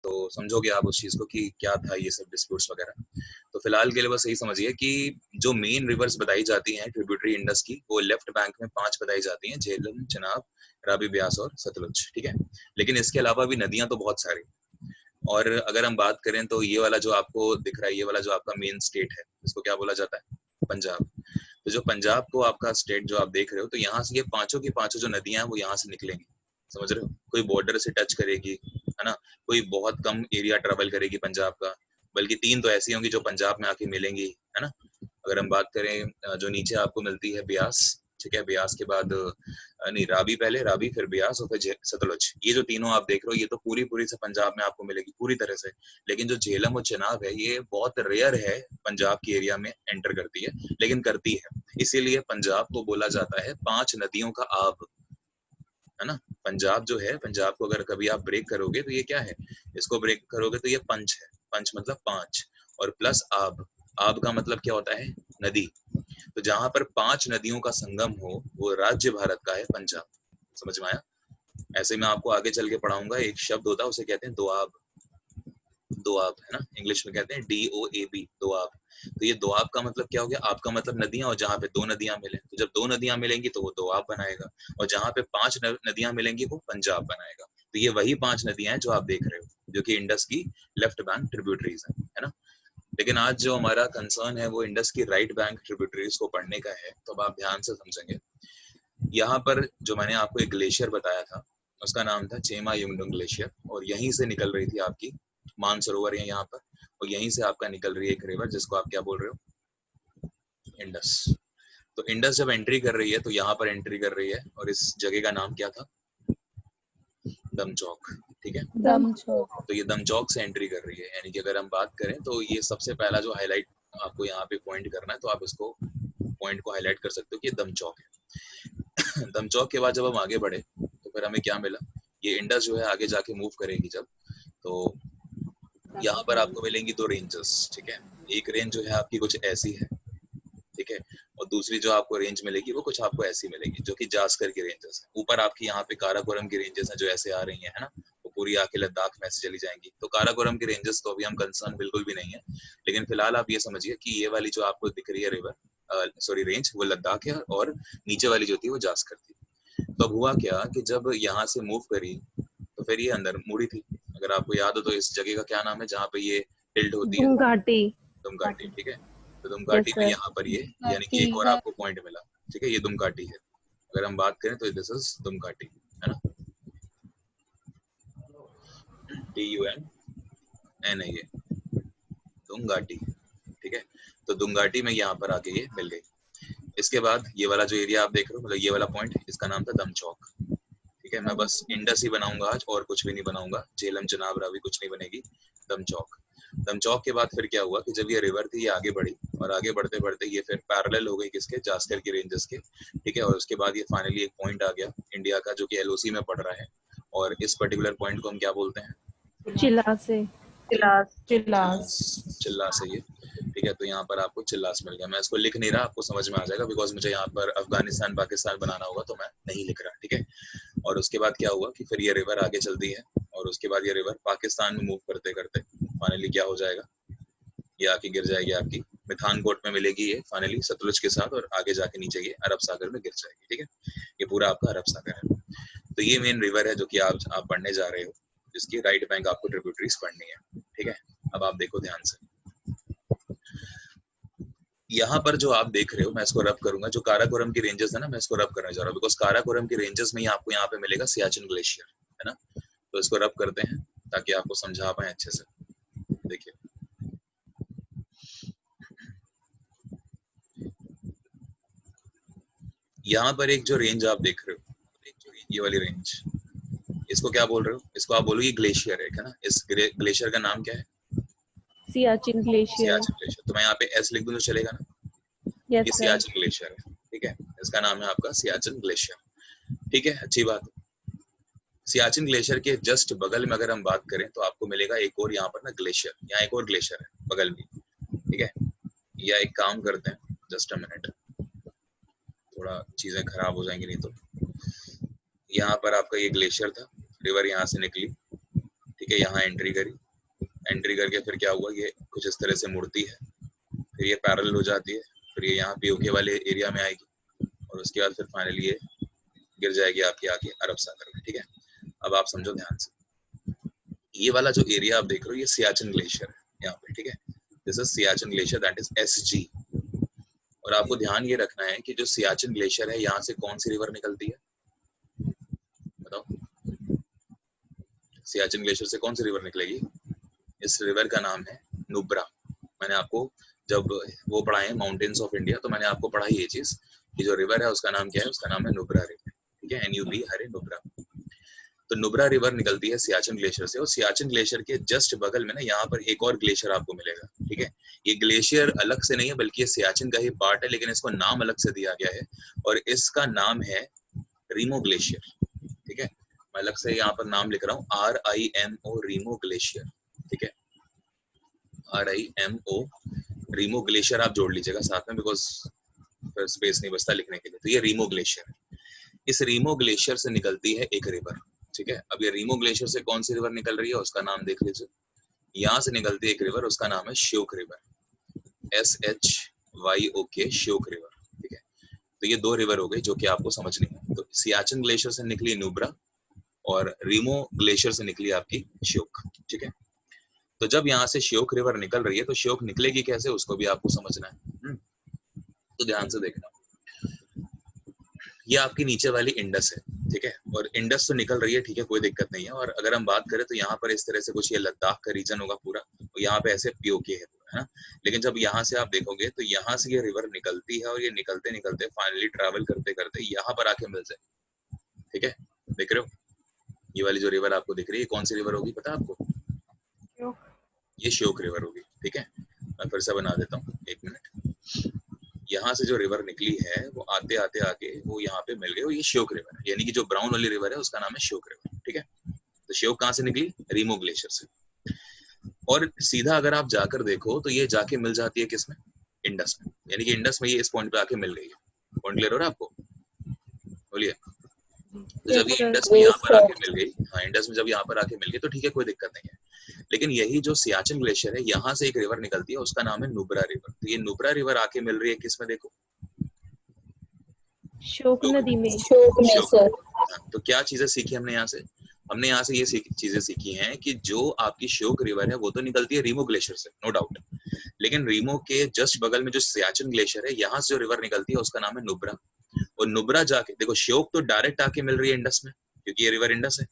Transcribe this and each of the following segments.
तो समझोगे आप उस चीज को कि क्या था ये सब डिस्प्यूट्स वगैरह। तो फिलहाल के लिए बस यही समझिए कि जो मेन रिवर्स बताई जाती हैं ट्रिब्यूटरी इंडस की, वो लेफ्ट बैंक में 5 बताई जाती हैं, झेलम, चनाब, रावी, ब्यास और सतलुज। ठीक है, लेकिन इसके अलावा भी नदियां तो बहुत सारी। और अगर हम बात करें तो ये वाला जो आपको दिख रहा है, ये वाला जो आपका मेन स्टेट है, इसको क्या बोला जाता है? पंजाब। तो जो पंजाब को आपका स्टेट जो आप देख रहे हो, तो यहाँ से ये पांचों की पांचों जो नदियां हैं वो यहाँ से निकलेंगी, समझ रहे हो? कोई बॉर्डर से टच करेगी, है ना, कोई बहुत कम एरिया ट्रेवल करेगी पंजाब का, बल्कि 3 तो ऐसी होंगी जो पंजाब में आके मिलेंगी, है ना। अगर हम बात करें जो नीचे आपको मिलती है ब्यास, ठीक है, ब्यास के बाद नहीं, रावी पहले, रावी फिर ब्यास और फिर सतलुज, ये जो तीनों आप देख रहे हो ये तो पूरी पूरी से पंजाब में आपको मिलेगी पूरी तरह से। लेकिन जो झेलम और चिनाब है ये बहुत रेयर है पंजाब की एरिया में एंटर करती है, लेकिन करती है। इसीलिए पंजाब को बोला जाता है 5 नदियों का आब, है ना। पंजाब जो है, पंजाब को अगर कभी आप ब्रेक करोगे तो ये क्या है, इसको ब्रेक करोगे तो ये पंच है। पंच मतलब 5 और प्लस आब। आब का मतलब क्या होता है? नदी। तो जहां पर 5 नदियों का संगम हो वो राज्य भारत का है पंजाब। समझ में आया? ऐसे मैं आपको आगे चल के पढ़ाऊंगा, एक शब्द होता है उसे कहते हैं दोआब। दोआब, है ना, इंग्लिश में कहते हैं DOAB, दोआब। तो ये दोआब का मतलब क्या हो गया? आपका मतलब नदियां, और जहाँ पे 2 नदियां मिले, तो जब 2 नदियां मिलेंगी तो वो दोआब बनाएगा, और जहाँ पे 5 नदियां मिलेंगी वो पंजाब बनाएगा। तो ये वही 5 नदियां हैं जो आप देख रहे हो, जो कि इंडस की लेफ्ट बैंक ट्रिब्यूटरीज है ना। लेकिन आज जो हमारा कंसर्न है वो इंडस की राइट बैंक ट्रिब्यूटरीज को पढ़ने का है। तो अब आप ध्यान से समझेंगे, यहाँ पर जो मैंने आपको एक ग्लेशियर बताया था उसका नाम था चेमा युंगडुंग ग्लेशियर, और यहीं से निकल रही थी आपकी मानसरोवर है यहाँ पर, और यहीं से आपका निकल रही है एक रिवर जिसको आप क्या बोल रहे हो? इंडस। तो इंडस जब एंट्री कर रही है तो यहाँ पर एंट्री कर रही है, और इस जगह का नाम क्या था? दमचौक। ठीक है, दमचौक। तो ये दमचौक से एंट्री कर रही है, यानी कि अगर हम बात करें तो ये सबसे पहला जो हाईलाइट आपको यहाँ पे पॉइंट करना है, तो आप इसको पॉइंट को हाईलाइट कर सकते हो कि ये दमचौक है। दमचौक के बाद जब हम आगे बढ़े तो फिर हमें क्या मिला? ये इंडस जो है आगे जाके मूव करेगी जब, तो यहाँ पर आपको मिलेंगी 2 रेंजेस। ठीक है, एक रेंज जो है आपकी कुछ ऐसी है, ठीक है, और दूसरी जो आपको रेंज मिलेगी वो कुछ आपको ऐसी मिलेगी, जो कि जास्कर की रेंजेस है। ऊपर आपकी यहाँ पे काराकोरम की रेंजेस हैं जो ऐसे आ रही है ना, वो पूरी आके लद्दाख में ऐसे चली जाएंगी। तो काराकोरम की रेंजेस तो अभी हम कंसर्न बिल्कुल भी नहीं है, लेकिन फिलहाल आप ये समझिए कि ये वाली जो आपको दिख रही है रिवर, सॉरी रेंज, वो लद्दाख है, और नीचे वाली जो थी वो जास्कर थी। तो अब हुआ क्या कि जब यहाँ से मूव करी तो फिर ये अंदर मुड़ी थी। अगर आपको याद हो तो इस जगह का क्या नाम है जहाँ पे ये टिल्ट होती है? दुम घाटी। दुमकाटी। ठीक है, तो यस दुमकाटी में सर। यहाँ पर ये, यानी कि एक और आपको पॉइंट मिला। ठीक है, ये दुमकाटी है। अगर हम बात करें तो दिस इज दुमकाटी, है ना, DUMNA, दुमघाटी। ठीक है, तो दुमघाटी में यहाँ पर आके ये मिल गई। इसके बाद ये वाला जो एरिया आप देख रहे हो, मतलब ये वाला पॉइंट, इसका नाम था दमचौक। ठीक है, मैं बस इंडस ही बनाऊंगा आज, और कुछ भी नहीं बनाऊंगा, झेलम, चनाब, रावी कुछ नहीं बनेगी, दमचौक। दमचौक के बाद फिर क्या हुआ कि जब ये रिवर थी ये आगे बढ़ी, और आगे बढ़ते बढ़ते ये फिर पैरेलल हो गई किसके? जास्कर की रेंजेस के। ठीक है, और उसके बाद ये फाइनली एक पॉइंट आ गया इंडिया का जो कि LOC में पड़ रहा है, और इस पर्टिकुलर पॉइंट को हम क्या बोलते हैं? चिल्ला से। चिल्लास। चिल्लास है ये। ठीक है, तो यहाँ पर आपको चिल्लास मिल गया। मैं इसको लिख नहीं रहा, आपको समझ में आ जाएगा, बिकॉज मुझे यहाँ पर अफगानिस्तान पाकिस्तान बनाना होगा तो मैं नहीं लिख रहा। ठीक है, और उसके बाद क्या हुआ कि फिर ये रिवर आगे चलती है, और उसके बाद ये रिवर पाकिस्तान में मूव करते करते फाइनली क्या हो जाएगा? ये आके गिर जाएगी आपकी मिठानकोट में मिलेगी ये फाइनली सतलुज के साथ, और आगे जाके नीचे ये अरब सागर में गिर जाएगी। ठीक है, ये पूरा आपका अरब सागर है। तो ये मेन रिवर है जो कि आप पढ़ने जा रहे हो, जिसकी राइट बैंक आपको ट्रिब्यूटरीज पढ़नी है। ठीक है, अब आप देखो ध्यान से, यहाँ पर जो आप देख रहे हो, मैं इसको रब करूंगा, जो काराकोरम की रेंजेस है ना, मैं इसको रब करने जा रहा हूँ, बिकॉज काराकोरम की रेंजेस में ही आपको यहाँ पे मिलेगा सियाचिन ग्लेशियर, है ना। तो इसको रब करते हैं ताकि आपको समझा पाए अच्छे से। देखिए, यहाँ पर एक जो रेंज आप देख रहे हो, ये वाली रेंज, इसको क्या बोल रहे हो? इसको आप बोलो ये ग्लेशियर है ना। इस ग्लेशियर का नाम क्या है? सियाचिन ग्लेशियर। सियाचिन ग्लेशियर। तो मैं यहाँ पे S लिख दूं तो चलेगा ना? यस ये सर। सियाचिन ग्लेशियर है। ठीक है, इसका नाम है आपका सियाचिन ग्लेशियर। ठीक है, अच्छी बात। सियाचिन ग्लेशियर के जस्ट बगल में अगर हम बात करें तो आपको मिलेगा एक और यहाँ पर ना ग्लेशियर, यहाँ एक और ग्लेशियर है बगल में। ठीक है, या एक काम करते हैं, जस्ट अ मिनट, थोड़ा चीजें खराब हो जाएंगी नहीं तो। यहाँ पर आपका ये ग्लेशियर था, रिवर यहाँ से निकली, ठीक ठीक है, यहाँ एंट्री करी, एंट्री करके फिर क्या हुआ, ये कुछ इस तरह से मुड़ती है, फिर ये पैरेलल हो जाती है, फिर ये यहाँ पीओके वाले एरिया में आएगी और उसके बाद फिर फाइनली ये गिर जाएगी आपके आगे अरब सागर में। ठीक है, अब आप समझो ध्यान से, ये वाला जो एरिया आप देख रहे हो ये सियाचिन ग्लेशियर है यहाँ पे। ठीक है, this is Siachen glacier, that is SG। और आपको ध्यान ये रखना है कि जो सियाचिन ग्लेशियर है यहाँ से कौन सी रिवर निकलती है, बताओ, सियाचिन ग्लेशियर से कौन सी रिवर निकलेगी? इस रिवर का नाम है नुब्रा। मैंने आपको जब वो पढ़ाए हैं माउंटेन्स ऑफ इंडिया, तो मैंने आपको पढ़ाई ये चीज कि जो रिवर है उसका नाम क्या है, उसका नाम है नुब्रा रिवर। ठीक है, NUB हरे नुब्रा। तो नुब्रा रिवर निकलती है सियाचिन ग्लेशियर से, और सियाचिन ग्लेशियर के जस्ट बगल में ना यहाँ पर एक और ग्लेशियर आपको मिलेगा। ठीक है, ये ग्लेशियर अलग से नहीं है बल्कि ये सियाचिन का ही पार्ट है, लेकिन इसको नाम अलग से दिया गया है और इसका नाम है रीमो ग्लेशियर। ठीक है, मैं अलग से यहाँ पर नाम लिख रहा हूँ, RIMO रीमो ग्लेशियर। ठीक है, RIMO रीमो ग्लेशियर आप जोड़ लीजिएगा साथ में, बिकॉज फिर स्पेस नहीं बचता लिखने के लिए। तो ये रीमो ग्लेशियर है, इस रीमो ग्लेशियर से निकलती है एक रिवर। ठीक है, अब ये रीमो ग्लेशियर से कौन सी रिवर निकल रही है उसका नाम देख लीजिए, यहाँ से निकलती है एक रिवर, उसका नाम है Shyok river, SHYOK, Shyok river. ठीक है, तो ये दो रिवर हो गई जो कि आपको समझनी है। तो सियाचिन ग्लेशियर से निकली नुब्रा और रीमो ग्लेशियर से निकली आपकी श्योक। ठीक है, तो जब यहाँ से श्योक रिवर निकल रही है तो श्योक निकलेगी कैसे उसको भी आपको समझना है। तो ध्यान से देखना, ये आपकी नीचे वाली इंडस है। ठीक है, और इंडस तो निकल रही है, ठीक है, कोई दिक्कत नहीं है। और अगर हम बात करें तो यहाँ पर इस तरह से कुछ ये लद्दाख का रीजन होगा पूरा, और यहाँ पे ऐसे पीओके है पूरा, है ना। लेकिन जब यहाँ से आप देखोगे तो यहाँ से ये रिवर निकलती है और ये निकलते निकलते फाइनली ट्रैवल करते करते यहाँ पर आके मिल जाए। ठीक है, देख रहे हो ये वाली जो रिवर आपको दिख रही है कौन सी रिवर होगी पता है आपको? ये श्योक रिवर होगी। ठीक है, मैं फिर से बना देता हूँ, एक मिनट। यहाँ से जो रिवर निकली है वो आते आते आके वो यहाँ पे मिल गई, और ये श्योक रिवर है, यानी कि जो ब्राउन वाली रिवर है उसका नाम है श्योक रिवर। ठीक है, तो श्योक कहाँ से निकली? रीमो ग्लेशियर से। और सीधा अगर आप जाकर देखो तो ये जाके मिल जाती है किसमें? इंडस में, यानी कि इंडस में ये इस पॉइंट पे आके मिल गई है। पॉइंट क्लियर हो रहा है आपको? बोलिए। तो जब ये इंडस में यहाँ पर आके मिल गई, हाँ इंडस में जब यहाँ पर आके मिल गई तो ठीक है, कोई दिक्कत नहीं है। लेकिन यही जो सियाचिन ग्लेशियर है यहाँ से एक रिवर निकलती है, उसका नाम है नुब्रा रिवर। तो ये नुब्रा रिवर आके मिल रही है किसमें? देखो श्योक नदी में। श्योक में सर। तो क्या चीजें सीखी हमने यहाँ से? हमने यहाँ से ये चीजें सीखी हैं कि जो आपकी श्योक रिवर है वो तो निकलती है रीमो ग्लेशियर से, नो डाउट, लेकिन रीमो के जस्ट बगल में जो सियाचिन ग्लेशियर है यहाँ से जो रिवर निकलती है उसका नाम है नुब्रा। और नुब्रा जाके देखो, श्योक तो डायरेक्ट आके मिल रही है इंडस में, क्योंकि ये रिवर इंडस है,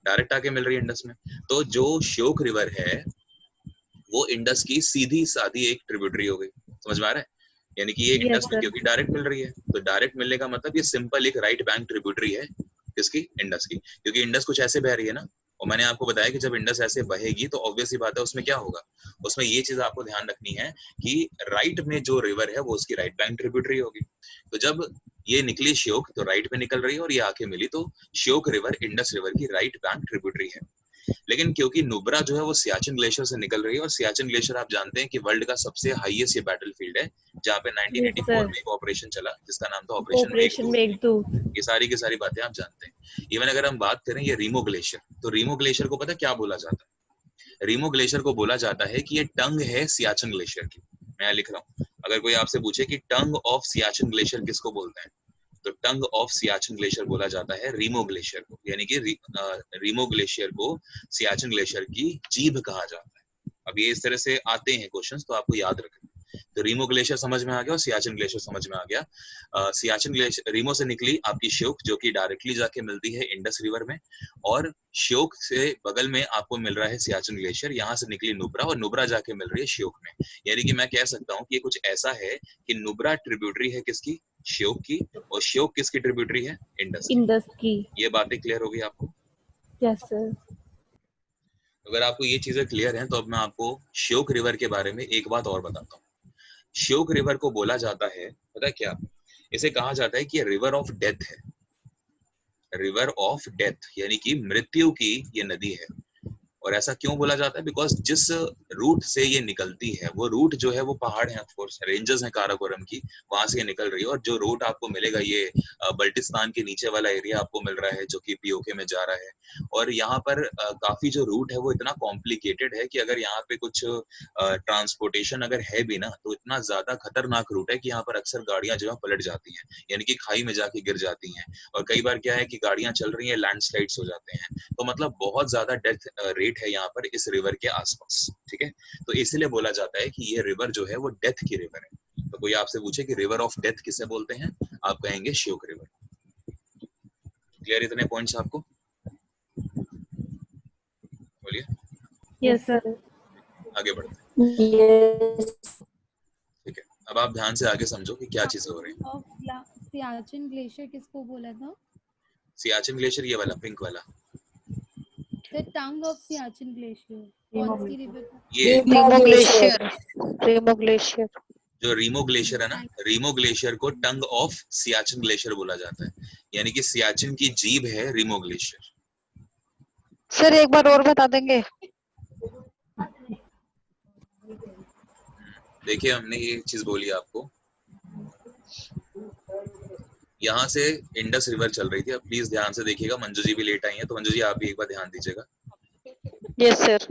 डायरेक्ट आके मिल रही है इंडस में। तो जो श्योक रिवर है वो इंडस की सीधी साधी एक ट्रिब्यूटरी हो गई, समझ में आ रहा है? यानी कि ये इंडस में क्योंकि डायरेक्ट मिल रही है, तो डायरेक्ट मिलने का मतलब ये सिंपल एक राइट बैंक ट्रिब्यूटरी है किसकी? इंडस की, क्योंकि इंडस कुछ ऐसे बह रही है ना। और मैंने आपको बताया कि जब इंडस ऐसे बहेगी तो ऑब्वियस ही बात है उसमें क्या होगा, उसमें ये चीज आपको ध्यान रखनी है कि राइट में जो रिवर है वो उसकी राइट बैंक ट्रिब्यूटरी होगी। तो जब ये निकली श्योक तो राइट में निकल रही है, और ये आके मिली तो श्योक रिवर इंडस रिवर की राइट बैंक ट्रिब्यूटरी है। लेकिन क्योंकि नुब्रा जो है वो सियाचिन ग्लेशियर से निकल रही है, और सियाचिन ग्लेशियर आप जानते हैं कि वर्ल्ड का सबसे हाईएस्ट ये बैटलफील्ड है, जहाँ पे 1984 में एक ऑपरेशन चला जिसका नाम था ऑपरेशन मेघदूत। ये सारी की सारी बातें आप जानते हैं। इवन अगर हम बात करें ये रीमो ग्लेशियर, तो रीमो ग्लेशियर को पता क्या बोला जाता है? रीमो ग्लेशियर को बोला जाता है कि ये टंग है सियाचिन ग्लेशियर की। मैं लिख रहा हूँ, अगर कोई आपसे पूछे कि टंग ऑफ सियाचिन ग्लेशियर किसको बोलते हैं, तो टंग ऑफ सियाचिन ग्लेशियर बोला जाता है रीमो ग्लेशियर को, यानी कि रीमो ग्लेशियर को सियाचिन ग्लेशियर की जीभ कहा जाता है। अब ये इस तरह से आते हैं क्वेश्चंस, तो आपको याद रखना। तो रीमो ग्लेशियर समझ में आ गया और सियाचिन ग्लेशियर समझ में आ गया। सियाचिन ग्लेशियर रीमो से निकली आपकी श्योक, जो कि डायरेक्टली जाके मिलती है इंडस रिवर में, और श्योक से बगल में आपको मिल रहा है सियाचिन ग्लेशियर। यहाँ से निकली नुब्रा, और नुब्रा जाके मिल रही है श्योक में। यानी कि मैं कह सकता हूँ कि ये कुछ ऐसा है कि नुब्रा ट्रिब्यूटरी है किसकी? श्योक की, और श्योक किसकी ट्रिब्यूटरी है? इंडस की। ये बातें क्लियर हो गई आपको? Yes sir. अगर आपको ये चीजें क्लियर हैं तो अब मैं आपको श्योक रिवर के बारे में एक बात और बताता हूँ। श्योक रिवर को बोला जाता है पता है क्या? इसे कहा जाता है कि रिवर ऑफ डेथ है, रिवर ऑफ डेथ, यानी कि मृत्यु की ये नदी है। और ऐसा क्यों बोला जाता है? बिकॉज जिस रूट से ये निकलती है वो रूट जो है वो पहाड़ है, ऑफकोर्स रेंजेस है काराकोरम की, वहां से ये निकल रही है। और जो रूट आपको मिलेगा ये बल्टिस्तान के नीचे वाला एरिया आपको मिल रहा है जो कि पीओके में जा रहा है। और यहाँ पर काफी जो रूट है वो इतना कॉम्प्लिकेटेड है कि अगर यहाँ पे कुछ ट्रांसपोर्टेशन अगर है भी ना तो इतना ज्यादा खतरनाक रूट है कि यहाँ पर अक्सर गाड़ियां जो है पलट जाती हैं, यानी कि खाई में जाके गिर जाती हैं। और कई बार क्या है कि गाड़ियां चल रही हैं, लैंडस्लाइड्स हो जाते हैं। तो मतलब बहुत ज्यादा डेथ रेट है यहाँ पर इस रिवर के आसपास, ठीक है। तो इसलिए बोला जाता है कि ये रिवर जो है वो डेथ की रिवर है। तो कोई आपसे पूछे कि रिवर ऑफ डेथ किसे बोलते हैं, आप कहेंगे श्योक रिवर। क्लियर इतने पॉइंट्स आपको? बोलिए। Yes sir. आगे बढ़ते हैं। यस। ठीक है, अब आप ध्यान से आगे समझो कि क्या चीजें हो रही हैं। सियाचिन ग्लेशियर किसको बोला था? सियाचिन ग्लेशियर ये वाला पिंक वाला, the tongue of Siachen glacier कौन सी रिवर? ये रीमो ग्लेशियर। रीमो ग्लेशियर। जो रीमो ग्लेशियर है ना, रीमो ग्लेशियर को टंग ऑफ सियाचिन ग्लेशियर बोला जाता है, यानी कि सियाचिन की जीभ है रीमो ग्लेशियर। सर एक बार और बता देंगे? देखिए हमने ये चीज बोली आपको, यहाँ से इंडस रिवर चल रही थी। अब प्लीज ध्यान से देखिएगा, मंजू जी भी लेट आई हैं, तो मंजू जी आप भी एक बार ध्यान दीजिएगा। Yes sir.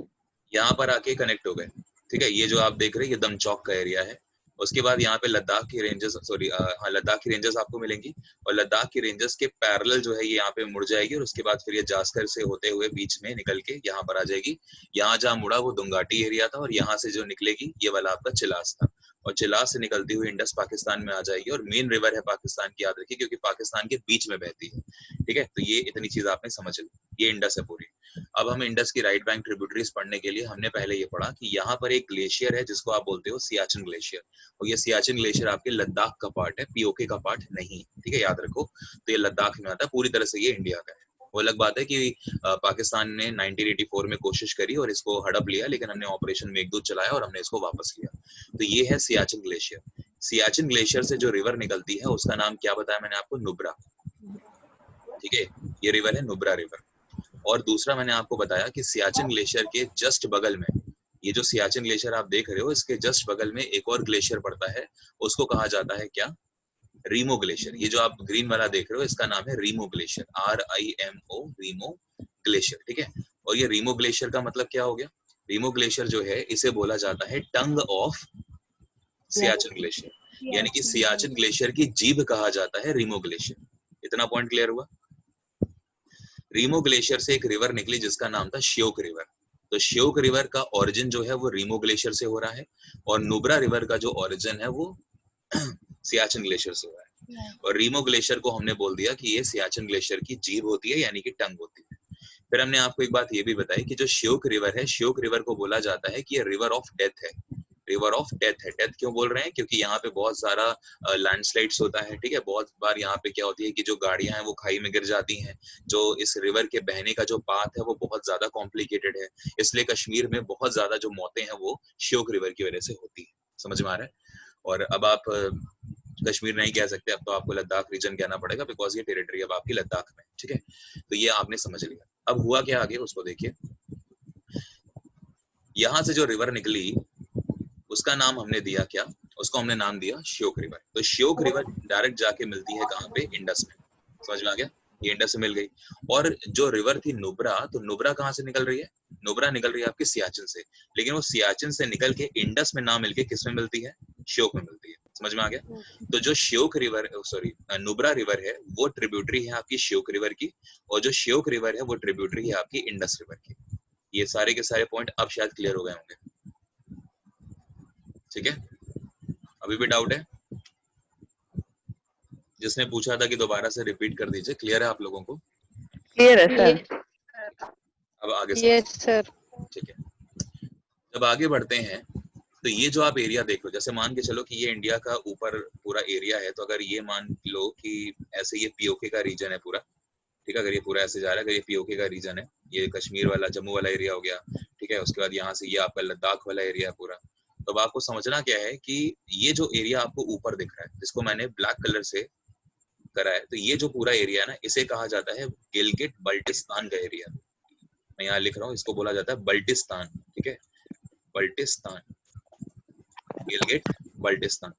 यहाँ पर आके कनेक्ट हो गए, ठीक है। ये जो आप देख रहे हैं ये दमचौक का एरिया है। उसके बाद यहाँ पे लद्दाख की रेंजेस, सॉरी हाँ लद्दाख की रेंजेस आपको मिलेंगी। और लद्दाख की रेंजेस के पैरेलल जो है ये यहाँ पे मुड़ जाएगी और उसके बाद फिर ये जास्कर से होते हुए बीच में निकल के यहाँ पर आ जाएगी। यहाँ जहाँ मुड़ा वो दुंगाटी एरिया था, और यहाँ से जो निकलेगी ये वाला आपका चिलास था। और चिलास से निकलती हुई इंडस पाकिस्तान में आ जाएगी, और मेन रिवर है पाकिस्तान की, याद रखिए, क्योंकि पाकिस्तान के बीच में बहती है, ठीक है। तो ये इतनी चीज आपने समझ ली, ये इंडस है पूरी। अब हम इंडस की राइट बैंक ट्रिब्यूटरीज पढ़ने के लिए हमने पहले ये पढ़ा कि यहाँ पर एक ग्लेशियर है जिसको आप बोलते हो सियाचिन ग्लेशियर, और ये सियाचिन ग्लेशियर आपके लद्दाख का पार्ट है, पीओके का पार्ट नहीं, ठीक है, याद रखो। तो ये लद्दाख में आता है, पूरी तरह से ये इंडिया का है। वो अलग बात है कि पाकिस्तान ने 1984 में कोशिश करी और इसको हड़प लिया, लेकिन हमने ऑपरेशन मेघदूत चलाया और हमने इसको वापस लिया। तो ये है सियाचिन ग्लेशियर। सियाचिन ग्लेशियर से जो रिवर निकलती है उसका नाम क्या बताया मैंने आपको? नुब्रा, ठीक है। ये रिवर है नुब्रा रिवर। और दूसरा मैंने आपको बताया कि सियाचिन ग्लेशियर के जस्ट बगल में, ये जो सियाचिन ग्लेशियर आप देख रहे हो इसके जस्ट बगल में एक और ग्लेशियर पड़ता है, उसको कहा जाता है क्या? रीमो ग्लेशियर। ये जो आप ग्रीन वाला देख रहे हो इसका नाम है Rimo glacier, RIMO, Rimo glacier, ठीक है। और ये रीमो ग्लेशियर का मतलब क्या हो गया? रीमो ग्लेशियर जो है इसे बोला जाता है टंग ऑफ सियाचिन ग्लेशियर, यानी कि सियाचिन ग्लेशियर की जीभ कहा जाता है रीमो ग्लेशियर। इतना पॉइंट क्लियर हुआ? रीमो ग्लेशियर से एक रिवर निकली जिसका नाम था श्योक रिवर। तो श्योक रिवर का ओरिजिन जो है वो रीमो ग्लेशियर से हो रहा है, और नुब्रा रिवर का जो ओरिजिन है वो सियाचिन ग्लेशियर से हो रहा है। और रीमो ग्लेशियर को हमने बोल दिया कि ये सियाचिन ग्लेशियर की जीभ होती है, यानी कि टंग होती है। फिर हमने आपको एक बात ये भी बताई कि जो श्योक रिवर है, श्योक रिवर को बोला जाता है कि ये रिवर ऑफ डेथ है। रिवर ऑफ डेथ है। डेथ क्यों बोल रहे हैं? क्योंकि यहाँ पे बहुत सारा लैंडस्लाइड्स होता है, ठीक है। बहुत बार यहाँ पे क्या होती है कि जो गाड़ियां हैं वो खाई में गिर जाती हैं। जो इस रिवर के बहने का जो पाथ है वो बहुत ज्यादा कॉम्प्लिकेटेड है, इसलिए कश्मीर में बहुत ज्यादा जो मौतें हैं वो श्योक रिवर की वजह से होती है। समझ में आ रहा है? और अब आप कश्मीर नहीं कह सकते, अब तो आपको लद्दाख रीजन कहना पड़ेगा, बिकॉज ये टेरिटरी अब आपकी लद्दाख में, ठीक है। तो ये आपने समझ लिया। अब हुआ क्या आगे उसको देखिए। यहाँ से जो रिवर निकली उसका नाम हमने दिया क्या? उसको हमने नाम दिया श्योक रिवर। तो श्योक रिवर डायरेक्ट जाके मिलती है कहाँ पे? इंडस में। समझ में आ गया? ये इंडस से मिल गई। और जो रिवर थी नुब्रा, तो नुब्रा कहाँ से निकल रही है? नुब्रा निकल रही है आपकी सियाचिन से, लेकिन वो सियाचिन से निकल के इंडस में ना मिलके किस में मिलती है? श्योक में मिलती है। समझ में आ गया? तो जो Shyok river, sorry Nubra river है वो ट्रिब्यूटरी है आपकी श्योक रिवर की, और जो श्योक रिवर है वो ट्रिब्यूटरी है आपकी इंडस रिवर की। ये सारे के सारे पॉइंट अब शायद क्लियर हो गए होंगे, ठीक है। अभी भी डाउट है? जिसने पूछा था कि दोबारा से रिपीट कर दीजिए। क्लियर है आप लोगों को? क्लियर है सर। अब आगे यस सर। ठीक है। जब आगे बढ़ते हैं तो ये जो आप एरिया देख लो, जैसे मान के चलो कि ये इंडिया का ऊपर पूरा एरिया है, तो अगर ये मान लो कि ऐसे ये पीओके का रीजन है पूरा, ठीक है। अगर ये पूरा ऐसे जा रहा है, अगर ये पीओके का रीजन है, ये कश्मीर वाला जम्मू वाला एरिया हो गया, ठीक है। उसके बाद यहाँ से ये आपका लद्दाख वाला एरिया है पूरा। तो अब आपको समझना क्या है कि ये जो एरिया आपको ऊपर दिख रहा है, जिसको मैंने ब्लैक कलर से करा है, तो ये जो पूरा एरिया है ना, इसे कहा जाता है गिलगिट बल्टिस्तान का एरिया। मैं यहाँ लिख रहा हूँ, इसको बोला जाता है बल्टिस्तान, ठीक है, बल्टिस्तान, गिलगिट बल्टिस्तान,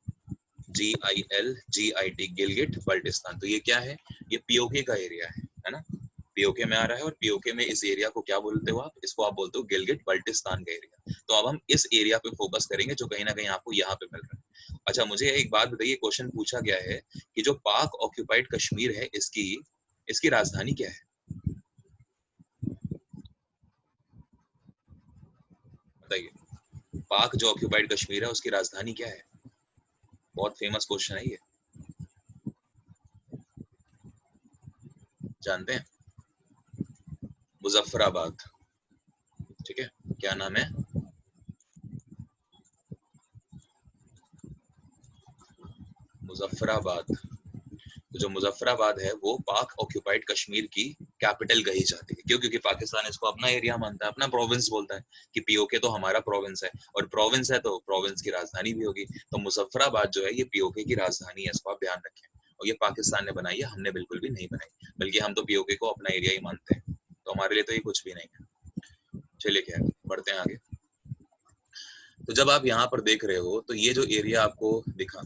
GILGIT, गिलगिट बल्टिस्तान। तो ये क्या है, ये पीओके का एरिया है ना, पीओके में आ रहा है, और पीओके में इस एरिया को क्या बोलते हो आप, इसको आप बोलते हो गिलगिट बल्टिस्तान का एरिया। तो अब हम इस एरिया पे फोकस करेंगे जो कहीं ना कहीं आपको यहाँ पे मिल रहा है। अच्छा मुझे एक बात बताइए, क्वेश्चन पूछा गया है कि जो पाक ऑक्यूपाइड कश्मीर है, इसकी राजधानी क्या है, बताइए। पाक जो ऑक्यूपाइड कश्मीर है उसकी राजधानी क्या है, बहुत फेमस क्वेश्चन है ये, जानते हैं, मुजफ्फराबाद, ठीक है, क्या नाम है, मुजफ्फराबाद। तो जो मुजफ्फराबाद है वो पाक ऑक्यूपाइड कश्मीर की कैपिटल कही जाती है, क्यों, क्योंकि पाकिस्तान इसको अपना एरिया मानता है, अपना प्रोविंस बोलता है कि पीओके तो हमारा प्रोविंस है, और प्रोविंस है तो प्रोविंस की राजधानी भी होगी। तो मुजफ्फराबाद जो है ये पीओके की राजधानी है, इसको आप ध्यान रखें। और ये पाकिस्तान ने बनाई है, हमने बिल्कुल भी नहीं बनाई, बल्कि हम तो पीओके को अपना एरिया ही मानते हैं, तो हमारे लिए तो ये कुछ भी नहीं है। चलिए खैर बढ़ते हैं आगे। तो जब आप यहाँ पर देख रहे हो तो ये जो एरिया आपको दिखा,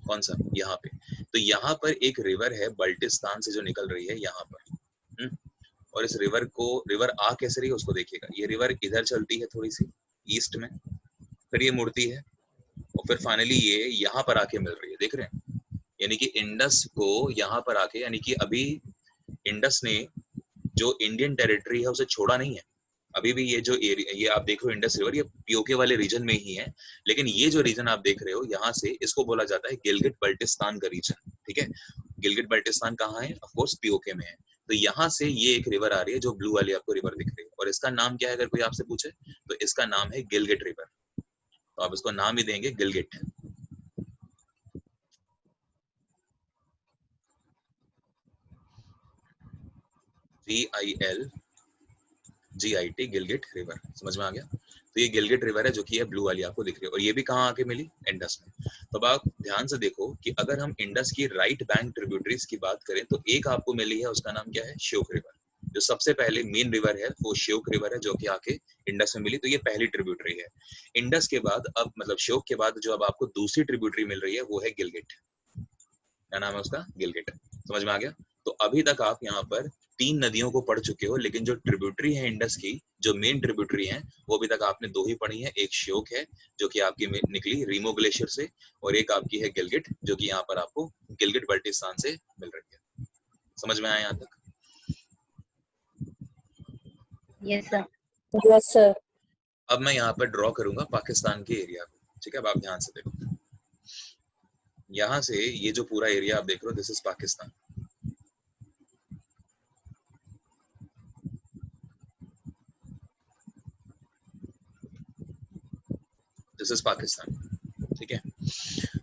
कौन सा, यहाँ पे, तो यहाँ पर एक रिवर है बल्टिस्तान से जो निकल रही है यहाँ पर, और इस रिवर आ कैसे रही है उसको देखिएगा। ये रिवर इधर चलती है थोड़ी सी ईस्ट में, फिर ये मुड़ती है, और फिर फाइनली ये यहाँ पर आके मिल रही है, देख रहे हैं, यानी कि इंडस को यहाँ पर आके, यानी कि अभी इंडस ने जो इंडियन टेरिटरी है उसे छोड़ा नहीं है, अभी भी ये जो एरिया, ये आप देख रहे हो इंडस रिवर, ये पीओके वाले रीजन में ही है, लेकिन ये जो रीजन आप देख रहे हो यहाँ से, इसको बोला जाता है गिलगिट बल्टिस्तान का रीजन, ठीक है। गिलगिट बल्टिस्तान कहाँ है, ऑफ कोर्स पीओके में है। तो यहाँ से ये एक रिवर आ रही है जो ब्लू वाली आपको रिवर दिख रही है, और इसका नाम क्या है अगर कोई आपसे पूछे, तो इसका नाम है गिलगिट रिवर, तो आप इसको नाम ही देंगे गिलगिट। GILGIT, गिलगिट रिवर, समझ में आ गया। तो ये गिलगिट रिवर है जो कि है ब्लू वाली आपको दिख रही है, और ये भी कहाँ आके मिली, इंडस में। तो अब आप ध्यान से देखो कि अगर हम इंडस की राइट बैंक ट्रिब्यूटरीज की बात करें तो एक आपको मिली है, उसका नाम क्या है, श्योक रिवर। जो सबसे पहले मेन रिवर है वो श्योक रिवर है, जो कि आके इंडस में मिली, तो ये पहली ट्रिब्यूटरी है। इंडस के बाद अब मतलब श्योक के बाद जो अब आपको दूसरी ट्रिब्यूटरी मिल रही है वो है गिलगिट, क्या नाम है उसका, गिलगिट, समझ में आ गया। तो अभी तक आप यहाँ पर 3 नदियों को पढ़ चुके हो, लेकिन जो ट्रिब्यूटरी है इंडस की, जो मेन ट्रिब्यूटरी है, वो अभी तक आपने 2 ही पढ़ी है। एक श्योक है जो कि आपकी निकली रीमो ग्लेशियर से, और एक आपकी है गिलगिट जो कि यहाँ पर आपको गिलगिट बल्टिस्तान से मिल रही है। समझ में आया यहाँ तक? Yes sir. Yes sir. अब मैं यहाँ पर ड्रॉ करूंगा पाकिस्तान के एरिया को, ठीक है। अब आप ध्यान से देखो, यहाँ से ये जो पूरा एरिया आप देख रहे हो, this is Pakistan, this is Pakistan, ठीक है।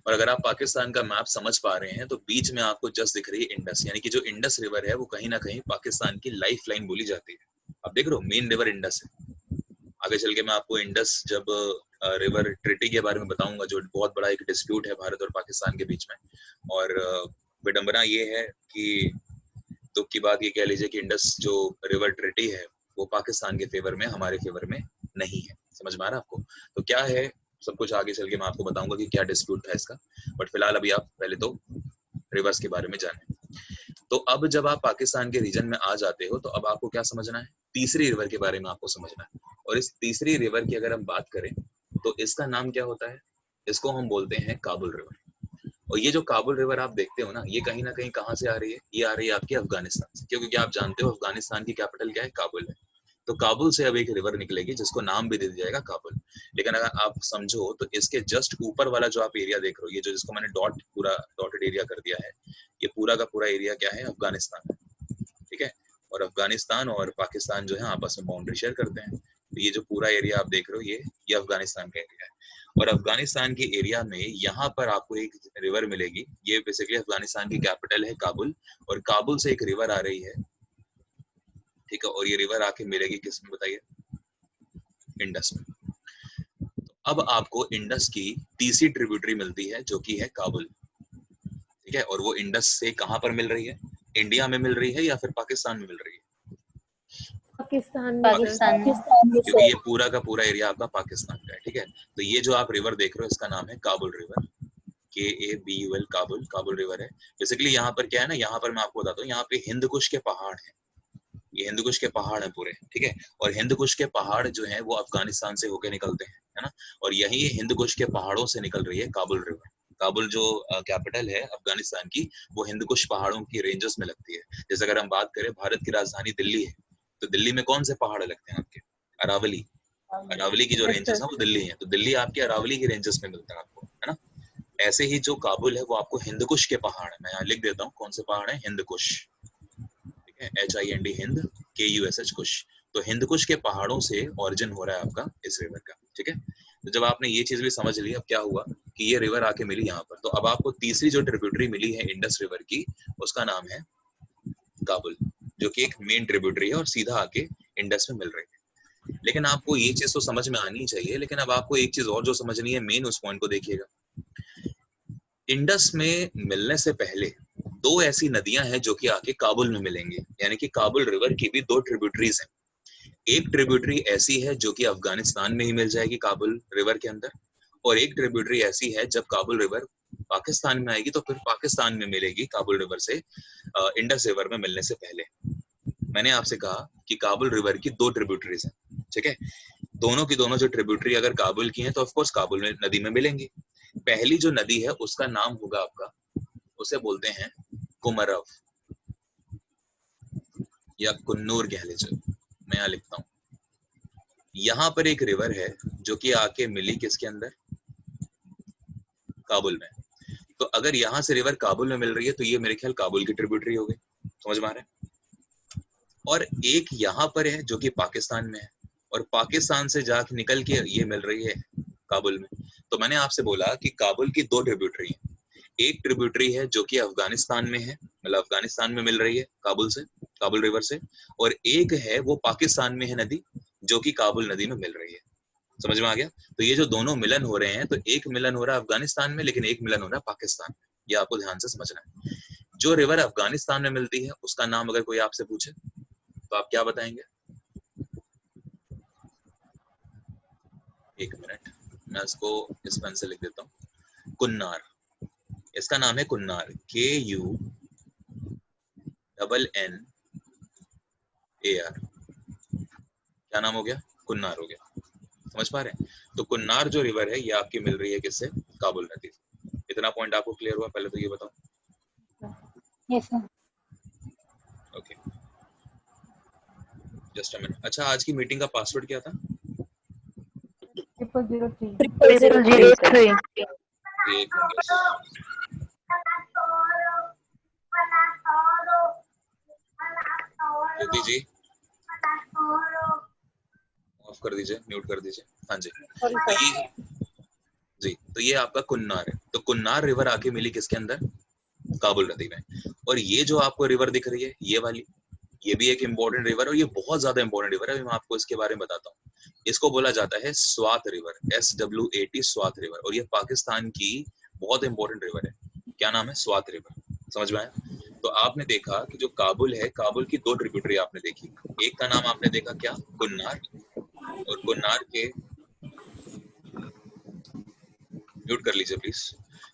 और अगर आप पाकिस्तान का मैप समझ पा रहे हैं तो बीच में आपको जस्ट दिख रही है इंडस, यानी कि जो इंडस रिवर है वो कहीं ना कहीं पाकिस्तान की लाइफ लाइन बोली जाती है। आप देख रहे हो मेन रिवर इंडस है। आगे चल के मैं आपको इंडस जब रिवर ट्रिटी के बारे में बताऊंगा, जो बहुत बड़ा एक डिस्प्यूट है भारत और पाकिस्तान के बीच में, और विडंबना ये है कि दुख की बात ये कह लीजिए कि इंडस जो रिवर ट्रिटी है वो पाकिस्तान के फेवर में, हमारे फेवर में नहीं है। समझ में आ रहा है आपको? तो क्या है सब कुछ आगे चल के मैं आपको बताऊंगा कि क्या डिस्प्यूट था इसका, बट फिलहाल अभी आप पहले तो रिवर्स के बारे में जाने। तो अब जब आप पाकिस्तान के रीजन में आ जाते हो तो अब आपको क्या समझना है, तीसरी रिवर के बारे में आपको समझना है। और इस तीसरी रिवर की अगर हम बात करें तो इसका नाम क्या होता है, इसको हम बोलते हैं काबुल रिवर। और ये जो काबुल रिवर आप देखते हो ना, ये कहीं ना कहीं कहाँ से आ रही है, ये आ रही है आपकी अफगानिस्तान से, क्योंकि आप जानते हो अफगानिस्तान की कैपिटल क्या है, काबुल है। तो काबुल से अब एक रिवर निकलेगी जिसको नाम भी दे दिया जाएगा काबुल। लेकिन अगर आप समझो तो इसके जस्ट ऊपर वाला जो आप एरिया देख रहे हो, ये जो जिसको मैंने डॉट पूरा डॉटेड एरिया कर दिया है, ये पूरा का पूरा एरिया क्या है, अफगानिस्तान है, ठीक है। और अफगानिस्तान और पाकिस्तान जो है आपस में बाउंड्री शेयर करते हैं। तो ये जो पूरा एरिया आप देख रहे हो, ये अफगानिस्तान का एरिया है। और अफगानिस्तान के एरिया में यहाँ पर आपको एक रिवर मिलेगी, ये बेसिकली अफगानिस्तान की कैपिटल है काबुल, और काबुल से एक रिवर आ रही है, ठीक है। और ये रिवर आके मिलेगी किसमें बताइए, इंडस में। अब आपको इंडस की तीसरी ट्रिब्यूटरी मिलती है जो कि है काबुल, ठीक है। और वो इंडस से कहां पर मिल रही है, इंडिया में मिल रही है या फिर पाकिस्तान में मिल रही है? पाकिस्तान में पाकिस्तान में। क्योंकि ये पूरा का पूरा एरिया आपका पाकिस्तान का है, ठीक है। तो ये जो आप रिवर देख रहे हो इसका नाम है Kabul river, KABUL, Kabul, Kabul river है। बेसिकली यहाँ पर क्या है ना, यहाँ पर मैं आपको बताता हूँ, यहाँ पे हिंद कुश के पहाड़ हैं, ये हिंद कुश के पहाड़ हैं पूरे, ठीक है। और हिंद कुश के पहाड़ जो हैं वो अफगानिस्तान से होके निकलते हैं, है ना। और यही हिंद कुश के पहाड़ों से निकल रही है काबुल रिवर। काबुल जो कैपिटल है अफगानिस्तान की, वो हिंद कुश पहाड़ों की रेंजेस में लगती है। जैसे अगर हम बात करें भारत की राजधानी दिल्ली है, तो दिल्ली में कौन से पहाड़ लगते हैं आपके? अरावली, अरावली की जो रेंजेस है वो दिल्ली है, तो दिल्ली आपके अरावली की रेंजेस में मिलता है आपको, है ना। ऐसे ही जो काबुल है वो आपको हिंद कुश के पहाड़ है, मैं यहाँ लिख देता हूँ कौन से पहाड़ है, हिंद कुश, ठीक है, HIND हिंद, KUSH कुश। तो हिंद कुश के पहाड़ों से ओरिजिन हो रहा है आपका इस रिवर का, ठीक है। तो जब आपने ये चीज भी समझ ली, अब क्या हुआ कि ये रिवर आके मिली यहाँ पर, तो अब आपको तीसरी जो ट्रिब्यूटरी मिली है इंडस रिवर की, उसका नाम है काबुल, जो कि एक मेन ट्रिब्यूटरी है और सीधा आके इंडस में मिल रही है। लेकिन आपको ये चीज तो समझ में आनी चाहिए, लेकिन अब आपको एक चीज और जो समझनी है, मेन उस पॉइंट को देखिएगा। इंडस में मिलने से पहले दो ऐसी नदियां हैं जो कि आके काबुल में मिलेंगी, यानी कि काबुल रिवर की भी दो ट्रिब्यूटरीज हैं। एक ट्रिब्यूटरी ऐसी है जो कि अफगानिस्तान में ही मिल जाएगी काबुल रिवर के अंदर, और एक ट्रिब्यूटरी ऐसी है जब काबुल रिवर पाकिस्तान में आएगी तो फिर पाकिस्तान में मिलेगी काबुल रिवर से, इंडस रिवर में मिलने से पहले। मैंने आपसे कहा कि काबुल रिवर की दो ट्रिब्यूटरीज हैं, ठीक है। दोनों की दोनों जो ट्रिब्यूटरी अगर काबुल की हैं तो ऑफ कोर्स काबुल में नदी में मिलेंगी। पहली जो नदी है उसका नाम होगा आपका, उसे बोलते हैं कुमरव या कुन्नूर कह लीजिए, मैं यहाँ लिखता हूँ। यहाँ पर एक रिवर है जो कि आके मिली किसके अंदर, काबुल में। तो अगर यहाँ से रिवर काबुल में मिल रही है तो ये मेरे ख्याल काबुल की ट्रिब्यूटरी हो गई, समझ में आ रहा है। और एक यहाँ पर है जो कि पाकिस्तान में है, और पाकिस्तान से जाके निकल के ये मिल रही है काबुल में। तो मैंने आपसे बोला कि काबुल की दो ट्रिब्यूटरी है, एक ट्रिब्यूटरी है जो कि अफगानिस्तान में है, मतलब अफगानिस्तान में मिल रही है काबुल से, काबुल रिवर से, और एक है वो पाकिस्तान में है नदी जो कि काबुल नदी में मिल रही है। समझ में आ गया। तो ये जो दोनों मिलन हो रहे हैं, तो एक मिलन हो रहा है अफगानिस्तान में, लेकिन एक मिलन हो रहा है पाकिस्तान में, ये आपको ध्यान से समझना है। जो रिवर अफगानिस्तान में मिलती है उसका नाम अगर कोई आपसे पूछे तो आप क्या बताएंगे? एक मिनट, मैं इसको इस पेन से लिख देता हूँ, कुन्नार। इसका नाम है कुन्नार, KUNNAR। क्या नाम हो गया? कुन्नार हो गया। समझ पा रहे हैं? तो कुन्नार जो रिवर है ये आपकी मिल रही है किससे? काबुल नदी से। इतना पॉइंट आपको क्लियर हुआ? पहले तो ये बताओ। Yes sir. Okay, just a minute. अच्छा, आज की मीटिंग का पासवर्ड क्या था? 0003। एक मिनट, ज्योति जी ऑफ कर दीजिए, म्यूट कर दीजिए। हाँ जी, तो ये जी, तो ये आपका कुन्नार है। तो कुन्नार रिवर आके मिली किसके अंदर? काबुल नदी में। और ये जो आपको रिवर दिख रही है ये वाली, ये भी एक इंपॉर्टेंट रिवर है, और ये बहुत ज्यादा इंपॉर्टेंट रिवर है। मैं आपको इसके बारे में बताता हूँ। इसको बोला जाता है Swat river, SWAT, Swat river. और ये पाकिस्तान की बहुत इंपॉर्टेंट रिवर है। क्या नाम है? स्वात रिवर। समझ में आया? तो आपने देखा कि जो काबुल है, काबुल की दो ट्रिब्यूटरी आपने देखी। एक का नाम आपने देखा क्या? कुन्नार। और कुन्नार के, म्यूट कर लीजिए प्लीज।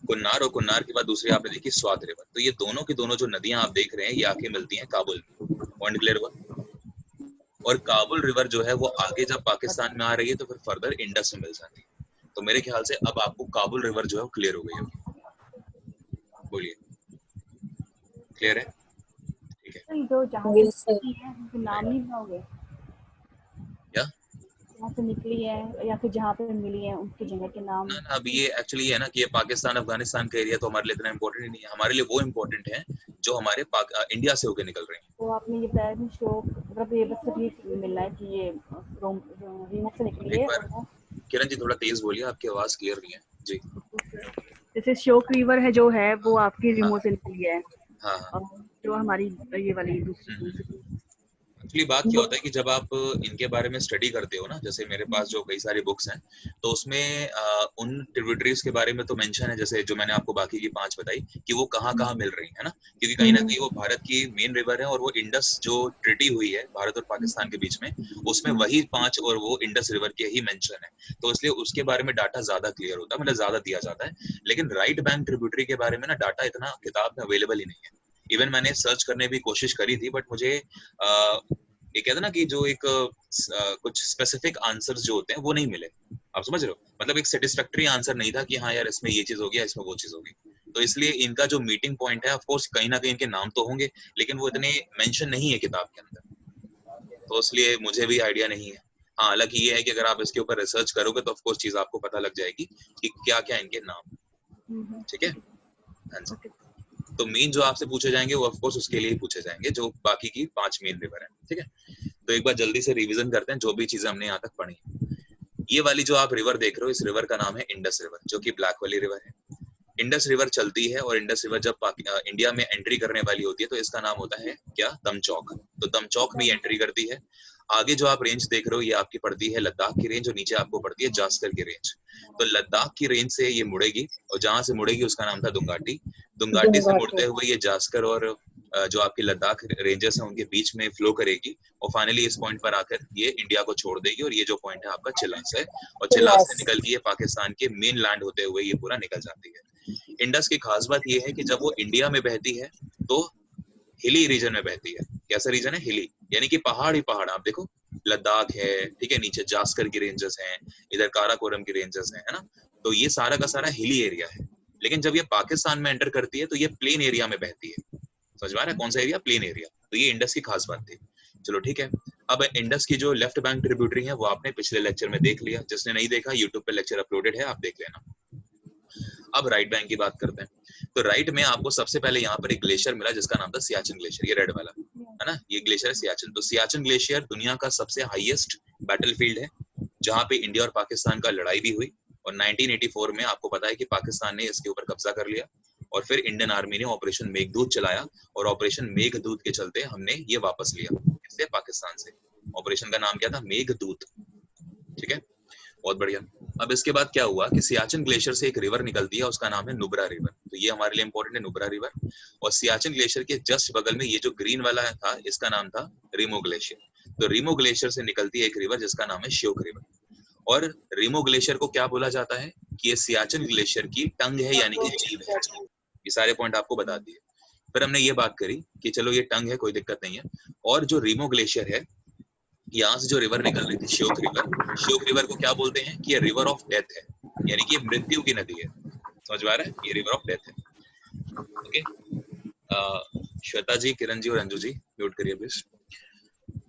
कुन्नार, और कुन्नार के बाद दूसरी आपने देखी स्वात रिवर। तो ये दोनों की दोनों जो नदियां आप देख रहे हैं ये आके मिलती हैं काबुल में। पॉइंट क्लियर हुआ? और काबुल रिवर जो है वो आगे जब पाकिस्तान में आ रही है तो फिर फर्दर इंडस में मिल जाती है। तो मेरे ख्याल से अब आपको काबुल रिवर जो है वो क्लियर हो गई होगी। बोलिए, क्लियर है? ठीक है। जो जहाँ से निकली है उनके नाम नहीं बताओगे? क्या? जहाँ से निकली है या फिर जहाँ पे मिली है उनकी जगह के नाम? ना ना, अभी ये एक्चुअली है ना कि ये पाकिस्तान अफगानिस्तान का एरिया तो हमारे लिए इतना इंपॉर्टेंट ही नहीं है। हमारे लिए वो इंपॉर्टेंट है जो हमारे इंडिया से होकर निकल रहे हैं। तो आपने ये बताया कि शो मतलब ये बस ठीक मिलना है कि ये रीमो से निकली एक है। बार और किरण जी थोड़ा तेज बोलिए, आपकी आवाज क्लियर नहीं है जी। जैसे शोक रिवर है जो है वो आपकी हाँ रीमो से निकली है, हाँ हाँ। और जो हमारी ये वाली दूसरी एक्चुअली बात क्या होता है कि जब आप इनके बारे में स्टडी करते हो ना, जैसे मेरे पास जो कई सारी बुक्स हैं, तो उसमें उन ट्रिब्यूटरीज के बारे में तो मेंशन है, जैसे जो मैंने आपको बाकी की 5 बताई कि वो कहाँ कहाँ मिल रही है ना, क्योंकि कहीं ना कहीं वो भारत की मेन रिवर है और वो इंडस जो ट्रीटी हुई है भारत और पाकिस्तान के बीच में, उसमें वही 5 और वो इंडस रिवर के ही मेंशन है, तो इसलिए उसके बारे में डाटा ज्यादा क्लियर होता है, मतलब ज्यादा दिया जाता है। लेकिन राइट बैंक ट्रिब्यूटरी के बारे में ना डाटा इतना किताब में अवेलेबल ही नहीं है। इवन मैंने सर्च करने की कोशिश करी थी, बट मुझे ये कहते ना कि जो एक कुछ स्पेसिफिक आंसर्स जो होते हैं वो नहीं मिले। आप समझ रहे हो, मतलब एक सेटिस्फैक्टरी आंसर नहीं था कि हाँ यार इसमें ये चीज हो गया, इसमें वो चीज होगी। तो इसलिए इनका जो मीटिंग पॉइंट है, ऑफ कोर्स कहीं ना कहीं इनके नाम तो होंगे, लेकिन वो इतने मेंशन नहीं है किताब के अंदर, तो इसलिए मुझे भी आइडिया नहीं है। हाँ, हालांकि ये है कि अगर आप इसके ऊपर रिसर्च करोगे तो ऑफ कोर्स चीज आपको पता लग जाएगी कि क्या क्या इनके नाम। ठीक है, हाँ जी। तो मेन जो आपसे पूछे जाएंगे वो ऑफ कोर्स उसके लिए ही पूछे जाएंगे, जो बाकी की 5 मेन रिवर है। ठीक है, तो एक बार जल्दी से रिवीजन करते हैं जो भी चीजें हमने यहाँ तक पढ़ी। ये वाली जो आप रिवर देख रहे हो, इस रिवर का नाम है इंडस रिवर, जो कि ब्लैक वाली रिवर है। इंडस रिवर चलती है और इंडस रिवर जब इंडिया में एंट्री करने वाली होती है तो इसका नाम होता है क्या, तमचौक। तो तमचौक में एंट्री करती है। आगे जो आप रेंज देख रहे हो ये आपकी पड़ती है लद्दाख की रेंज, और नीचे आपको पड़ती है जास्कर की रेंज। तो लद्दाख की रेंज से ये मुड़ेगी, और जहां से मुड़ेगी उसका नाम था दुंगाटी। दुंगाटी से मुड़ते हुए ये जास्कर और जो आपकी लद्दाख रेंजेस हैं उनके बीच में फ्लो करेगी, और फाइनली इस पॉइंट पर आकर ये इंडिया को छोड़ देगी, और ये जो पॉइंट है आपका चिलास है, और चिलास से निकल के ये पाकिस्तान के मेन लैंड होते हुए ये पूरा निकल जाती है। इंडस की खास बात ये है कि जब वो इंडिया में बहती है तो हिली रीजन में बहती है। कैसा रीजन है, हिली, यानी कि पहाड़ ही पहाड़। आप देखो लद्दाख है, ठीक है, नीचे जास्कर की रेंजेस हैं, इधर काराकोरम की रेंजेस हैं, है ना, तो ये सारा का सारा हिली एरिया है। लेकिन जब ये पाकिस्तान में एंटर करती है तो ये प्लेन एरिया में बहती है। समझ में आ रहा है कौन सा एरिया, प्लेन एरिया। तो ये इंडस की खास बात थी। चलो ठीक है, अब इंडस की जो लेफ्ट बैंक ट्रिब्यूटरी है वो आपने पिछले लेक्चर में देख लिया, जिसने नहीं देखा यूट्यूब पे लेक्चर अपलोडेड है, आप देख लेना। अब राइट बैंक की बात करते हैं। तो राइट में आपको सबसे पहले यहाँ पर एक ग्लेशियर मिला जिसका नाम था सियाचिन ग्लेशियर, ये रेड वाला है ना, ये ग्लेशियर है सियाचिन। तो सियाचिन ग्लेशियर दुनिया का सबसे हाईएस्ट बैटलफील्ड है, जहाँ पे इंडिया और पाकिस्तान का लड़ाई भी हुई, और 1984 में आपको पता है कि पाकिस्तान ने इसके ऊपर कब्जा कर लिया, और फिर इंडियन आर्मी ने ऑपरेशन मेघदूत चलाया, और ऑपरेशन मेघदूत के चलते हमने ये वापस लिया इससे पाकिस्तान से। ऑपरेशन का नाम क्या था, मेघदूत। ठीक है, बहुत बढ़िया। अब इसके बाद क्या हुआ कि सियाचिन ग्लेशियर से एक रिवर निकलती है, उसका नाम है नुब्रा रिवर। तो ये हमारे लिए इंपॉर्टेंट है, नुब्रा रिवर। और सियाचिन ग्लेशियर के जस्ट बगल में ये जो ग्रीन वाला था, इसका नाम था रीमो ग्लेशियर। तो रीमो ग्लेशियर से निकलती है एक रिवर जिसका नाम है श्योक रिवर। और रीमो ग्लेशियर को क्या बोला जाता है कि ये सियाचिन ग्लेशियर की टंग है, यानी कि जीभ है। ये सारे पॉइंट आपको बता दिए। फिर हमने ये बात करी कि चलो ये टंग है, कोई दिक्कत नहीं है। और जो रीमो ग्लेशियर है, यहाँ से जो रिवर निकल रही थी श्योक रिवर, श्योक रिवर को क्या बोलते हैं कि ये रिवर ऑफ डेथ है, यानी कि मृत्यु की नदी है। समझ में आ रहा है, ये रिवर ऑफ डेथ है। ओके, श्वेता जी, किरण जी और अंजू जी म्यूट करिए प्लीज।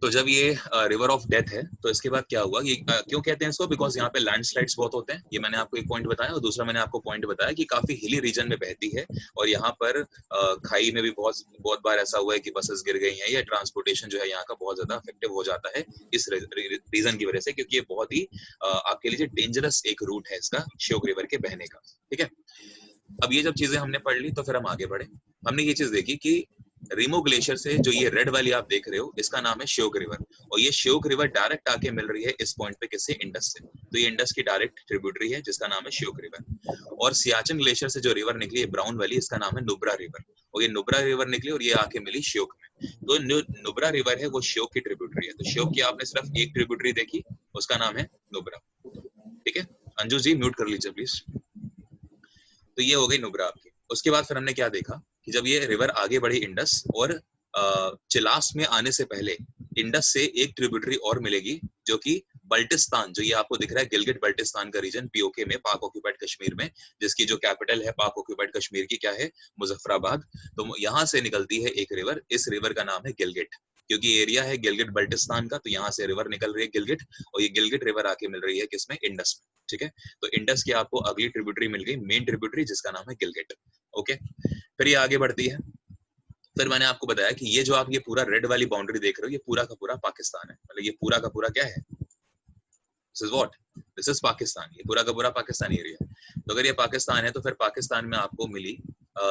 तो जब ये रिवर ऑफ डेथ है तो इसके बाद क्या हुआ, ये क्यों कहते हैं इसको, बिकॉज यहाँ पे लैंडस्लाइड्स बहुत होते हैं, ये मैंने आपको एक पॉइंट बताया, और दूसरा मैंने आपको पॉइंट बताया कि काफी हिली रीजन में बहती है, और यहाँ पर खाई में भी बहुत बार ऐसा हुआ है कि बसेस गिर गई हैं, या ट्रांसपोर्टेशन जो है यहाँ का बहुत ज्यादा इफेक्टिव हो जाता है इस रीजन की वजह से, क्योंकि ये बहुत ही आपके लिए डेंजरस एक रूट है इसका, श्योक रिवर के बहने का। ठीक है, अब ये जब चीजें हमने पढ़ ली तो फिर हम आगे बढ़े। हमने ये चीज देखी कि रीमो ग्लेशियर से जो ये रेड वाली आप देख रहे हो, इसका नाम है श्योक रिवर, और ये श्योक रिवर डायरेक्ट आके मिल रही है इस पॉइंट पे, किससे, इंडस से। तो ये इंडस की डायरेक्ट ट्रिब्यूटरी है जिसका नाम है श्योक रिवर। और सियाचिन ग्लेशियर से जो रिवर निकली है ब्राउन वाली, इसका नाम है नुब्रा रिवर, और ये नुब्रा रिवर निकली और ये आके मिली श्योक में। तो नुब्रा रिवर है वो श्योक की ट्रिब्यूटरी है। तो श्योक की आपने सिर्फ एक ट्रिब्यूटरी देखी, उसका नाम है नुब्रा। ठीक है, अंजू जी म्यूट कर लीजिए प्लीज। तो ये हो गई नुब्रा आपकी। उसके बाद फिर हमने क्या देखा कि जब ये रिवर आगे बढ़ी इंडस, और चिलास में आने से पहले इंडस से एक ट्रिब्यूटरी और मिलेगी जो कि बल्टिस्तान, जो ये आपको दिख रहा है गिलगिट बल्टिस्तान का रीजन पीओके में, पाक ऑक्यूपाइड कश्मीर में, जिसकी जो कैपिटल है पाक ऑक्यूपाइड कश्मीर की क्या है, मुजफ्फराबाद। तो यहाँ से निकलती है एक रिवर, इस रिवर का नाम है गिलगिट, क्योंकि एरिया है गिलगिट बल्टिस्तान का, तो यहाँ से रिवर निकल रही है गिलगिट, और ये गिलगिट रिवर आके मिल रही है किसमें, इंडस में। ठीक है, तो इंडस की आपको अगली ट्रिब्यूटरी मिल गई, मेन ट्रिब्यूटरी, जिसका नाम है गिलगिट। ओके, फिर ये आगे बढ़ती है। फिर मैंने आपको बताया कि ये जो आप ये पूरा रेड वाली बाउंड्री देख रहे हो, ये पूरा का पूरा पाकिस्तान है, मतलब ये पूरा का पूरा क्या है, this is what, this is Pakistan. ये पूरा का पूरा पाकिस्तानी एरिया है। तो अगर ये पाकिस्तान है तो फिर पाकिस्तान में आपको मिली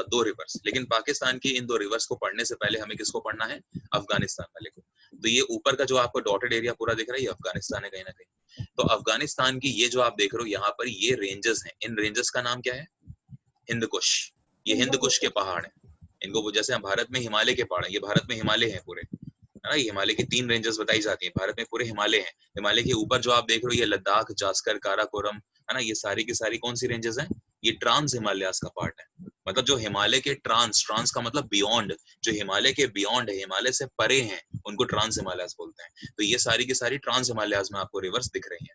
2 रिवर्स, लेकिन पाकिस्तान की इन 2 रिवर्स को पढ़ने से पहले हमें किसको पढ़ना है, अफगानिस्तान वाले को। तो ये ऊपर का जो आपको डॉटेड एरिया पूरा दिख रहा है ये अफगानिस्तान है कहीं ना कहीं। तो अफगानिस्तान की ये जो आप देख रहे हो यहाँ पर ये रेंजेस हैं, इन रेंजेस का नाम क्या है? हिंद कुश। ये हिंद कुश के पहाड़ हैं। इनको जैसे हम भारत में हिमालय के पहाड़ हैं, ये भारत में हिमालय हैं पूरे, है ना। ये हिमालय की 3 रेंजेस बताई जाती हैं, भारत में पूरे हिमालय हैं। हिमालय के ऊपर जो आप देख रहे हो ये लद्दाख, जास्कर, काराकोरम, है ना, ये सारी की सारी कौन सी रेंजेस हैं? ये ट्रांस हिमालयास का पार्ट है। मतलब जो हिमालय के ट्रांस का मतलब बियॉन्ड, जो हिमालय के बियॉन्ड है, हिमालय से परे हैं, उनको ट्रांस हिमालयास बोलते हैं। तो ये सारी की सारी ट्रांस हिमालयास में आपको रिवर्स दिख रही हैं,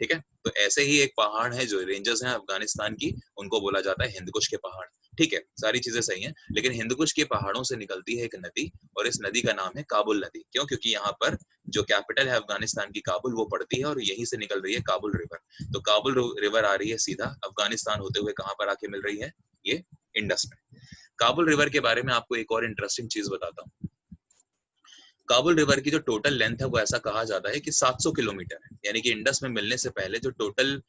ठीक है। तो ऐसे ही एक पहाड़ है जो रेंजेस हैं अफगानिस्तान की, उनको बोला जाता है हिंदकुश के पहाड़, ठीक है। सारी चीजें सही हैं, लेकिन हिंदकुश के पहाड़ों से निकलती है एक नदी, और इस नदी का नाम है काबुल नदी। क्यों? क्योंकि यहाँ पर जो कैपिटल है अफगानिस्तान की काबुल, वो पड़ती है, और यहीं से निकल रही है काबुल रिवर। तो काबुल रिवर आ रही है सीधा अफगानिस्तान होते हुए, कहाँ पर आके मिल रही है? ये इंडस में। काबुल रिवर के बारे में आपको एक और इंटरेस्टिंग चीज बताता हूँ। काबुल रिवर की जो टोटल लेंथ है वो ऐसा कहा जाता है कि 700 किलोमीटर है। यानी कि इंडस में मिलने से पहले जो टोटल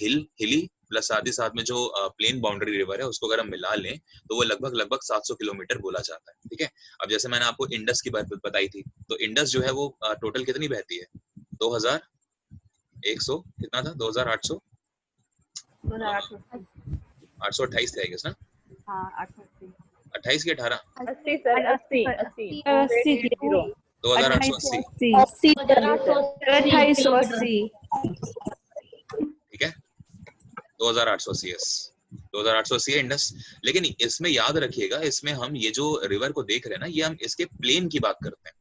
हिली प्लस साथ ही साथ में जो प्लेन बाउंड्री रिवर है उसको अगर हम मिला लें तो वो लगभग 700 किलोमीटर बोला जाता है, ठीक है। अब जैसे मैंने आपको इंडस की बात बताई थी, तो इंडस जो है वो टोटल कितनी बहती है? 2100 कितना था? 2800 828 थे आई गेस ना। हाँ 880 28 की 18 80 सर 80 80 2880 80 2880 ठीक है। 2880 यस, 2880 है इंडस। लेकिन इसमें याद रखिएगा, इसमें हम ये जो रिवर को देख रहे हैं ना, ये हम इसके प्लेन की बात करते हैं।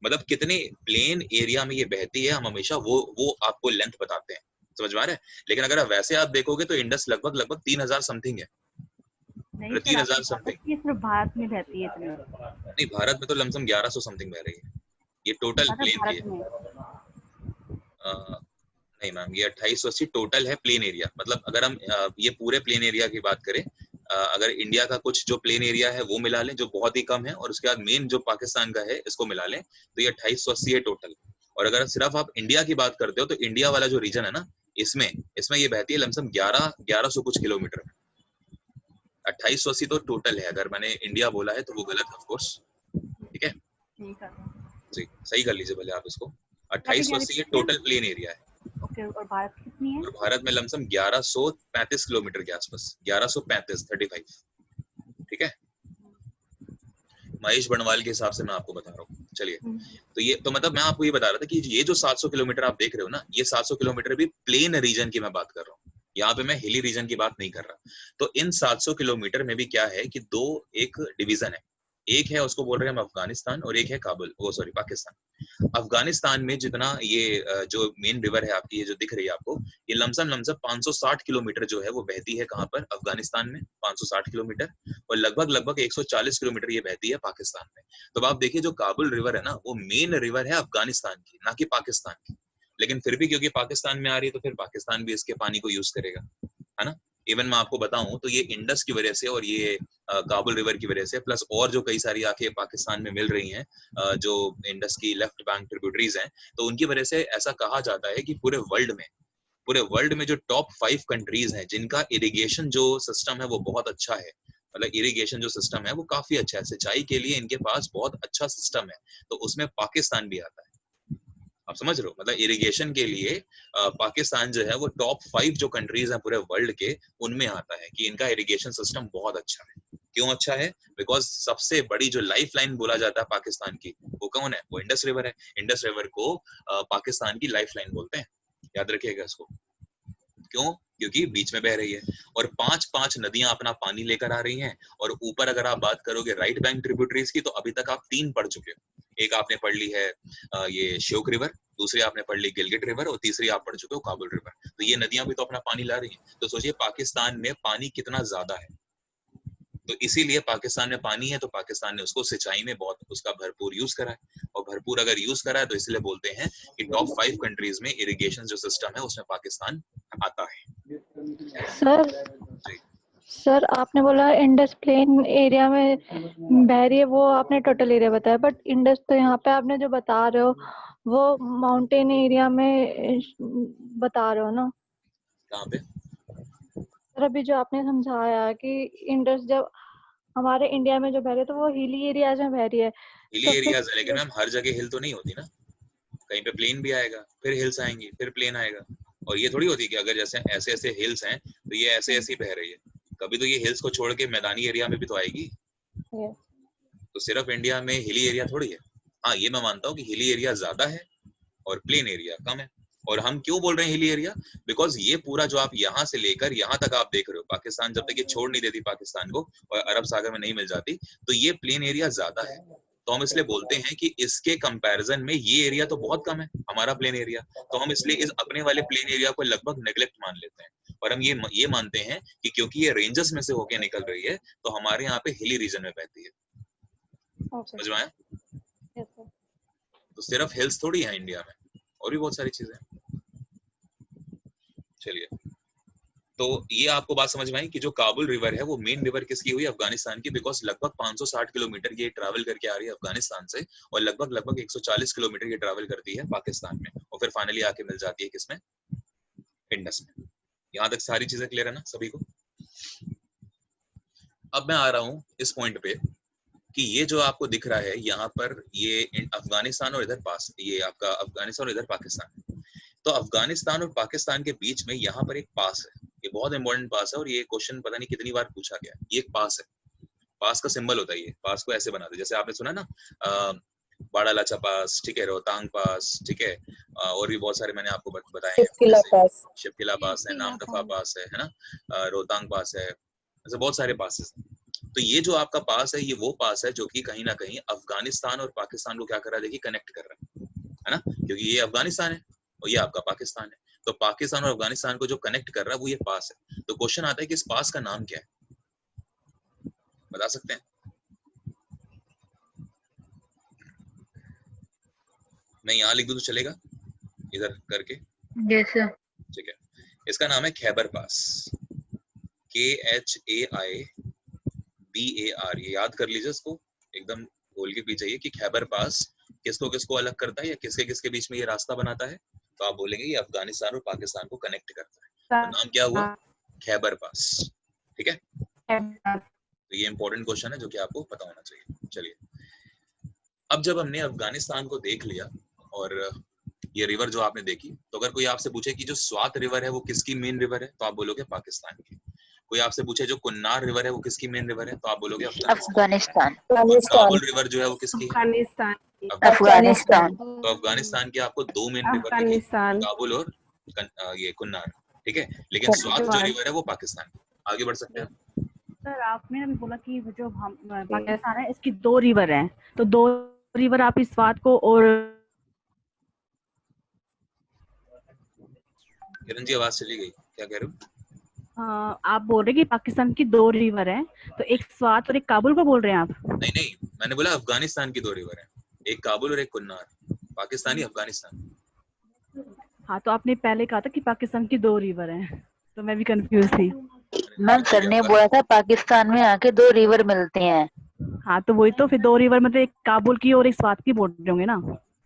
मतलब कितने प्लेन एरिया में ये बहती है, हम हमेशा वो आपको लेंथ बताते हैं, समझ में आ रहा है। लेकिन अगर वैसे आप देखोगे तो इंडस लगभग 3000 समथिंग है, नहीं 3000 समथिंग। ये सिर्फ भारत में बहती है इतनी। नहीं, भारत में तो लमसम 1100 समथिंग बह रही है, ये टोटल प्लेन की है। नहीं मैम, ये 2880 टोटल है प्लेन एरिया। मतलब अगर हम ये पूरे प्लेन एरिया की बात करें, अगर इंडिया का कुछ जो प्लेन एरिया है वो मिला लें, जो बहुत ही कम है, और उसके बाद मेन जो पाकिस्तान का है इसको मिला लें, तो ये 2880 है टोटल। और अगर सिर्फ आप इंडिया की बात करते हो तो इंडिया वाला जो रीजन है ना, इसमें ये बहती है लमसम 1100 कुछ किलोमीटर में। 2880 तो टोटल है, अगर मैंने इंडिया बोला है तो वो गलत है ऑफ कोर्स, ठीक है जी, सही कर लीजिए भले आप इसको। 2880 ये टोटल प्लेन एरिया है। ओके, और भारत कितनी है? और भारत में लमसम 1135 किलोमीटर के आसपास, 35 ठीक है। महेश बनवाल के हिसाब से मैं आपको बता रहा हूँ। चलिए, तो ये तो मतलब मैं आपको ये बता रहा था कि ये जो 700 किलोमीटर आप देख रहे हो ना, ये 700 किलोमीटर भी प्लेन रीजन की मैं बात कर रहा हूँ, यहाँ पे मैं हिली रीजन की बात नहीं कर रहा। तो इन 700 किलोमीटर में भी क्या है कि एक डिवीजन है, एक है उसको बोल रहे हैं हम अफगानिस्तान, और एक है काबुल, वो सॉरी पाकिस्तान। अफगानिस्तान में जितना ये जो मेन रिवर है आपकी, ये जो दिख रही है आपको, ये लमसम 560 किलोमीटर जो है वो बहती है कहाँ पर? अफगानिस्तान में 560 किलोमीटर, और लगभग 140 किलोमीटर ये बहती है पाकिस्तान में। तो अब आप देखिए जो काबुल रिवर है ना, वो मेन रिवर है अफगानिस्तान की, ना कि पाकिस्तान की। लेकिन फिर भी क्योंकि पाकिस्तान में आ रही है तो फिर पाकिस्तान भी इसके पानी को यूज करेगा, है ना। इवन मैं आपको बताऊं तो ये इंडस की वजह से और ये काबुल रिवर की वजह से, प्लस और जो कई सारी आके पाकिस्तान में मिल रही हैं, जो इंडस की लेफ्ट बैंक ट्रिब्यूटरीज हैं, तो उनकी वजह से ऐसा कहा जाता है कि पूरे वर्ल्ड में जो टॉप 5 कंट्रीज हैं जिनका इरिगेशन जो सिस्टम है वो बहुत अच्छा है, मतलब इरिगेशन जो सिस्टम है वो काफी अच्छा है, सिंचाई के लिए इनके पास बहुत अच्छा सिस्टम है, तो उसमें पाकिस्तान भी आता है। आप समझ रहे हो, मतलब इरिगेशन के लिए पाकिस्तान जो है वो टॉप 5 जो कंट्रीज हैं पूरे वर्ल्ड के, उनमें आता है कि इनका इरिगेशन सिस्टम बहुत अच्छा है। क्यों अच्छा है? बिकॉज सबसे बड़ी जो लाइफ लाइन बोला जाता है पाकिस्तान की, वो कौन है? वो इंडस रिवर है। इंडस रिवर को पाकिस्तान की लाइफ लाइन बोलते हैं, याद रखिएगा इसको। क्यों? क्योंकि बीच में बह रही है, और 5 नदियां अपना पानी लेकर आ रही हैं। और ऊपर अगर आप बात करोगे राइट बैंक ट्रिब्यूटरीज की, तो अभी तक आप 3 पढ़ चुके हो। एक आपने पढ़ ली है ये श्योक रिवर, दूसरी आपने पढ़ ली गिलगिट रिवर, और तीसरी आप पढ़ चुके हो काबुल रिवर। तो ये नदियां भी तो अपना पानी ला रही हैं। तो सोचिए पाकिस्तान में पानी कितना ज्यादा है, तो इसीलिए पाकिस्तान में पानी है तो पाकिस्तान ने उसको सिंचाई में बहुत उसका भरपूर यूज करा है। और भरपूर अगर यूज करा है तो इसलिए बोलते हैं कि टॉप 5 कंट्रीज में इरिगेशन जो सिस्टम है उसमें पाकिस्तान आता है। सर आपने बोला इंडस प्लेन एरिया में बह रही है, वो आपने टोटल एरिया बताया, बट इंडस तो यहाँ पे आपने जो बता रहे हो वो माउंटेन एरिया में बता रहे हो ना? कहाँ पे? सर अभी जो आपने समझाया कि इंडस जब हमारे इंडिया में जो बह रही है तो वो हिली एरियाज में बह रही है, हिली एरियाज है, लेकिन मैम हर जगह हिल तो नहीं होती ना, कहीं पे प्लेन भी आएगा, फिर हिल्स आएंगी, फिर प्लेन आएगा। और ये थोड़ी होती कि अगर जैसे ऐसे ऐसे हिल्स हैं तो ये ऐसे ऐसे बह रही है, कभी तो ये हिल्स को छोड़ के मैदानी एरिया में भी तो आएगी। Yes. तो सिर्फ इंडिया में हिली एरिया थोड़ी है। हाँ, ये मैं मानता हूँ कि हिली एरिया ज्यादा है और प्लेन एरिया कम है। और हम क्यों बोल रहे हैं हिली एरिया? बिकॉज ये पूरा जो आप यहाँ से लेकर यहाँ तक आप देख रहे हो, पाकिस्तान जब तक ये छोड़ नहीं देती पाकिस्तान को और अरब सागर में नहीं मिल जाती, तो ये प्लेन एरिया ज्यादा है। तो हम इसलिए बोलते हैं कि इसके कंपैरिजन में ये एरिया तो बहुत कम है, हमारा प्लेन एरिया। तो हम इसलिए इस अपने वाले प्लेन एरिया को लगभग नेग्लेक्ट मान लेते हैं, और हम ये मानते हैं कि क्योंकि ये रेंजेस में से होके निकल रही है तो हमारे यहाँ पे हिली रीजन में बहती है। Okay. समझ में आया? Yes, sir. तो सिर्फ हिल्स थोड़ी है इंडिया में, और भी बहुत सारी चीजें हैं। चलिए, तो ये आपको बात समझ में आई कि जो काबुल रिवर है वो मेन रिवर किसकी हुई? अफगानिस्तान की। बिकॉज लगभग 560 किलोमीटर ये ट्रैवल करके आ रही है अफगानिस्तान से, और लगभग 140 किलोमीटर ये ट्रैवल करती है पाकिस्तान में, और फिर फाइनली आके मिल जाती है किसमें? इंडस में। यहाँ तक सारी चीजें क्लियर है ना सभी को? अब मैं आ रहा हूँ इस पॉइंट पे कि ये जो आपको दिख रहा है यहाँ पर, ये अफगानिस्तान और इधर पास, ये आपका अफगानिस्तान और इधर पाकिस्तान। तो अफगानिस्तान और पाकिस्तान के बीच में यहाँ पर एक पास है, ये बहुत इंपॉर्टेंट पास है, और ये क्वेश्चन पता नहीं कितनी बार पूछा गया। ये एक पास है, पास का सिंबल होता है ये। पास को ऐसे बनाते, जैसे आपने सुना ना बाड़ा लाचा पास, ठीक है, रोहतांग पास, ठीक है, और भी बहुत सारे मैंने आपको बताए हैं, शिपकिला पास। शिपकिला पास है, नामदफा पास है ना, रोहतांग पास है, ऐसे बहुत सारे पासेस हैं। तो ये जो आपका पास है, ये वो पास है जो कि कहीं ना कहीं अफगानिस्तान और पाकिस्तान को क्या कर रहा है? देखिए, कनेक्ट कर रहा है ना, क्योंकि ये अफगानिस्तान है और ये आपका पाकिस्तान है। तो पाकिस्तान और अफगानिस्तान को जो कनेक्ट कर रहा है वो ये पास है। तो क्वेश्चन आता है कि इस पास का नाम क्या है? बता सकते हैं? मैं यहाँ लिख दूं तो चलेगा इधर करके? Yes sir. ठीक है, इसका नाम है खैबर पास, KHAIBAR। ये याद कर लीजिए, इसको एकदम बोल के पी जाइए कि खैबर पास किसको किसको अलग करता है या किसके किसके बीच में ये रास्ता बनाता है। तो आप बोलेंगे ये अफगानिस्तान और पाकिस्तान को कनेक्ट करता है। तो नाम क्या हुआ? खैबर पास। ठीक है, तो ये इंपॉर्टेंट क्वेश्चन है जो कि आपको पता होना चाहिए। चलिए, अब जब हमने अफगानिस्तान को देख लिया और ये रिवर जो आपने देखी, तो अगर कोई आपसे पूछे कि जो स्वात रिवर है वो किसकी मेन रिवर है, तो आप बोलोगे पाकिस्तान की। कोई आपसे पूछे जो कुन्नार रिवर है वो किसकी मेन रिवर है, तो आप बोलोगे अफगानिस्तान। काबुल रिवर जो है वो किसकी है? अफगानिस्तान। तो अफगानिस्तान के आपको दो मेन रिवर दिखे, काबुल और ये कुन्नार। ठीक है, लेकिन स्वात जो रिवर है वो पाकिस्तान की। आगे बढ़ सकते हैं। सर, आपने अभी बोला कि जो हम पाकिस्तान है इसकी दो रिवर हैं, तो दो रिवर आप इस स्वात को और किरण जी आवाज चली गई, क्या कह रहे हो? आप बोल रहे हैं कि पाकिस्तान की दो रिवर हैं, तो एक स्वात और एक काबुल को बोल रहे हैं आप? नहीं, मैंने बोला अफगानिस्तान की दो रिवर है, एक काबुल और एक कुन्नार। पाकिस्तानी अफगानिस्तान। हाँ, तो आपने पहले कहा था कि पाकिस्तान की दो रिवर हैं, तो मैं भी कंफ्यूज थी। मैम सर ने बोला था पाकिस्तान में आके दो रिवर मिलते हैं। हाँ, तो वही तो, फिर दो रिवर मतलब एक काबुल की और एक स्वात की बोल रहे होंगे ना?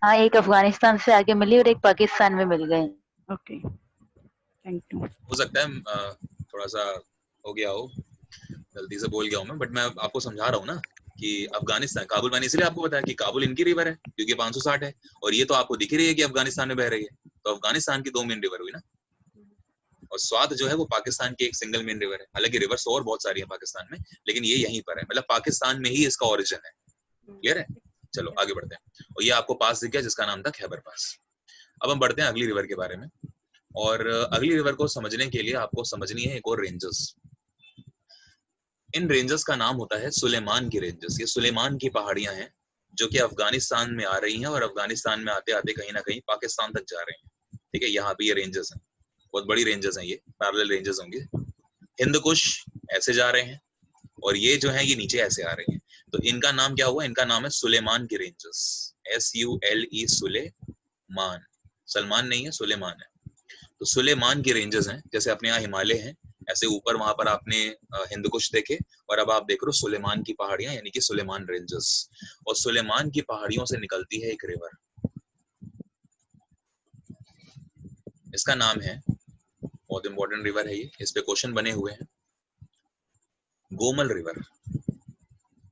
हाँ, एक अफगानिस्तान से आगे मिली और एक पाकिस्तान में मिल गए। Okay, thank you. हो सकता है थोड़ा सा हो गया हो, गलती से बोल गया हूँ मैं, बट मैं आपको समझा रहा हूँ ना कि अफगानिस्तान, काबुल मैंने इसलिए आपको बताया कि काबुल इनकी रिवर है क्योंकि 560 है, और ये तो आपको दिख रही है कि अफगानिस्तान में बह रही है। तो अफगानिस्तान की दो मेन रिवर हुई ना, और स्वात जो है वो पाकिस्तान की एक सिंगल मेन रिवर है। हालांकि रिवर्स और बहुत सारी है पाकिस्तान में, लेकिन ये यहीं पर है, मतलब पाकिस्तान में ही इसका ओरिजिन है। क्लियर है? चलो आगे बढ़ते हैं। और ये आपको पास दिख गया जिसका नाम था खैबर पास। अब हम बढ़ते हैं अगली रिवर के बारे में, और अगली रिवर को समझने के लिए आपको समझनी है एक और रेंजेस। इन रेंजेस का नाम होता है सुलेमान की रेंजेस। ये सुलेमान की पहाड़ियां हैं जो कि अफगानिस्तान में आ रही हैं और अफगानिस्तान में आते आते कहीं ना कहीं पाकिस्तान तक जा रही हैं। ठीक है, यहाँ पे ये रेंजेस हैं, बहुत बड़ी रेंजेस हैं, ये पैरेलल रेंजेस होंगे। हिंद कुश ऐसे जा रहे हैं और ये जो है ये नीचे ऐसे आ रही हैं। तो इनका नाम क्या हुआ? इनका नाम है सुलेमान की रेंजेस। SULE, सुलेमान, सलमान नहीं है, सुलेमान है। तो सुलेमान की रेंजेस हैं, जैसे अपने यहाँ हिमालय हैं, ऐसे ऊपर वहां पर आपने हिंद कुश देखे, और अब आप देख रहे हो सुलेमान की पहाड़ियां, यानी कि सुलेमान रेंजेस। और सुलेमान की पहाड़ियों से निकलती है एक रिवर, इसका नाम है, बहुत इंपॉर्टेंट रिवर है ये, इस पे क्वेश्चन बने हुए हैं, गोमल रिवर।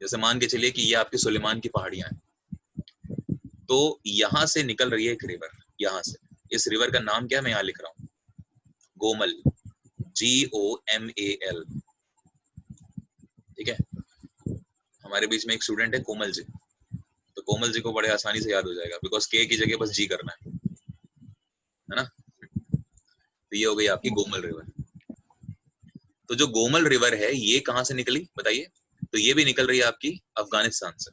जैसे मान के चलिए कि ये आपकी सुलेमान की पहाड़ियां हैं, तो यहाँ से निकल रही है एक रिवर, यहाँ से, इस रिवर का नाम क्या है मैं यहाँ लिख रहा हूँ, गोमल, GOMAL, ठीक है। हमारे बीच में एक स्टूडेंट है कोमल जी, तो कोमल जी को बड़े आसानी से याद हो जाएगा, बिकॉज के की जगह बस जी करना है ना। तो ये हो गई आपकी गोमल रिवर। तो जो गोमल रिवर है ये कहाँ से निकली बताइए? तो ये भी निकल रही है आपकी अफगानिस्तान से।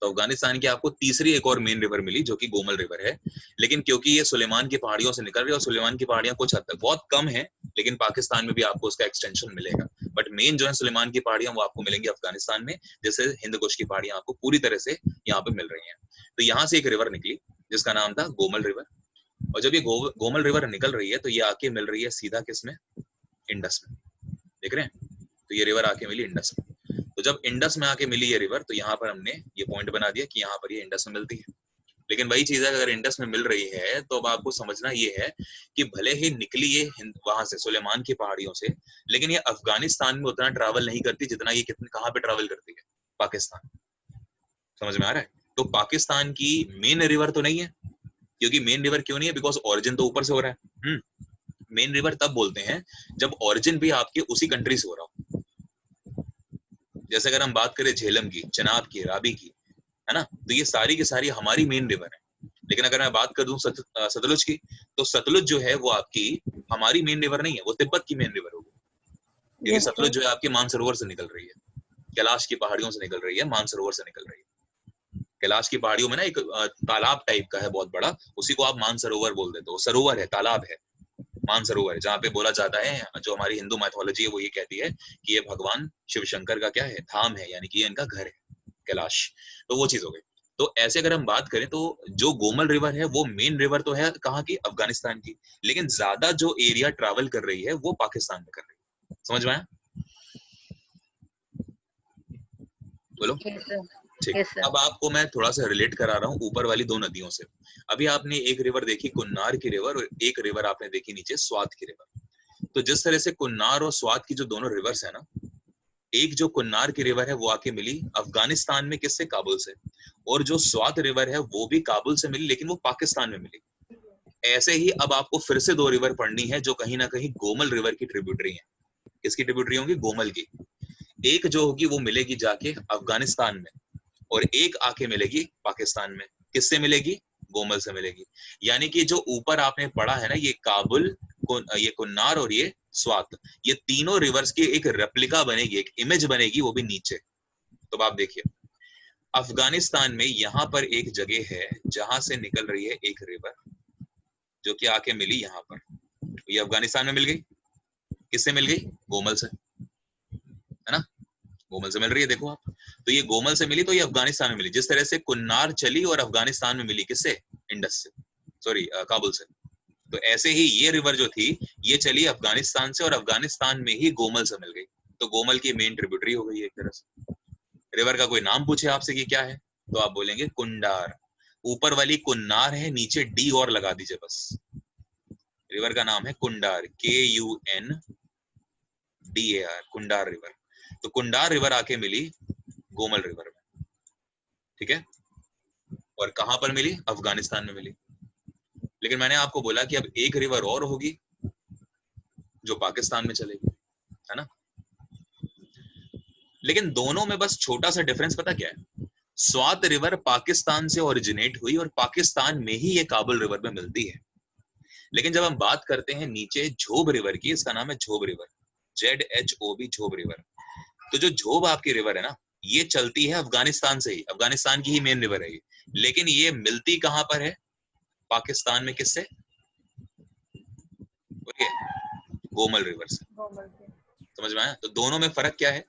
तो अफगानिस्तान की आपको तीसरी एक और मेन रिवर मिली जो कि गोमल रिवर है, लेकिन क्योंकि ये सुलेमान की पहाड़ियों से निकल रही है, और सुलेमान की पहाड़ियां कुछ हद तक बहुत कम है, लेकिन पाकिस्तान में भी आपको उसका एक्सटेंशन मिलेगा, बट मेन जो है सुलेमान की पहाड़ियां वो आपको मिलेंगी अफगानिस्तान में, जैसे हिंद कुश की पहाड़ियां आपको पूरी तरह से यहाँ पे मिल रही हैं। तो यहाँ से एक रिवर निकली जिसका नाम था गोमल रिवर, और जब ये गोमल रिवर निकल रही है तो ये आके मिल रही है सीधा किसमें? इंडस में, देख रहे हैं? तो ये रिवर आके मिली इंडस में। तो जब इंडस में आके मिली ये रिवर, तो यहाँ पर हमने ये पॉइंट बना दिया कि यहाँ पर ये इंडस में मिलती है। लेकिन वही चीज है, अगर इंडस में मिल रही है तो अब आपको समझना ये है कि भले ही निकली ये वहां से सुलेमान की पहाड़ियों से, लेकिन ये अफगानिस्तान में उतना ट्रैवल नहीं करती जितना ये कहाँ पे ट्रैवल करती है? पाकिस्तान। समझ में आ रहा है? तो पाकिस्तान की मेन रिवर तो नहीं है, क्योंकि मेन रिवर क्यों नहीं है? बिकॉज ओरिजिन तो ऊपर से हो रहा है। मेन रिवर तब बोलते हैं जब ओरिजिन भी आपके उसी कंट्री से हो रहा हो। जैसे अगर हम बात करें झेलम की, चिनाब की, रावी की, है ना, तो ये सारी की सारी हमारी मेन रिवर है। लेकिन अगर मैं बात कर दूं सतलुज की, तो सतलुज जो है वो आपकी हमारी मेन रिवर नहीं है, वो तिब्बत की मेन रिवर होगी, क्योंकि सतलुज जो है आपके मानसरोवर से निकल रही है, कैलाश की पहाड़ियों से निकल रही है, मानसरोवर से निकल रही है। कैलाश की पहाड़ियों में ना एक तालाब टाइप का है बहुत बड़ा, उसी को आप मानसरोवर बोल देते हो। सरोवर है, तालाब है, मानसरोवर है, जहाँ पे बोला जाता है, जो हमारी हिंदू मैथोलॉजी है वो ये कहती है कि ये भगवान शिव शंकर का क्या है? धाम है, यानी कि ये इनका घर है, कैलाश। तो वो चीज हो गई। तो ऐसे अगर हम बात करें तो जो गोमल रिवर है वो मेन रिवर तो है कहाँ की? अफगानिस्तान की, लेकिन ज्यादा जो एरिया ट्रैवल कर रही है वो पाकिस्तान में कर रही है। समझ में आया? बोलो। ठीक। अब आपको मैं थोड़ा सा रिलेट करा रहा हूँ ऊपर वाली दो नदियों से। अभी आपने एक रिवर देखी कुन्नार की रिवर, और एक रिवर आपने देखी नीचे स्वात की रिवर। तो जिस तरह से कुन्नार और स्वात की जो दोनों रिवर्स है ना, एक जो कुन्नार की रिवर है वो आके मिली अफगानिस्तान में, किससे? काबुल से। और जो स्वात रिवर है वो भी काबुल से मिली, लेकिन वो पाकिस्तान में मिली। ऐसे ही अब आपको फिर से दो रिवर पढ़नी है जो कहीं ना कहीं गोमल रिवर की ट्रिब्यूटरी है। किसकी ट्रिब्यूटरी होंगी? गोमल की। एक जो होगी वो मिलेगी जाके अफगानिस्तान में, और एक आके मिलेगी पाकिस्तान में। किससे मिलेगी? गोमल से मिलेगी। यानी कि जो ऊपर आपने पढ़ा है ना, ये काबुल, ये कुन्नार और ये स्वात, ये तीनों रिवर्स की एक रेप्लिका बनेगी, एक इमेज बनेगी, वो भी नीचे। तो आप देखिए अफगानिस्तान में यहाँ पर एक जगह है जहां से निकल रही है एक रिवर, जो कि आके मिली यहाँ पर। ये अफगानिस्तान में मिल गई। किससे मिल गई? गोमल से, है ना, गोमल से मिल रही है, देखो आप। तो ये गोमल से मिली तो ये अफगानिस्तान में मिली। जिस तरह से कुन्नार चली और अफगानिस्तान में मिली, किससे? इंडस से, सॉरी काबुल से। तो ऐसे ही ये रिवर जो थी ये चली अफगानिस्तान से, और अफगानिस्तान में ही गोमल से मिल गई। तो गोमल की मेन ट्रिब्यूटरी हो गई एक तरह से। रिवर का कोई नाम पूछे आपसे कि क्या है, तो आप बोलेंगे कुंडार। ऊपर वाली कुन्नार है, नीचे डी और लगा दीजिए बस। रिवर का नाम है कुंडार, KUNDAR, कुंडार रिवर। तो कुंडार रिवर आके मिली गोमल रिवर में, ठीक है। और कहां पर मिली? अफगानिस्तान में मिली। लेकिन मैंने आपको बोला कि अब एक रिवर और होगी जो पाकिस्तान में चलेगी, है ना। लेकिन दोनों में बस छोटा सा डिफरेंस पता क्या है? स्वात रिवर पाकिस्तान से ओरिजिनेट हुई और पाकिस्तान में ही ये काबुल रिवर में मिलती है। लेकिन जब हम बात करते हैं नीचे झोब रिवर की, इसका नाम है झोब रिवर, ZHOB, झोब रिवर। तो जो झोब आपकी रिवर है ना, ये चलती है अफगानिस्तान से ही, अफगानिस्तान की ही मेन रिवर है ये। लेकिन ये मिलती कहां पर है? पाकिस्तान में। किससे? गोमल रिवर से। समझ में आया? तो दोनों में फर्क क्या है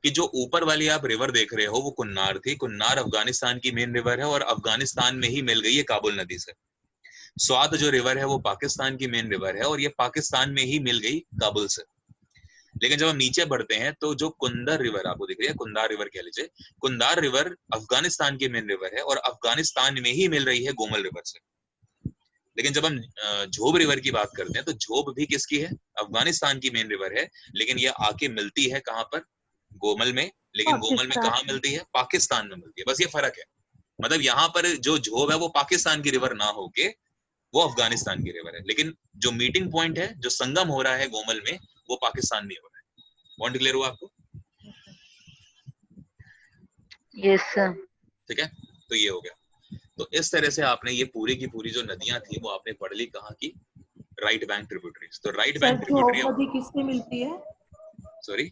कि जो ऊपर वाली आप रिवर देख रहे हो वो कुन्नार थी, कुन्नार अफगानिस्तान की मेन रिवर है और अफगानिस्तान में ही मिल गई है काबुल नदी से। स्वात जो रिवर है वो पाकिस्तान की मेन रिवर है और ये पाकिस्तान में ही मिल गई काबुल से। लेकिन जब हम नीचे बढ़ते हैं तो जो कुंदर रिवर आपको दिख रही है, कुंदार रिवर कह लीजिए, कुंदार रिवर अफगानिस्तान की मेन रिवर है और अफगानिस्तान में ही मिल रही है गोमल रिवर से। लेकिन जब हम झोब रिवर की बात करते हैं तो झोब भी किसकी है? अफगानिस्तान की मेन रिवर है, लेकिन ये आके मिलती है कहां पर? गोमल में। लेकिन गोमल में कहां मिलती है? पाकिस्तान में मिलती है। बस ये फर्क है। मतलब यहाँ पर जो झोब है वो पाकिस्तान की रिवर ना होके वो अफगानिस्तान की रिवर है, लेकिन जो मीटिंग पॉइंट है, जो संगम हो रहा है गोमल में, वो पाकिस्तान में हो रहा है। पॉइंट क्लियर हुआ आपको? Yes sir. ठीक है, तो ये हो गया। तो इस तरह से आपने ये पूरी की पूरी जो नदियां थी वो आपने पढ़ ली कहाँ की? Right bank tributaries. तो राइट बैंक ट्रिब्यूटरी झोब नदी किससे मिलती है? सॉरी,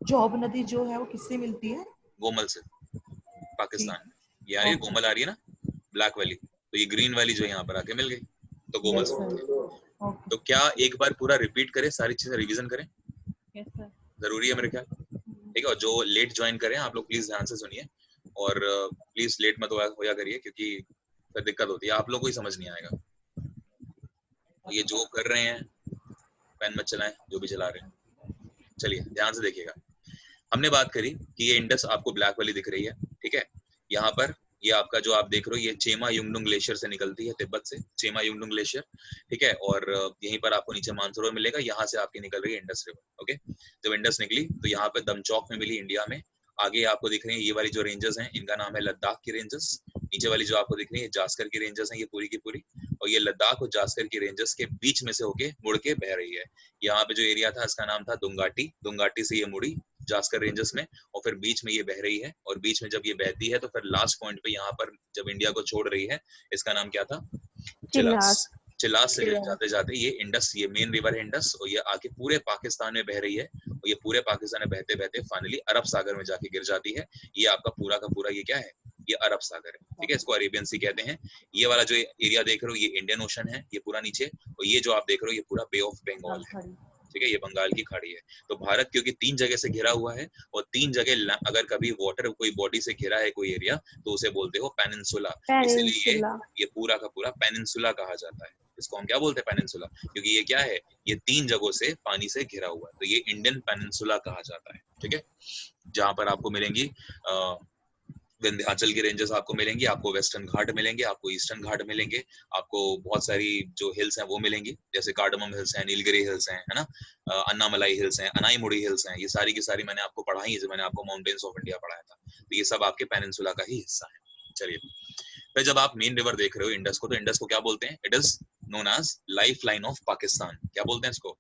झोब नदी जो है वो किससे मिलती है? गोमल से, पाकिस्तान में। ये आ रही है गोमल, आ रही है ना ब्लैक वाली, तो ये ग्रीन वाली जो यहाँ पर आके मिल गई, तो गोमल से मिलती है। तो क्या एक बार पूरा रिपीट करें, सारी चीजें रिवीजन करें? Yes sir. जरूरी है मेरे ख्याल, ठीक है। और जो लेट ज्वाइन करें आप लोग प्लीज ध्यान से सुनिए, और प्लीज लेट मत होया करिए, क्योंकि फिर दिक्कत होती है, आप लोगों को ही समझ नहीं आएगा। ये जो कर रहे हैं पेन मत चलाएं, जो भी चला रहे हैं। चलिए ध्यान से देखिएगा। हमने बात करी कि ये इंडस आपको ब्लैक वाली दिख रही है, ठीक है। यहाँ पर ये आपका जो आप देख रहे हो ये चेमा युंगडुंग ग्लेशियर से निकलती है, तिब्बत से चेमा युंगडुंग ग्लेशियर, ठीक है। और यहीं पर आपको नीचे मानसरोवर मिलेगा, यहाँ से आपकी निकल रही है इंडस रिवर। ओके, जब इंडस निकली तो यहाँ पे दमचौक में मिली इंडिया में। आगे आपको दिख रही है ये वाली जो रेंजेस हैं, इनका नाम है लद्दाख की रेंजेस। नीचे वाली जो आपको दिख रही है जास्कर की रेंजेस हैं, ये पूरी की पूरी। और ये लद्दाख और जास्कर की रेंजेस के बीच में से होके मुड़ के बह रही है। यहाँ पे जो एरिया था इसका नाम था दुंगाटी, दुंगाटी से ये मुड़ी जास्कर रेंजेस में, और फिर बीच में ये बह रही है। और बीच में जब ये बहती है तो फिर लास्ट पॉइंट पे यहाँ पर जब इंडिया को छोड़ रही है, इसका नाम क्या था? चिलास। चिलास से जाते जाते ये इंडस, ये मेन रिवर है इंडस, और ये आके पूरे पाकिस्तान में बह रही है। और ये पूरे पाकिस्तान में बहते बहते फाइनली अरब सागर में जाके गिर जाती है। ये आपका पूरा का पूरा ये क्या है? ये अरब सागर है, ठीक है। इसको अरेबियन सी कहते हैं। ये वाला जो एरिया देख रहे हो ये इंडियन ओशन है, ये पूरा नीचे। और ये जो आप देख रहे हो ये पूरा बे ऑफ बंगाल है, ठीक है। ये बंगाल की खाड़ी है। तो भारत क्योंकि 3 जगह से घिरा हुआ है, और 3 जगह अगर कभी वाटर कोई बॉडी से घिरा है कोई एरिया, तो उसे बोलते हो पेनिनसुला। इसीलिए ये पूरा का पूरा पेनिनसुला कहा जाता है। इसको हम क्या बोलते हैं? पेनिनसुला, क्योंकि ये क्या है? ये 3 जगहों से पानी से घिरा हुआ है, तो ये इंडियन पेनिनसुला कहा जाता है, ठीक है। जहां पर आपको मिलेंगी विंध्याचल की रेंजेस आपको मिलेंगी, आपको वेस्टर्न घाट मिलेंगे, आपको ईस्टर्न घाट मिलेंगे, आपको बहुत सारी जो हिल्स हैं वो मिलेंगी, जैसे कार्डमम हिल्स हैं, नीलगिरी हिल्स हैं, है ना, अन्नामलाई हिल्स हैं, अनाईमुड़ी हिल्स हैं। ये सारी की सारी मैंने आपको पढ़ाई है, जब मैंने आपको माउंटेन्स ऑफ इंडिया पढ़ाया था। तो ये सब आपके पेनिनसुला का ही हिस्सा है। चलिए, फिर जब आप मेन रिवर देख रहे हो इंडस को, तो इंडस को क्या बोलते हैं? It is known as life line of Pakistan. क्या बोलते हैं इसको?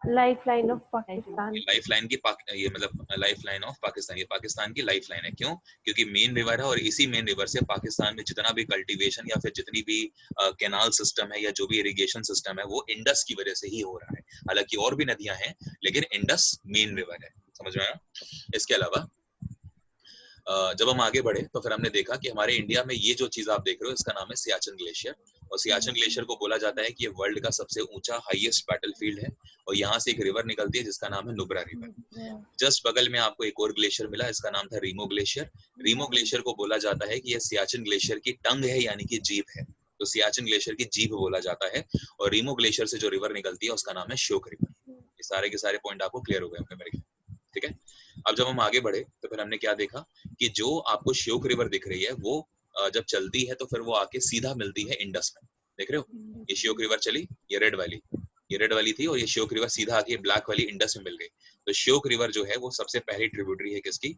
Life line of Pakistan. Life line की ये मतलब लाइफ लाइन ऑफ पाकिस्तान, ये पाकिस्तान की लाइफ लाइन है। क्यों? क्योंकि मेन रिवर है, और इसी मेन रिवर से पाकिस्तान में जितना भी कल्टीवेशन या फिर जितनी भी कैनाल सिस्टम है या जो भी इरिगेशन सिस्टम है वो इंडस की वजह से ही हो रहा है। हालांकि और भी नदियां हैं, लेकिन इंडस मेन रिवर है। समझ में आया? इसके अलावा जब हम आगे बढ़े तो फिर हमने देखा कि हमारे इंडिया में ये जो चीज आप देख रहे हो इसका नाम है सियाचिन ग्लेशियर। और सियाचिन ग्लेशियर को बोला जाता है कि ये वर्ल्ड का सबसे ऊंचा हाईएस्ट बैटलफील्ड है। और यहाँ से एक रिवर निकलती है जिसका नाम है नुब्रा रिवर। जस्ट बगल में आपको एक और ग्लेशियर मिला, इसका नाम था रीमो ग्लेशियर। रीमो ग्लेशियर को बोला जाता है कि यह सियाचिन ग्लेशियर की टंग है, यानी कि जीभ है। तो सियाचिन ग्लेशियर की जीभ बोला जाता है। और रीमो ग्लेशियर से जो रिवर निकलती है उसका नाम है श्योक रिवर। ये सारे के सारे पॉइंट आपको क्लियर हो गए होंगे मेरे, ठीक है। अब जब हम आगे बढ़े तो फिर हमने क्या देखा कि जो आपको श्योक रिवर दिख रही है वो जब चलती है तो फिर वो आके सीधा मिलती है इंडस में। देख रहे हो, ये श्योक रिवर चली, ये रेड वाली थी, और ये श्योक रिवर सीधा आके ब्लैक वाली इंडस में मिल गई। तो श्योक रिवर जो है वो सबसे पहली ट्रिब्यूटरी है किसकी?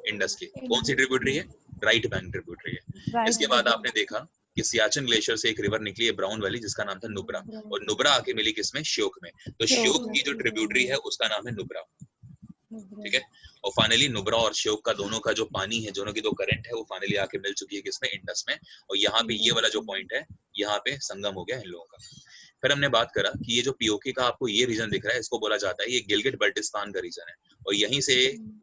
इंडस की। कौन सी ट्रिब्यूटरी है? राइट बैंक ट्रिब्यूटरी है। इसके बाद आपने देखा कि सियाचिन ग्लेशियर से एक रिवर निकली है ब्राउन वाली, जिसका नाम था नुब्रा। और नुब्रा आके मिली किसमें? श्योक में। तो श्योक की जो ट्रिब्यूटरी है उसका नाम है नुब्रा, ठीक है। और फाइनली नुब्रा और श्योक का दोनों का जो पानी है, दोनों की दो करंट है, वो फाइनली आके मिल चुकी है किसमें? इंडस में। और यहाँ पे ये वाला जो पॉइंट है, यहाँ पे संगम हो गया इन लोगों का। फिर हमने बात करा कि ये जो पीओके का आपको ये रीजन दिख रहा है, इसको बोला जाता है ये गिलगिट बल्टिस्तान का रीजन है। और यहीं से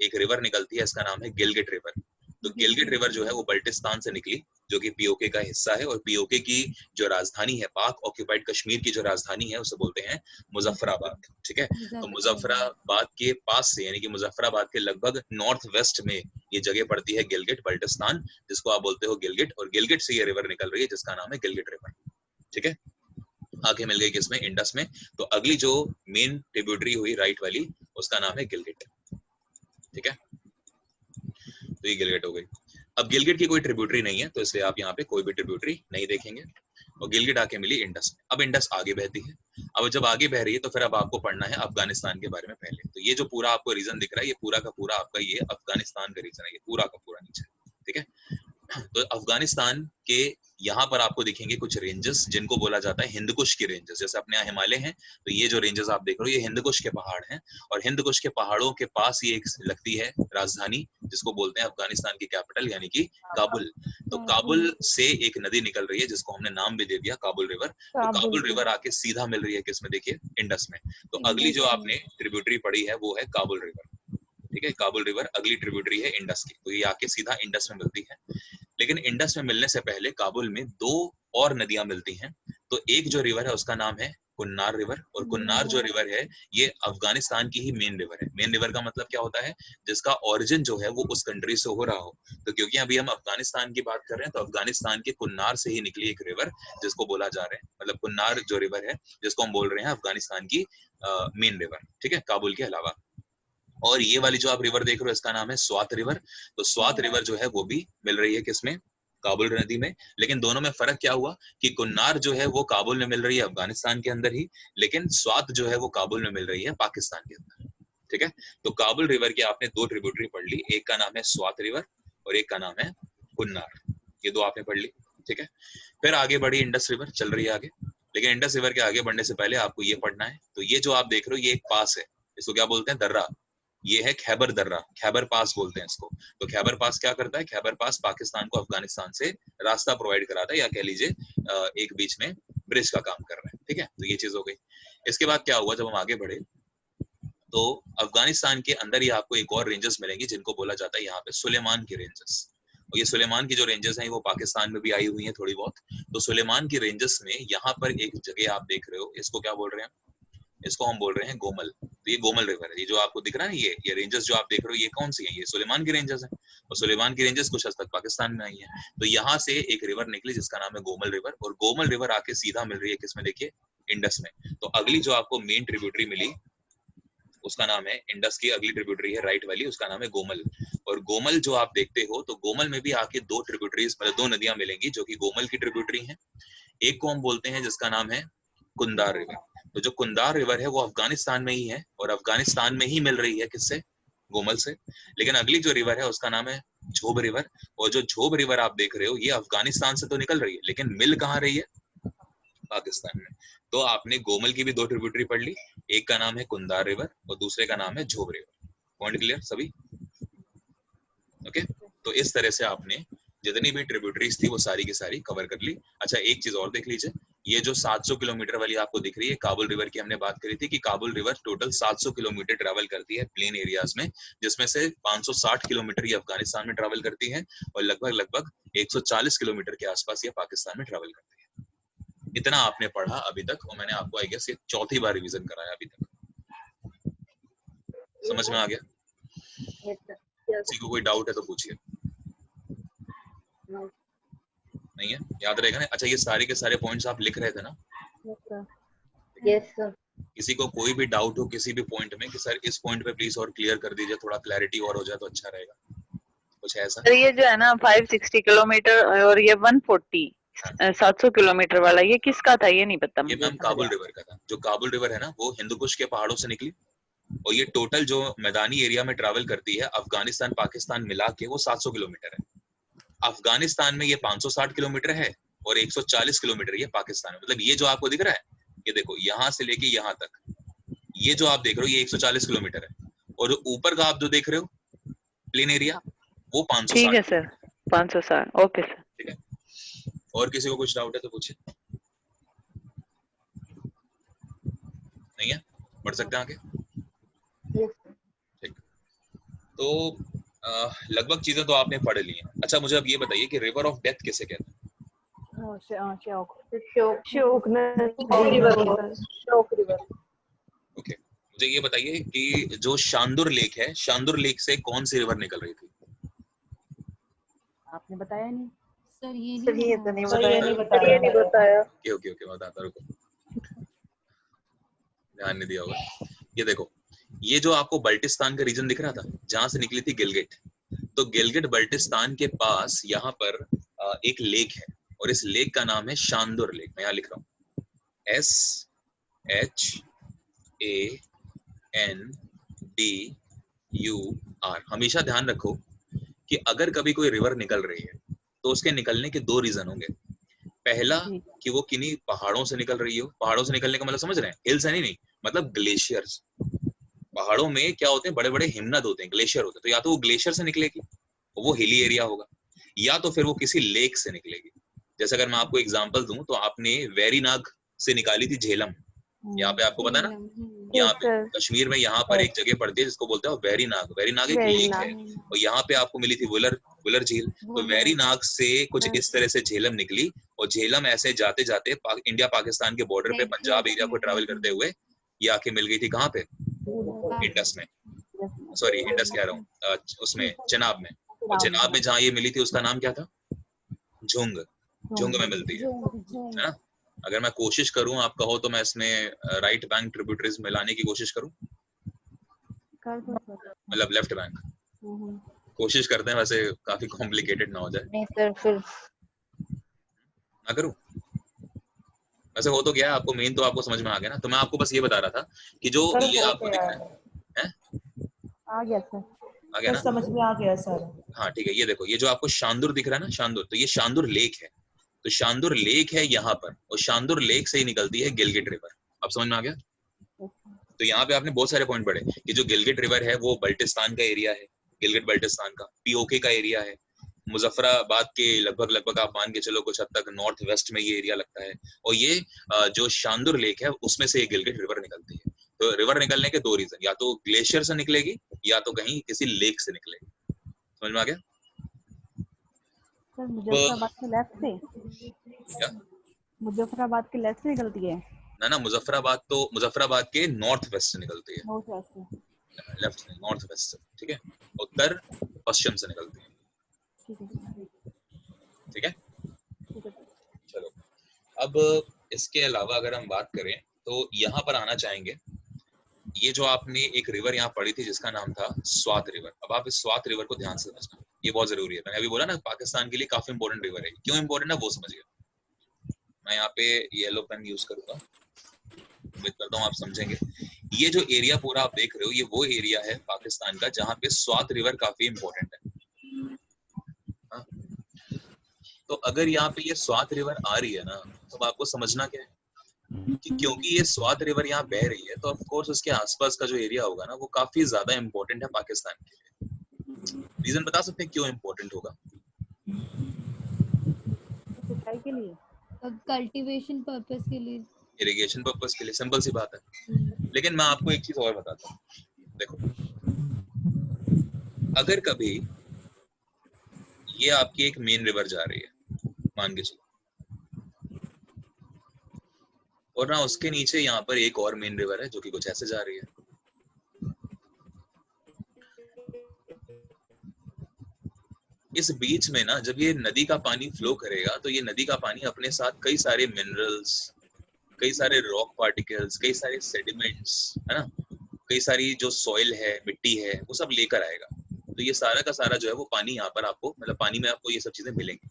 एक रिवर निकलती है, इसका नाम है गिलगिट रिवर। तो गिलगिट रिवर जो है वो बल्टिस्तान से निकली, जो कि पीओके का हिस्सा है। और पीओके की जो राजधानी है, पाक ऑक्यूपाइड कश्मीर की जो राजधानी है, उसे बोलते हैं मुजफ्फराबाद, ठीक है। तो मुजफ्फराबाद के पास से, यानी कि मुजफ्फराबाद के लगभग नॉर्थ वेस्ट में ये जगह पड़ती है गिलगिट बल्टिस्तान, जिसको आप बोलते हो गिलगिट। और गिलगिट से ये रिवर निकल रही है जिसका नाम है गिलगिट रिवर, ठीक है। आगे मिल गई किसमें? इंडस में। तो अगली जो मेन ट्रिब्यूटरी हुई राइट वाली, उसका नाम है गिलगिट, ठीक है। तो ये गिलगिट हो गई। अब गिलगिट की कोई ट्रिब्यूटरी नहीं है, तो इसलिए आप यहाँ पे कोई भी ट्रिब्यूटरी नहीं देखेंगे। और गिलगिट आके मिली इंडस में। अब इंडस आगे बहती है। अब जब आगे बह रही है तो फिर अब आपको पढ़ना है अफगानिस्तान के बारे में पहले। तो ये जो पूरा आपको रीजन दिख रहा है, ये पूरा का पूरा आपका ये अफगानिस्तान का रीजन है, ये पूरा का पूरा नीचे, ठीक है। तो अफगानिस्तान के यहाँ पर आपको दिखेंगे कुछ रेंजेस जिनको बोला जाता है हिंदकुश की रेंजेस। जैसे अपने यहाँ हिमालय हैं, तो ये जो रेंजेस आप देख रहे हो ये हिंदकुश के पहाड़ हैं, और हिंदकुश के पहाड़ों के पास ये एक लगती है राजधानी जिसको बोलते हैं अफगानिस्तान की कैपिटल यानी कि काबुल। तो काबुल से एक नदी निकल रही है जिसको हमने नाम भी दे दिया काबुल रिवर। तो काबुल रिवर आके सीधा मिल रही है किसमें, देखिए इंडस में। तो अगली जो आपने ट्रिब्यूटरी पढ़ी है वो है काबुल रिवर, ठीक है। काबुल रिवर अगली ट्रिब्यूटरी है इंडस की, तो ये आके सीधा इंडस में मिलती है। लेकिन इंडस में मिलने से पहले काबुल में दो और नदियां मिलती हैं। तो एक जो रिवर है उसका नाम है कुन्नार रिवर, और कुन्नार जो रिवर है ये अफगानिस्तान की ही मेन रिवर है। मेन रिवर का मतलब क्या होता है, जिसका ओरिजिन जो है वो उस कंट्री से हो रहा हो। तो क्योंकि अभी हम अफगानिस्तान की बात कर रहे हैं, तो अफगानिस्तान के कुन्नार से ही निकली एक रिवर जिसको बोला जा रहा है, मतलब कुन्नार जो रिवर है जिसको हम बोल रहे हैं अफगानिस्तान की मेन रिवर, ठीक है, काबुल के अलावा। और ये वाली जो आप रिवर देख रहे हो इसका नाम है स्वात रिवर। तो स्वात रिवर जो है वो भी मिल रही है किसमें, काबुल नदी में। लेकिन दोनों में फर्क क्या हुआ कि कुन्नार जो है वो काबुल में मिल रही है अफगानिस्तान के अंदर ही, लेकिन स्वात जो है वो काबुल में मिल रही है पाकिस्तान के अंदर, ठीक है। तो काबुल रिवर की आपने दो ट्रिब्यूटरी पढ़ ली, एक का नाम है स्वात रिवर और एक का नाम है कुन्नार, ये दो आपने पढ़ ली, ठीक है। फिर आगे बढ़ी इंडस रिवर, चल रही है आगे। लेकिन इंडस रिवर के आगे बढ़ने से पहले आपको ये पढ़ना है। तो ये जो आप देख रहे हो ये एक पास है, इसको क्या बोलते हैं, दर्रा। ये है खैबर दर्रा, खैबर पास बोलते हैं इसको। तो खैबर पास क्या करता है, खैबर पास पाकिस्तान को अफगानिस्तान से रास्ता प्रोवाइड कराता है, या कह लीजिए एक बीच में ब्रिज का काम कर रहा है, ठीक है। तो ये चीज हो गई। इसके बाद क्या हुआ, जब हम आगे बढ़े तो अफगानिस्तान के अंदर ही आपको एक और रेंजेस मिलेंगी जिनको बोला जाता है यहाँ पे सुलेमान की रेंजेस। और ये सुलेमान की जो रेंजेस हैं वो पाकिस्तान में भी आई हुई हैं थोड़ी बहुत। तो सुलेमान की रेंजेस में यहाँ पर एक जगह आप देख रहे हो, इसको क्या बोल रहे हैं, इसको हम बोल रहे हैं गोमल। तो ये गोमल रिवर है, ये जो आपको दिख रहा है ये रेंजेस जो आप देख रहे हो ये कौन सी है, ये सुलेमान की रेंजेस हैं। और सुलेमान की रेंजेस कुछ हद तक पाकिस्तान में आई है। तो यहाँ से एक रिवर निकली जिसका नाम है गोमल रिवर, और गोमल रिवर आके सीधा मिल रही है किसमें, देखिए इंडस में। तो अगली जो आपको मेन ट्रिब्यूटरी मिली उसका नाम है, इंडस की अगली ट्रिब्यूटरी है राइट वाली, उसका नाम है गोमल। और गोमल जो आप देखते हो तो गोमल में भी आके दो ट्रिब्यूटरीज, मतलब दो नदियां मिलेंगी जो कि गोमल की ट्रिब्यूटरी है। एक को हम बोलते हैं जिसका नाम है कुंदार रिवर। तो जो कुंदार रिवर है वो अफगानिस्तान में ही है, और अफगानिस्तान में ही मिल रही है किससे, गोमल से। लेकिन अगली जो रिवर है उसका नाम है झोब रिवर। और जो झोब रिवर आप देख रहे हो ये अफगानिस्तान से तो निकल रही है, लेकिन मिल कहाँ रही है, पाकिस्तान में। तो आपने गोमल की भी दो ट्रिब्यूटरी पढ़ ली, एक का नाम है कुंदार रिवर और दूसरे का नाम है झोब रिवर। पॉइंट क्लियर सभी, ओके। तो इस तरह से आपने जितनी भी ट्रिब्यूटरीज थी वो सारी की सारी कवर कर ली। अच्छा एक चीज और देख लीजिए, ये जो 700 किलोमीटर वाली आपको दिख रही है काबुल रिवर की, हमने बात करी थी कि Kabul river total 700 kilometre travel करती है प्लेन एरियाज में, जिसमें से 560 किलोमीटर ये अफगानिस्तान में ट्रैवल करती है और लगभग 140 किलोमीटर के आसपास ये पाकिस्तान में ट्रैवल करती है। इतना आपने पढ़ा अभी तक, और मैंने आपको आई गेस ये चौथी बार रिवीजन कराया अभी तक। समझ में आ गया? किसी को कोई डाउट है तो पूछिए। नहीं है, याद रहेगा ना? अच्छा ये सारे के सारे पॉइंट्स आप लिख रहे थे ना? Yes sir. किसी को कोई भी डाउट हो किसी भी पॉइंट में कि सर इस पॉइंट पे प्लीज और क्लियर कर दीजिए, थोड़ा क्लैरिटी और हो जाए तो अच्छा रहेगा, कुछ ऐसा? सर ये जो है ना 560 किलोमीटर और ये 140 700 किलोमीटर वाला ये किसका था, ये नहीं पता ये मुझे। मैम काबुल रिवर का था। जो काबुल रिवर है ना वो हिंदुकुश के पहाड़ों से निकली, और ये टोटल जो मैदानी एरिया में ट्रैवल करती है अफगानिस्तान पाकिस्तान मिला के वो 700 किलोमीटर है। अफगानिस्तान में ये 560 किलोमीटर है और 140 किलोमीटर ये पाकिस्तान में। मतलब ये जो आपको दिख रहा है, ये देखो यहाँ से लेके यहाँ तक, ये जो आप देख रहे हो ये 140 किलोमीटर है, और जो ऊपर का आप जो देख रहे हो प्लेन एरिया वो 560। ठीक है सर, 560। Okay sir. ठीक है, और किसी को कुछ डाउट है तो पूछिए। नहीं है, बढ़ सकते हैं आगे। ठीक, तो लगभग चीजें तो आपने पढ़ ली हैं। अच्छा मुझे अब ये बताइए कि रिवर ऑफ डेथ किसे कहते हैं? ओके, मुझे ये बताइए कि जो शांदुर लेक है, शांदुर लेक से कौन सी रिवर निकल रही थी? आपने बताया नहीं सर ये नहीं बताया। ओके बताता, रुको, ध्यान नहीं दिया होगा। ये देखो, ये जो आपको बल्टिस्तान का रीजन दिख रहा था जहां से निकली थी गिलगिट, तो गिलगिट बल्टिस्तान के पास यहाँ पर एक लेक है, और इस लेक का नाम है शांदुर लेक। मैं यहाँ लिख रहा हूँ SHANDUR। हमेशा ध्यान रखो कि अगर कभी कोई रिवर निकल रही है तो उसके निकलने के 2 रीजन होंगे। पहला कि वो किन्हीं पहाड़ों से निकल रही हो। पहाड़ों से निकलने का मतलब समझ रहे हैं, हिल्स है नहीं, मतलब ग्लेशियर्स। पहाड़ों में क्या होते हैं, बड़े बड़े हिमनद होते हैं, ग्लेशियर होते हैं, तो या तो वो ग्लेशियर से निकलेगी, वो हिली एरिया होगा, या तो फिर वो किसी लेक से निकलेगी। जैसे अगर मैं आपको एग्जांपल दूं तो आपने वेरीनाग से निकाली थी झेलम, यहाँ पे आपको पता है ना, यहाँ पे कश्मीर में यहाँ पर एक जगह पड़ती है जिसको बोलते हैं वेरीनाग। वेरीनाग एक लेक है, और यहाँ पे आपको मिली थी वुलर झील। तो वेरीनाग से कुछ इस तरह से झेलम निकली, और झेलम ऐसे जाते जाते इंडिया पाकिस्तान के बॉर्डर पे पंजाब एरिया को ट्रैवल करते हुए ये आके मिल गई थी कहाँ पे, इंडस में, सॉरी इंडस कह रहा हूँ, उसमें चिनाब में। और चिनाब में जहाँ ये मिली थी उसका नाम क्या था, झुंग में मिलती है ना। अगर मैं कोशिश करूं, आप कहो तो मैं इसमें राइट बैंक ट्रिब्यूटरीज मिलाने की कोशिश करूं, मतलब लेफ्ट बैंक, कोशिश करते हैं, वैसे काफी कॉम्प्लिकेटेड ना हो जाए। नहीं सर, फिर ना करूं, वैसे हो तो गया, आपको मेन तो आपको समझ में आ गया ना। तो मैं आपको बस ये बता रहा था कि जो ये आपको दिख रहा है, आ गया सर, आ गया ना, समझ में आ गया सर। हाँ ठीक है। ये देखो, ये जो आपको शांदुर दिख रहा है ना, शांदुर, तो ये शांदुर लेक है। तो शांदुर लेक है यहाँ पर, और शांदुर लेक से ही निकलती है गिलगिट रिवर। अब समझ में आ गया। तो यहाँ पे आपने बहुत सारे पॉइंट पढ़े कि जो गिलगिट रिवर है वो बल्टिस्तान का एरिया है, गिलगिट बल्टिस्तान का, पीओके का एरिया है, मुजफ्फराबाद के लगभग आप मान के चलो कुछ हद तक नॉर्थ वेस्ट में ये एरिया लगता है। और ये जो शांदुर लेक है उसमें से ये गिलगिट रिवर निकलती है। तो रिवर निकलने के 2 रीजन, या तो ग्लेशियर से निकलेगी या तो कहीं किसी लेक से निकलेगी। समझ में आ गया। सर मुजफ्फराबाद के लेफ्ट से, क्या मुजफ्फराबाद के लेफ्ट से निकलती है ना, मुजफ्फराबाद के नॉर्थ वेस्ट से निकलती है, नॉर्थ वेस्ट से, लेफ्ट से, नॉर्थ वेस्ट से, ठीक है, उत्तर पश्चिम से निकलती है, ठीक है। चलो, अब इसके अलावा अगर हम बात करें तो यहाँ पर आना चाहेंगे, ये जो आपने एक रिवर यहाँ पढ़ी थी जिसका नाम था स्वात रिवर। अब आप इस स्वात रिवर को ध्यान से समझना, ये बहुत जरूरी है। मैंने अभी बोला ना पाकिस्तान के लिए काफी इंपॉर्टेंट रिवर है, क्यों इंपॉर्टेंट है वो समझिए। मैं यहाँ पे येलो पेन यूज करूंगा, उम्मीद करता हूँ आप समझेंगे। ये जो एरिया पूरा आप देख रहे हो, ये वो एरिया है पाकिस्तान का जहाँ पे स्वात रिवर काफी इंपॉर्टेंट है। हाँ? तो अगर यहाँ पे ये स्वात रिवर आ रही है ना, तो आपको समझना क्या है कि क्योंकि ये स्वात रिवर यहाँ बह रही है, तो ऑफ कोर्स उसके आसपास का जो एरिया होगा ना वो काफी ज्यादा इंपॉर्टेंट है पाकिस्तान के लिए। रीजन बता सकते हैं क्यों इंपॉर्टेंट होगा? सिंचाई के लिए, कल्टीवेशन पर्पस के लिए, इरिगेशन पर्पस के लिए, सिंपल सी बात है। लेकिन मैं आपको एक चीज और बताता हूँ, देखो अगर कभी ये आपकी एक मेन रिवर जा रही है, मान के चलो, और ना उसके नीचे यहाँ पर एक और मेन रिवर है जो कि कुछ ऐसे जा रही है, इस बीच में ना जब ये नदी का पानी फ्लो करेगा तो ये नदी का पानी अपने साथ कई सारे मिनरल्स, कई सारे रॉक पार्टिकल्स, कई सारे सेडिमेंट्स, है ना, कई सारी जो सॉइल है, मिट्टी है, वो सब लेकर आएगा। तो ये सारा का सारा जो है वो पानी यहाँ पर आपको, मतलब पानी में आपको ये सब चीजें मिलेंगी।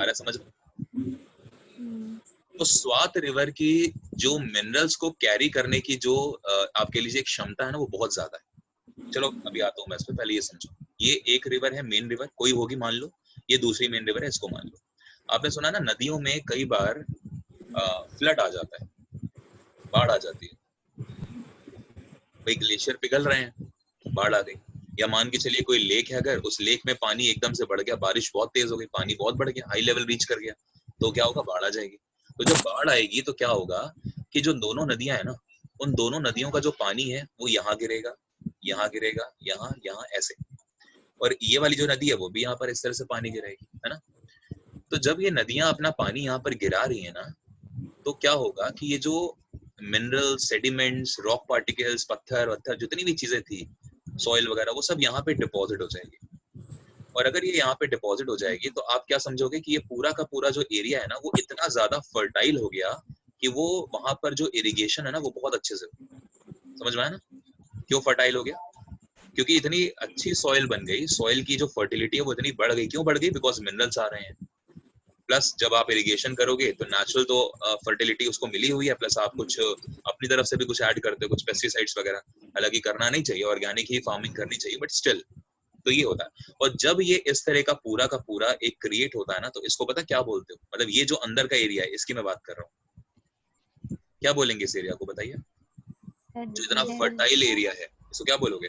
आ रहा समझ में? तो स्वात रिवर की जो मिनरल्स को कैरी करने की जो आपके लिए एक क्षमता है ना, वो बहुत ज्यादा है। चलो अभी आता हूँ मैं इस पे, पहले ये समझो। ये एक रिवर है, मेन रिवर कोई होगी मान लो, ये दूसरी मेन रिवर है, इसको मान लो। आपने सुना ना नदियों में कई बार फ्लड आ जाता है, बाढ़ आ जाती है, भाई ग्लेशियर पिघल रहे हैं, बाढ़ आ गई। या मान के चलिए कोई लेक है, अगर उस लेक में पानी एकदम से बढ़ गया, बारिश बहुत तेज हो गई, पानी बहुत बढ़ गया, हाई लेवल रीच कर गया, तो क्या होगा, बाढ़ आ जाएगी। तो जब बाढ़ आएगी तो क्या होगा कि जो दोनों नदियां है ना, उन दोनों नदियों का जो पानी है वो यहाँ गिरेगा, यहाँ गिरेगा, यहाँ यहाँ ऐसे, और ये वाली जो नदी है वो भी यहाँ पर इस तरह से पानी गिराएगी, है ना। तो जब ये नदियां अपना पानी यहाँ पर गिरा रही है ना, तो क्या होगा कि ये जो मिनरल, सेडिमेंट्स, रॉक पार्टिकल्स, पत्थर वत्थर, जितनी भी चीजें थी, सॉइल वगैरह, वो सब यहाँ पे डिपॉजिट हो जाएगी। और अगर ये यहाँ पे डिपॉजिट हो जाएगी तो आप क्या समझोगे कि ये पूरा का पूरा जो एरिया है ना, वो इतना ज्यादा फर्टाइल हो गया कि वो वहां पर जो इरिगेशन है ना वो बहुत अच्छे से, समझ में आया ना क्यों फर्टाइल हो गया? क्योंकि इतनी अच्छी सॉइल बन गई, सॉइल की जो फर्टिलिटी है वो इतनी बढ़ गई। क्यों बढ़ गई? बिकॉज मिनरल्स आ रहे हैं, प्लस जब आप इरिगेशन करोगे तो नेचुरल तो फर्टिलिटी उसको मिली हुई है, प्लस आप कुछ अपनी तरफ से भी कुछ ऐड करते हो, कुछ पेस्टिसाइड्स वगैरह। हालांकि करना नहीं चाहिए, ऑर्गेनिक ही फार्मिंग करनी चाहिए, बट स्टिल तो ये होता है। और जब ये इस तरह का पूरा एक क्रिएट होता है ना, तो इसको पता क्या बोलते हो? मतलब ये जो अंदर का एरिया है, इसकी मैं बात कर रहा हूँ, क्या बोलेंगे इस एरिया को, बताइए? जो इतना फर्टाइल एरिया है, इसको क्या बोलोगे?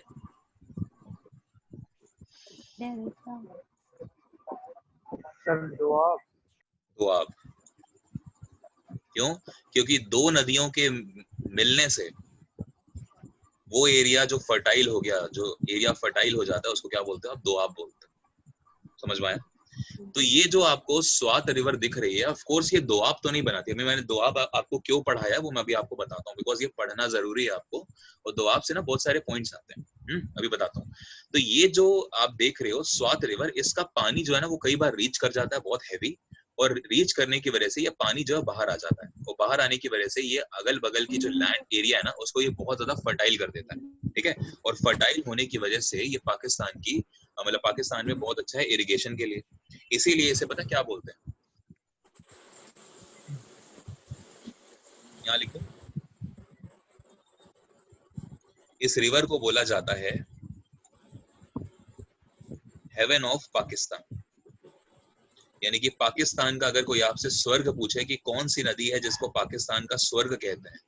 दोआब। क्यों? क्योंकि दो नदियों के मिलने से वो एरिया जो फर्टाइल हो गया, जो एरिया फर्टाइल हो जाता है, उसको क्या बोलते हैं आप? दोआब बोलते हैं। समझ में आया? तो ये जो आपको स्वात रिवर दिख रही है, ऑफ कोर्स ये दोआब तो नहीं बनाती। अभी मैंने दोआब आपको क्यों पढ़ाया वो मैं अभी आपको बताता हूँ, बिकॉज ये पढ़ना जरूरी है आपको, और दोआब से ना बहुत सारे पॉइंट्स आते हैं। अभी बताता हूँ। तो ये जो आप देख रहे हो स्वात रिवर, इसका पानी जो है ना वो कई बार रीच कर जाता है बहुत हैवी, और रीच करने की वजह से ये पानी जो है बाहर आ जाता है, और बाहर आने की वजह से ये अगल बगल की जो लैंड एरिया है ना उसको ये बहुत ज्यादा फर्टाइल कर देता है। ठीक है? और फर्टाइल होने की वजह से ये पाकिस्तान की मतलब पाकिस्तान में बहुत अच्छा है इरिगेशन के लिए। इसीलिए इसे पता क्या बोलते हैं? यहाँ लिखो, इस रिवर को बोला जाता है हेवन ऑफ पाकिस्तान। यानी कि पाकिस्तान का अगर कोई आपसे स्वर्ग पूछे कि कौन सी नदी है जिसको पाकिस्तान का स्वर्ग कहते हैं,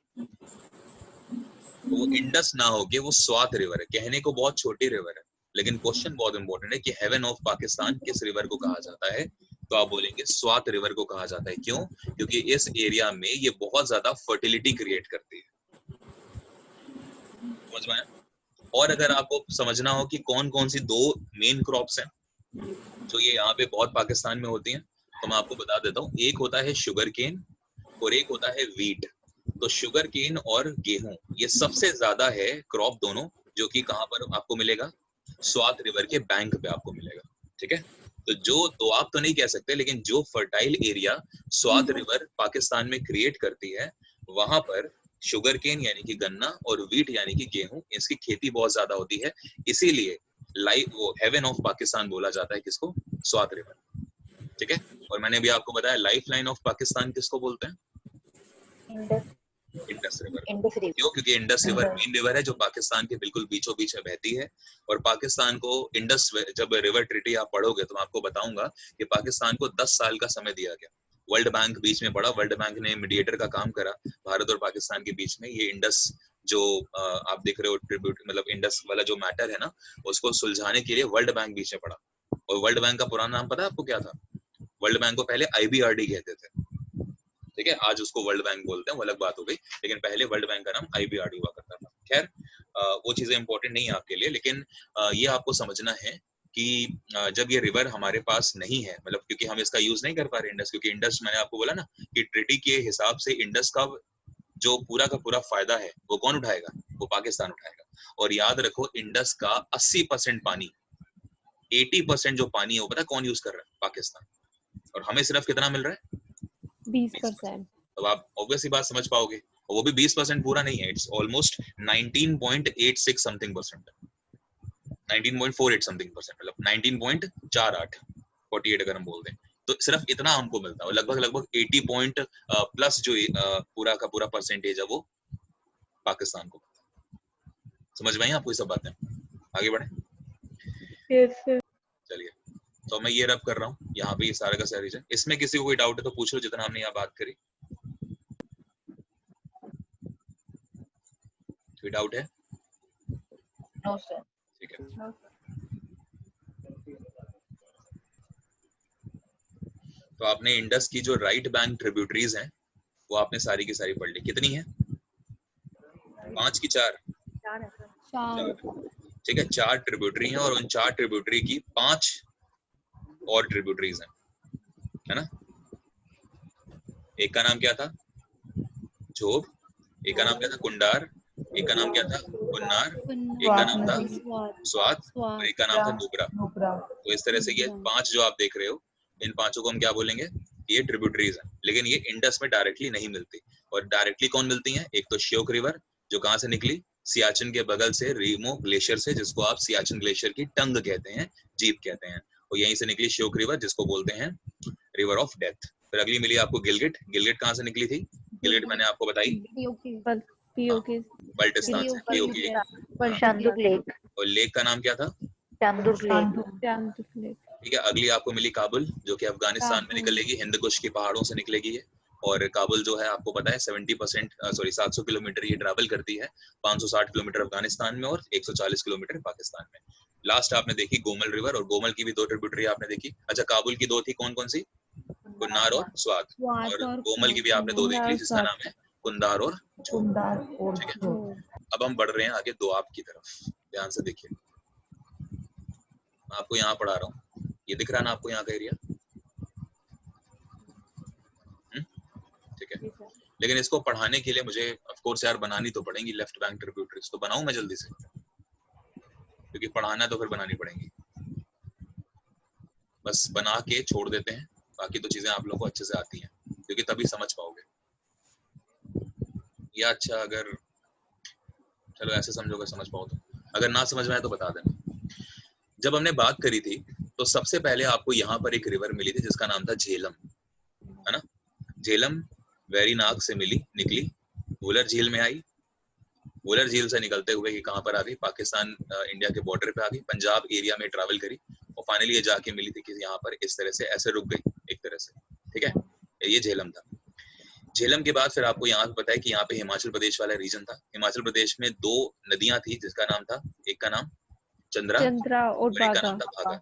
तो वो इंडस ना हो के वो स्वात रिवर है। कहने को बहुत छोटी रिवर है, लेकिन क्वेश्चन बहुत इंपॉर्टेंट है कि हेवन ऑफ पाकिस्तान किस रिवर को कहा जाता है? तो आप बोलेंगे स्वात रिवर को कहा जाता है। क्यों? क्योंकि इस एरिया में ये बहुत ज्यादा फर्टिलिटी क्रिएट करती है। समझ में आया? और अगर आपको समझना हो कि कौन कौन सी दो मेन क्रॉप्स हैं जो ये यहाँ पे बहुत पाकिस्तान में होती हैं, तो मैं आपको बता देता हूँ। एक होता है शुगर केन और एक होता है वीट। तो शुगर केन और गेहूं ये सबसे ज्यादा है क्रॉप दोनों, जो कि कहाँ पर आपको मिलेगा? स्वात रिवर के बैंक पे आपको मिलेगा। ठीक है? तो जो तो आप तो नहीं कह सकते, लेकिन जो fertile area Swat river Pakistan में क्रिएट करती है, वहां पर शुगर केन यानी कि गन्ना और वीट यानी कि गेहूं, इसकी खेती बहुत ज्यादा होती है। इसीलिए वो हेवन ऑफ पाकिस्तान बोला जाता है किसको? स्वात रिवर। ठीक है? और मैंने भी आपको बताया लाइफ लाइन ऑफ पाकिस्तान किसको बोलते हैं? Indus river. क्यों? क्योंकि इंडस रिवर मेन रिवर है जो पाकिस्तान के बिल्कुल बीचों बीच में बहती है। और पाकिस्तान को इंडस, जब रिवर ट्रीटी आप पढ़ोगे तो मैं आपको बताऊंगा कि पाकिस्तान को 10 साल का समय दिया गया। वर्ल्ड बैंक बीच में पड़ा, वर्ल्ड बैंक ने मीडिएटर का काम करा भारत और पाकिस्तान के बीच में। ये इंडस जो आप देख रहे हो ट्रिब्यूट, मतलब इंडस वाला जो मैटर है ना, उसको सुलझाने के लिए वर्ल्ड बैंक बीच में पड़ा। और वर्ल्ड बैंक का पुराना नाम पता है आपको क्या था? वर्ल्ड बैंक को पहले IBRD कहते थे। ठीक है? आज उसको वर्ल्ड बैंक बोलते हैं, वो अलग बात हो गई, लेकिन पहले वर्ल्ड बैंक का नाम IBRD हुआ करता था। खैर, वो चीजें इंपॉर्टेंट नहीं है आपके लिए, लेकिन ये आपको समझना है कि जब ये रिवर हमारे पास नहीं है, मतलब क्योंकि हम इसका यूज नहीं कर पा रहे इंडस, क्योंकि इंडस मैंने आपको बोला ना कि ट्रीटी के हिसाब से इंडस का जो पूरा का पूरा फायदा है वो कौन उठाएगा? वो पाकिस्तान उठाएगा। और याद रखो, इंडस का 80% पानी, 80% जो पानी है वो पता कौन यूज कर रहा है? पाकिस्तान। और हमें सिर्फ कितना मिल रहा है? 20%। तो आप ऑब्वियसली बात समझ पाओगे, और वो भी 20% पूरा नहीं है, it's almost 19.86 something percent, 19.48 something percent, मतलब 19.48 48 अगर हम बोल दें तो सिर्फ इतना हमको मिलता है। लगभग 80 पॉइंट प्लस जो पूरा का पूरा परसेंटेज है वो पाकिस्तान को। समझ में आई आपको ये सब बातें? आगे बढ़े। Yes sir. चलिए, तो मैं ये रब कर रहा हूँ यहाँ पे ये सारा का सारा रीजन। इसमें किसी को कोई डाउट है तो पूछ लो, जितना हमने यहाँ बात करी। कोई डाउट है? No sir. ठीक है। तो आपने इंडस की जो राइट बैंक ट्रिब्यूटरीज हैं वो आपने सारी की सारी पढ़ ली। कितनी है? 5 की 4? 4। ठीक है, 4 ट्रिब्यूटरी हैं, और उन 4 ट्रिब्यूटरी की 5 और ट्रिब्यूटरीज हैं, है ना? एक का नाम क्या था? झोब। एक का नाम क्या था? कुंडार। एक का नाम क्या था? कुन्नार। एक का नाम था स्वात, और एक का नाम था नुब्रा। तो इस तरह से ये 5 जो आप देख रहे हो, इन 5 को हम क्या बोलेंगे? ये ट्रिब्यूटरीज हैं। लेकिन ये इंडस में डायरेक्टली नहीं मिलती। और डायरेक्टली कौन मिलती हैं? एक तो श्योक रिवर, जो कहाँ से निकली? सियाचिन के बगल से, रीमो ग्लेशियर से, जिसको आप सियाचिन ग्लेशियर की टंग कहते हैं, जीप कहते हैं। और यहीं से निकली श्योक रिवर, जिसको बोलते हैं रिवर ऑफ डेथ। फिर अगली मिली आपको गिलगिट। गिलगिट कहाँ से निकली थी? गिलगिट मैंने आपको बताई, बल्टिस्तान से, पीओके। प्रशांत लेक। और लेक का नाम क्या था? चांदुर लेक। चांदुर लेक। ठीक है, अगली आपको मिली काबुल, जो कि अफगानिस्तान में निकलेगी, हिंद कुश की पहाड़ों से निकलेगी ये। और काबुल जो है आपको पता है 700 किलोमीटर ये ट्रैवल करती है, 560 किलोमीटर अफगानिस्तान में और 140 किलोमीटर पाकिस्तान में। लास्ट आपने देखी गोमल रिवर, और गोमल की भी 2 ट्रिब्यूटरी आपने देखी। अच्छा, काबुल की 2 थी, कौन कौन सी? कुन्नार और स्वात। और गोमल की भी आपने 2 देख ली, जिसका नाम है कुंदार और झोंग। ठीक है, अब हम बढ़ रहे हैं आगे दोआब की तरफ। ध्यान से देखिए, मैं आपको यहाँ पढ़ा रहा हूँ, ये दिख रहा है ना आपको यहाँ का एरिया? ठीक है, लेकिन इसको पढ़ाने के लिए मुझे ऑफ कोर्स यार बनानी तो पड़ेंगी लेफ्ट बैंक ट्रिब्यूटरीज। तो बनाऊं मैं जल्दी से, क्योंकि पढ़ाना तो फिर बनानी पड़ेंगी। बस बना के छोड़ देते हैं, बाकी तो चीजें आप लोगों को अच्छे से आती हैं, क्योंकि तभी समझ पाओगे। या अच्छा, अगर चलो ऐसे समझोगे समझ पाओ तो, अगर ना समझ में आए तो बता देना। जब हमने बात करी थी तो सबसे पहले आपको यहाँ पर एक रिवर मिली थी जिसका नाम था झेलम, है ना? झेलम वेरीनाग से निकली, वुलर झील में आई, वुलर झील से निकलते हुए ये कहाँ पर आ गई? पाकिस्तान इंडिया के बॉर्डर पे आ गई, पंजाब एरिया में ट्रैवल करी, और फाइनली ये जाके मिली थी कि यहाँ पर इस तरह से ऐसे रुक गई एक तरह से। ठीक है, ये झेलम था। झेलम के बाद फिर आपको यहाँ पे पता है कि यहाँ पे हिमाचल प्रदेश वाला रीजन था। हिमाचल प्रदेश में 2 नदियां थी, जिसका नाम था, एक का नाम चंद्रा और एक का नाम था भागा।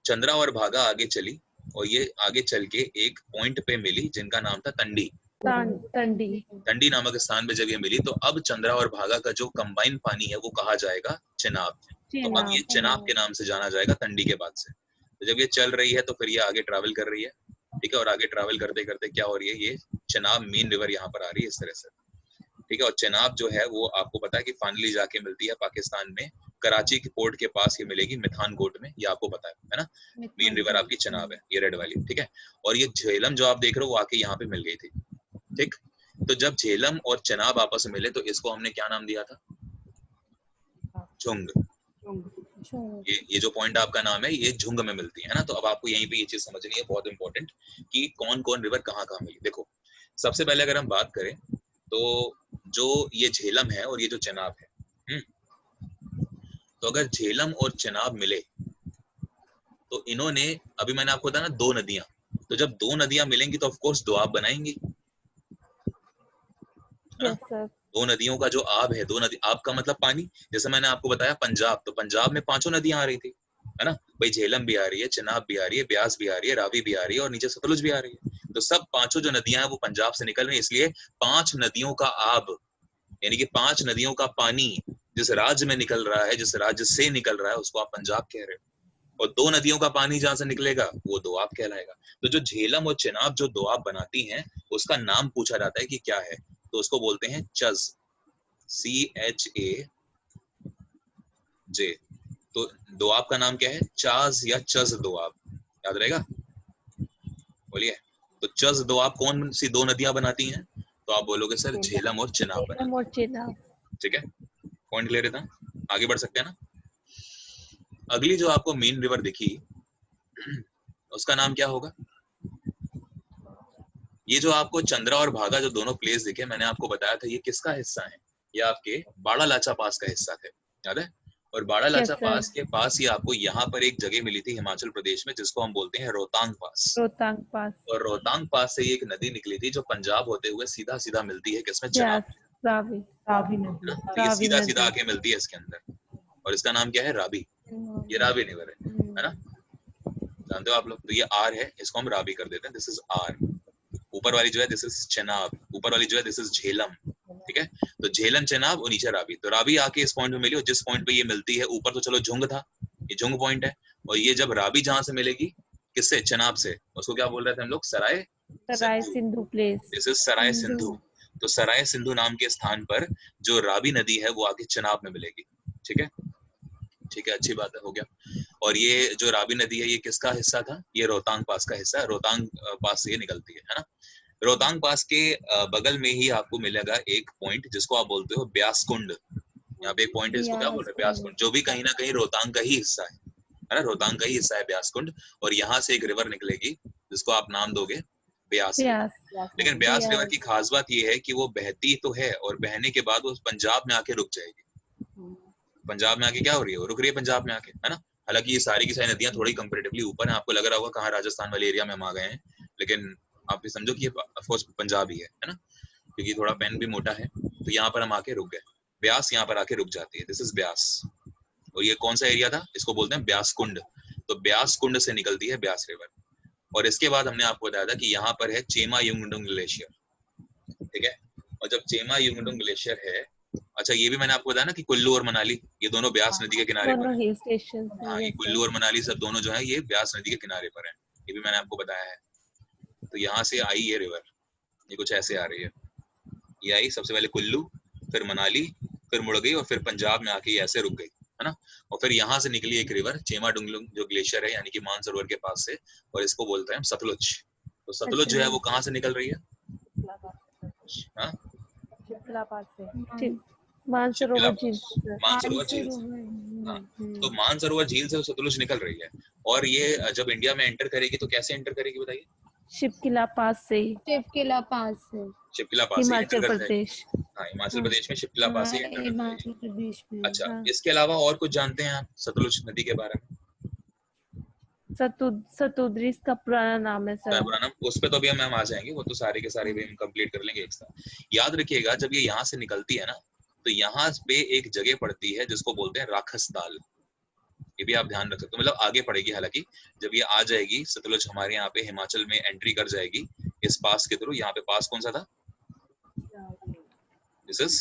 चंद्रा और भागा आगे चली, और ये आगे चल के एक पॉइंट पे मिली जिनका नाम था तंडी। तंडी नामक स्थान पे जब ये मिली, तो अब चंद्रा और भागा का जो कंबाइन पानी है वो कहा जाएगा चिनाब। तो अब ये चिनाब के नाम से जाना जाएगा तंडी के बाद से। तो जब ये चल रही है तो फिर ये आगे ट्रैवल कर रही है। ठीक है, और आगे ट्रैवल करते करते क्या हो रही है? ये चिनाब मेन रिवर यहाँ पर आ रही है इस तरह से। ठीक है, और चिनाब जो है वो आपको पता है कि फाइनली जाके मिलती है पाकिस्तान में, कराची के पोर्ट के पास ये मिलेगी, मिथान कोट में, ये आपको पता है ना? मेन रिवर आपकी चिनाब है, ये रेड वाली। ठीक है, और ये झेलम जो आप देख रहे हो वो आके यहाँ पे मिल गई थी। ठीक, तो जब झेलम और चिनाब आपस में मिले तो इसको हमने क्या नाम दिया था? झुंग। ये जो पॉइंट आपका नाम है, ये झुंग में मिलती है ना? तो अब आपको यहीं पे ये चीज समझनी है, बहुत इंपॉर्टेंट, कि कौन कौन रिवर कहाँ कहाँ मिली। देखो, सबसे पहले अगर हम बात करें तो जो ये झेलम है और ये जो चिनाब है, तो अगर झेलम और चिनाब मिले तो इन्होंने, अभी मैंने आपको बताया ना 2 नदियां, तो जब 2 नदियां मिलेंगी तो ऑफ कोर्स दोआब बनाएंगी। Yes sir. 2 नदियों का जो आब है, 2 नदी, आब का मतलब पानी, जैसे मैंने आपको बताया पंजाब, तो पंजाब में 5 नदियां आ रही थी, है ना भाई? झेलम भी आ रही है, चिनाब भी आ रही है, ब्यास भी आ रही है, रावी भी आ रही है, और नीचे सतलुज भी आ रही है। तो सब 5 जो नदियां हैं वो पंजाब से निकल रही है, इसलिए 5 नदियों का आब, यानी कि 5 नदियों का पानी जिस राज्य में निकल रहा है, जिस राज्य से निकल रहा है, उसको आप पंजाब कह रहे हो। और 2 नदियों का पानी जहां से निकलेगा वो दोआब कहलाएगा। तो जो झेलम और चिनाब जो दोआब बनाती हैं, उसका नाम पूछा जाता है कि क्या है, तो उसको बोलते हैं चज, CHAJ। तो दोआब का नाम क्या है? चाज या चज दोआब, याद रहेगा? बोलिए, तो चज दोआब कौन सी 2 नदियां बनाती हैं? तो आप बोलोगे सर झेलम और चिनाब बनाती हैं। ठीक है, पॉइंट क्लियर है था? आगे बढ़ सकते हैं ना? अगली जो आपको मेन रिवर दिखी, उसका नाम क्या होगा? ये जो आपको चंद्रा और भागा जो दोनों प्लेस दिखे, मैंने आपको बताया था ये किसका हिस्सा है? ये आपके बाड़ा लाचा पास का हिस्सा थे, याद है? और बाड़ा लाचा पास के पास ही आपको यहाँ पर एक जगह मिली थी हिमाचल प्रदेश में, जिसको हम बोलते हैं रोहतांग पास। और रोहतांग पास से एक नदी निकली थी जो पंजाब होते हुए सीधा सीधा मिलती है किसमें? चिनाब। ये सीधा सीधा आके मिलती है इसके अंदर, और इसका नाम क्या है? रावी। ये रावी रिवर है ना? जानते हो आप लोग? तो ये आर है, इसको हम रावी कर देते हैं, दिस इज आर। ऊपर वाली जो है दिस इज चिनाब, ऊपर वाली जो है दिस इज झेलम। ठीक है, तो झेलम, चिनाब और नीचे रावी। तो रावी आके इस पॉइंट पे मिली, और जिस पॉइंट पे ये मिलती है, ऊपर तो चलो झुंग था, ये झुंग पॉइंट है, और ये जब रावी जहां से मिलेगी, किससे? चिनाब से, उसको क्या बोल रहे थे हम लोग? सराय सिंधु प्लेस। दिस इज सराय सिंधु। तो सराय सिंधु नाम के स्थान पर जो रावी नदी है वो आके चिनाब में मिलेगी। ठीक है, ठीक है, अच्छी बात है, हो गया। और ये जो रावी नदी है ये किसका हिस्सा था? ये रोहतांग पास का हिस्सा है, रोहतांग पास से ये निकलती है ना? रोहतांग पास के बगल में ही आपको मिलेगा एक पॉइंट जिसको आप बोलते हो ब्यास कुंड। यहाँ पे एक पॉइंट है, इसको क्या बोल रहे हैं? ब्यास कुंड, जो भी कहीं ना कहीं रोहतांग का ही हिस्सा है ना? रोहतांग का ही हिस्सा है ब्यास कुंड। और यहाँ से एक रिवर निकलेगी जिसको आप नाम दोगे ब्यास। लेकिन ब्यास रिवर की खास बात ये है कि वो बहती तो है, और बहने के बाद वो पंजाब में आके रुक जाएगी। पंजाब में आके क्या हो रही है? वो रुक रही है पंजाब में आके, है ना? हालांकि ये सारी की सारी नदियां थोड़ी कंपेरेटिवली ऊपर हैं, आपको लग रहा होगा कहाँ राजस्थान वाले एरिया में हम आ गए हैं, लेकिन आप ये समझो कि ये ऑफ कोर्स पंजाब ही है ना, क्योंकि थोड़ा पेन भी मोटा है। तो यहाँ पर हम आके रुक गए, ब्यास यहाँ पर आके रुक जाती है, दिस इज ब्यास। और ये कौन सा एरिया था, इसको बोलते हैं ब्यास कुंड। तो ब्यास कुंड से निकलती है ब्यास रिवर। और इसके बाद हमने आपको बताया था कि यहाँ पर है चेमा युंगडुंग ग्लेशियर, ठीक है। और जब चेमा युंगडुंग ग्लेशियर है, अच्छा ये भी मैंने आपको बताया ना कि कुल्लू और मनाली ये दोनों ब्यास नदी के किनारे पर दोनों है। हिल स्टेशन हाँ, ये कुल्लू और मनाली सब दोनों जो है ये ब्यास नदी के किनारे पर है, ये भी मैंने आपको बताया है। तो यहाँ से आई ये रिवर, ये कुछ ऐसे आ रही है, ये आई सबसे पहले कुल्लू, फिर मनाली, फिर मुड़ गई और फिर पंजाब में आके ऐसे रुक गई, है ना। और फिर यहाँ से निकली एक रिवर चेमा डुंगलुंग जो ग्लेशियर है, यानी कि मानसरोवर के पास से, और इसको बोलते हैं हम सतलुज। तो सतलुज जो है वो कहाँ से निकल रही है, हाँ मानसरोवर झील मानसरोवर झील से। हाँ, तो मानसरोवर झील से सतलुज निकल रही है। और ये जब इंडिया में एंटर करेगी तो कैसे एंटर करेगी बताइए? शिवकिला पास से, शिवकिला पास से, शिवकिला पास से हिमाचल प्रदेश। हाँ, हिमाचल प्रदेश में शिवकिला पास से एंटर हिमाचल प्रदेश में। अच्छा, इसके अलावा और कुछ जानते हैं आप सतलुज नदी के बारे में? सतुद्री इसका पुराना नाम है सर। पुराना, उस पे तो अभी हम आ जाएंगे, वो तो सारे के सारे भी हम कंप्लीट कर लेंगे एक साथ। याद रखिएगा जब ये यहाँ से निकलती है ना, तो यहाँ पे एक जगह पड़ती है जिसको बोलते हैं राखस ताल, ये भी आप ध्यान रख सकते हो। मतलब आगे पड़ेगी, हालांकि जब ये आ जाएगी सतलुज हमारे यहाँ पे हिमाचल में एंट्री कर जाएगी इस पास के थ्रू। यहाँ पे पास कौन सा था, दिस इज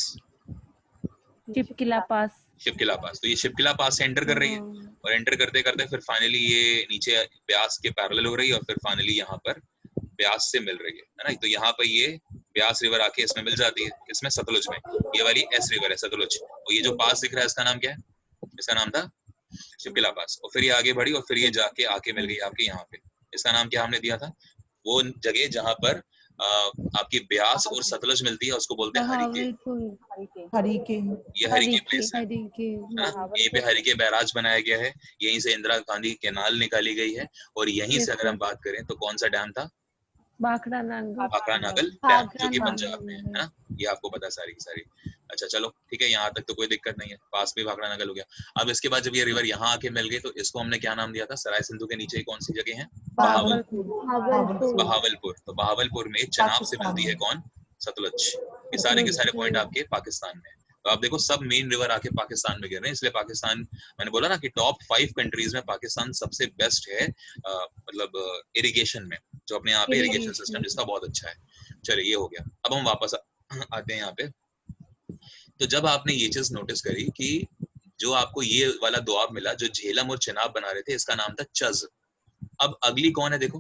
शिवकिला पास। शिवकिला पास। तो ये शिवकिला पास से एंटर कर रही है, और एंटर करते करते फिर फाइनली ये नीचे ब्यास के पैरेलल हो रही है, और फिर फाइनली यहाँ पर ब्यास से मिल रही है ना। तो यहाँ पर ये ब्यास रिवर आके इसमें मिल जाती है, इसमें सतलुज में। ये वाली एस रिवर है सतलुज, और ये जो पास दिख रहा है इसका नाम क्या है? इसका नाम था शिवकिला पास। और फिर ये आगे बढ़ी और फिर ये जाके आके मिल गई आपके यहाँ पे। इसका नाम क्या हमने दिया था? वो जगह जहाँ पर आपकी ब्यास और सतलुज मिलती है उसको बोलते हैं हरिके। हरिके, ये हरिके प्लेस है, यहीं पे हरिके बैराज बनाया गया है, यहीं से इंदिरा गांधी कैनाल निकाली गई है, और यहीं से अगर हम बात करें तो कौन सा डैम था? भाखड़ा नागल डैम, जो कि पंजाब में है ना। ये आपको पता सारी की सारी। अच्छा चलो ठीक है, यहाँ तक तो कोई दिक्कत नहीं है, पास में भाखड़ा नागल हो गया। अब इसके बाद जब ये रिवर यहाँ आके मिल गई तो इसको हमने क्या नाम दिया था? सराय सिंधु के नीचे कौन सी जगह है? बहावलपुर। तो बहावलपुर में चनाब से मिलती है कौन? सतलुज। ये सारे के सारे पॉइंट आपके पाकिस्तान में। तो आप देखो सब मेन रिवर आके पाकिस्तान में गिर रहे हैं, इसलिए पाकिस्तान, मैंने बोला ना कि टॉप 5 कंट्रीज में पाकिस्तान सबसे बेस्ट है, मतलब इरिगेशन में, जो अपने यहाँ पे इरिगेशन सिस्टम जिसका बहुत अच्छा है। चलिए ये हो गया। अब हम वापस आते हैं यहाँ पे। तो जब आपने ये चीज नोटिस करी कि जो आपको ये वाला दोआब मिला जो झेलम और चिनाब बना रहे थे, इसका नाम था चज। अब अगली कौन है देखो,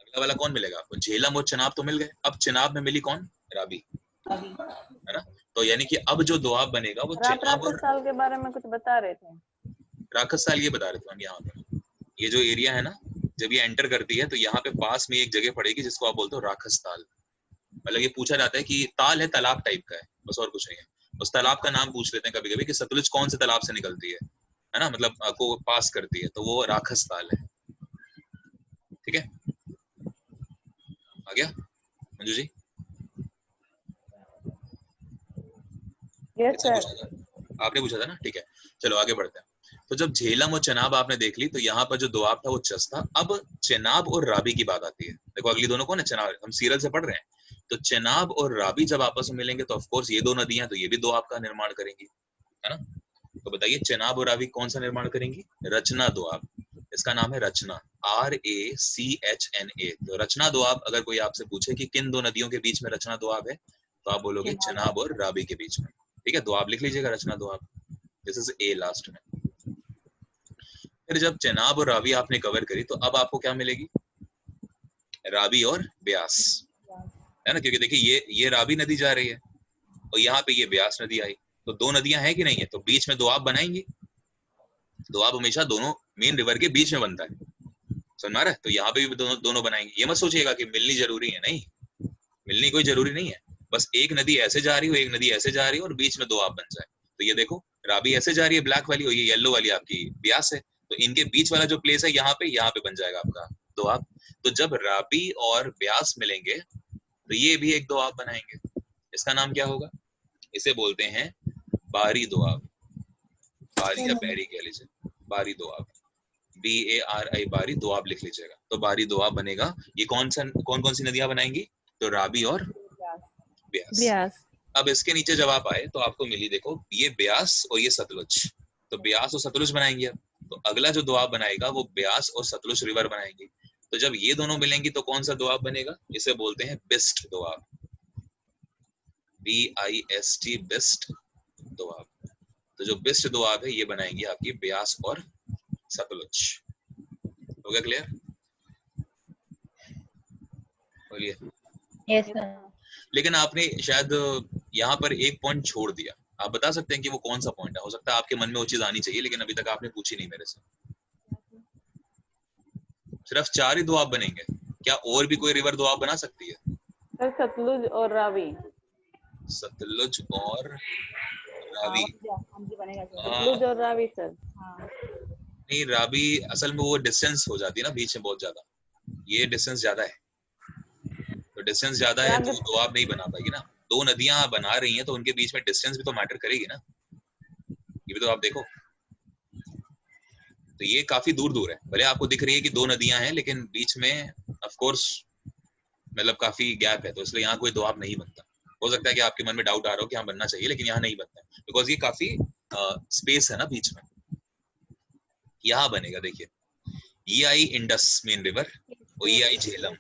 अगला वाला कौन मिलेगा आपको? झेलम और चिनाब तो मिल गए, अब चिनाब में मिली कौन? रावी, है ना। तो यानी कि अब जो दोआब बनेगा वो चिनाब और साल के बारे में कुछ बता रहे थे। राक्षस साल ये बता रहे थे हम यहाँ पे। ये जो एरिया है ना, जब ये एंटर करती है तो यहाँ पे पास में एक जगह पड़ेगी जिसको आप बोलते हो राक्षस ताल। मतलब ये पूछा जाता है कि ताल है, तालाब टाइप का है, बस और कुछ नहीं है। उस तालाब का नाम पूछ लेते हैं कभी कभी कि सतलुज कौन से तालाब से निकलती है ना, मतलब को पास करती है, तो वो राक्षस ताल है। ठीक है, आ गया मंजू जी? Yes sir. आपने पूछा था ना, ठीक है चलो आगे बढ़ते हैं। तो जब झेलम और चनाब आपने देख ली तो यहाँ पर जो दोआब था वो चस था। अब चनाब और रावी की बात आती है। देखो अगली दोनों कौन है? चनाब, हम सीरियल से पढ़ रहे हैं। तो चनाब और रावी जब आपस में मिलेंगे तो ऑफ कोर्स ये दो नदियां तो ये भी दोआब का निर्माण करेंगी, है ना। तो बताइए चनाब और रावी कौन सा निर्माण करेंगी? रचना दोआब। इसका नाम है रचना, RACHNA। तो रचना दोआब अगर कोई आपसे पूछे कि किन दो नदियों के बीच में रचना दोआब है, तो आप बोलोगे चनाब और रावी के बीच में। ठीक है, दोआब लिख लीजिएगा, Rachna Doab, this is A last में। फिर जब चनाब और रावी आपने कवर करी तो अब आपको क्या मिलेगी? रावी और ब्यास, है ना। क्योंकि देखिए ये रावी नदी जा रही है और यहाँ पे ये ब्यास नदी आई, तो दो नदियां हैं कि नहीं है, तो बीच में दोआब बनाएंगे। दोआब हमेशा दोनों मेन रिवर के बीच में बनता है, समझ आ रहा है। तो यहाँ पे भी दोनों बनाएंगे। ये मत सोचिएगा कि मिलनी जरूरी है, नहीं, मिलनी कोई जरूरी नहीं है। बस एक नदी ऐसे जा रही हो, एक नदी ऐसे जा रही हो और बीच में दोआब बन जाए। तो ये देखो रावी ऐसे जा रही है ब्लैक वाली, और ये येलो वाली आपकी ब्यास है, तो इनके बीच वाला जो प्लेस है यहाँ पे बन जाएगा आपका दोआब। तो जब रावी और ब्यास मिलेंगे तो ये भी एक दोआब बनाएंगे। इसका नाम क्या होगा? इसे बोलते हैं बारी दोआब, बारी या बैरी कह लीजिए। बारी दोआब, BARI बारी, दोआब लिख लीजिएगा। तो बारी दोआब बनेगा। ये कौन कौन सी नदियां बनाएंगी? तो रावी और ब्यास। ब्यास। अब इसके नीचे जब आप आए तो आपको मिली, देखो ये ब्यास और ये सतलुज, तो ब्यास और सतलुज बनाएंगे। अब तो अगला जो दोआब बनाएगा वो ब्यास और सतलुज रिवर बनाएंगे। तो जब ये दोनों मिलेंगी तो कौन सा दोआब बनेगा? इसे बोलते हैं बिस्ट दोआब, BIST, बिस्ट दोआब। तो जो बिस्ट दोआब है ये बनाएंगी आपकी ब्यास और सतलुज। हो गया क्लियर? बोलिए। Yes sir. लेकिन आपने शायद यहाँ पर एक पॉइंट छोड़ दिया। आप बता सकते हैं कि वो कौन सा पॉइंट है? हो सकता है आपके मन में वो चीज आनी चाहिए, लेकिन अभी तक आपने पूछी नहीं मेरे से। सिर्फ 4 ही दोआब बनेंगे क्या? और भी कोई रिवर दोआब बना सकती है? सर सतलुज और रावी। सतलुज और रावी। सतलुज और रावी सर। नहीं, रावी असल में वो डिस्टेंस हो जाती है ना बीच में बहुत ज्यादा, ये डिस्टेंस ज्यादा है, तो डिस्टेंस ज्यादा है तो दोआब नहीं बना पाएगी ना। 2 नदियां बना रही हैं तो उनके बीच में डिस्टेंस भी तो मैटर करेगी ना, ये भी तो आप देखो। तो ये काफी दूर दूर है, भले आपको दिख रही है कि 2 नदियां हैं, लेकिन बीच में ऑफ कोर्स मतलब काफी गैप है, तो इसलिए यहाँ कोई दोआब नहीं बनता। हो सकता है कि आपके मन में डाउट आ रहा हो कि यहाँ बनना चाहिए, लेकिन यहाँ नहीं बनता है, बिकॉज ये काफी स्पेस है ना बीच में। यहाँ बनेगा, देखिए EI इंडस मेन रिवर और EI झेलम।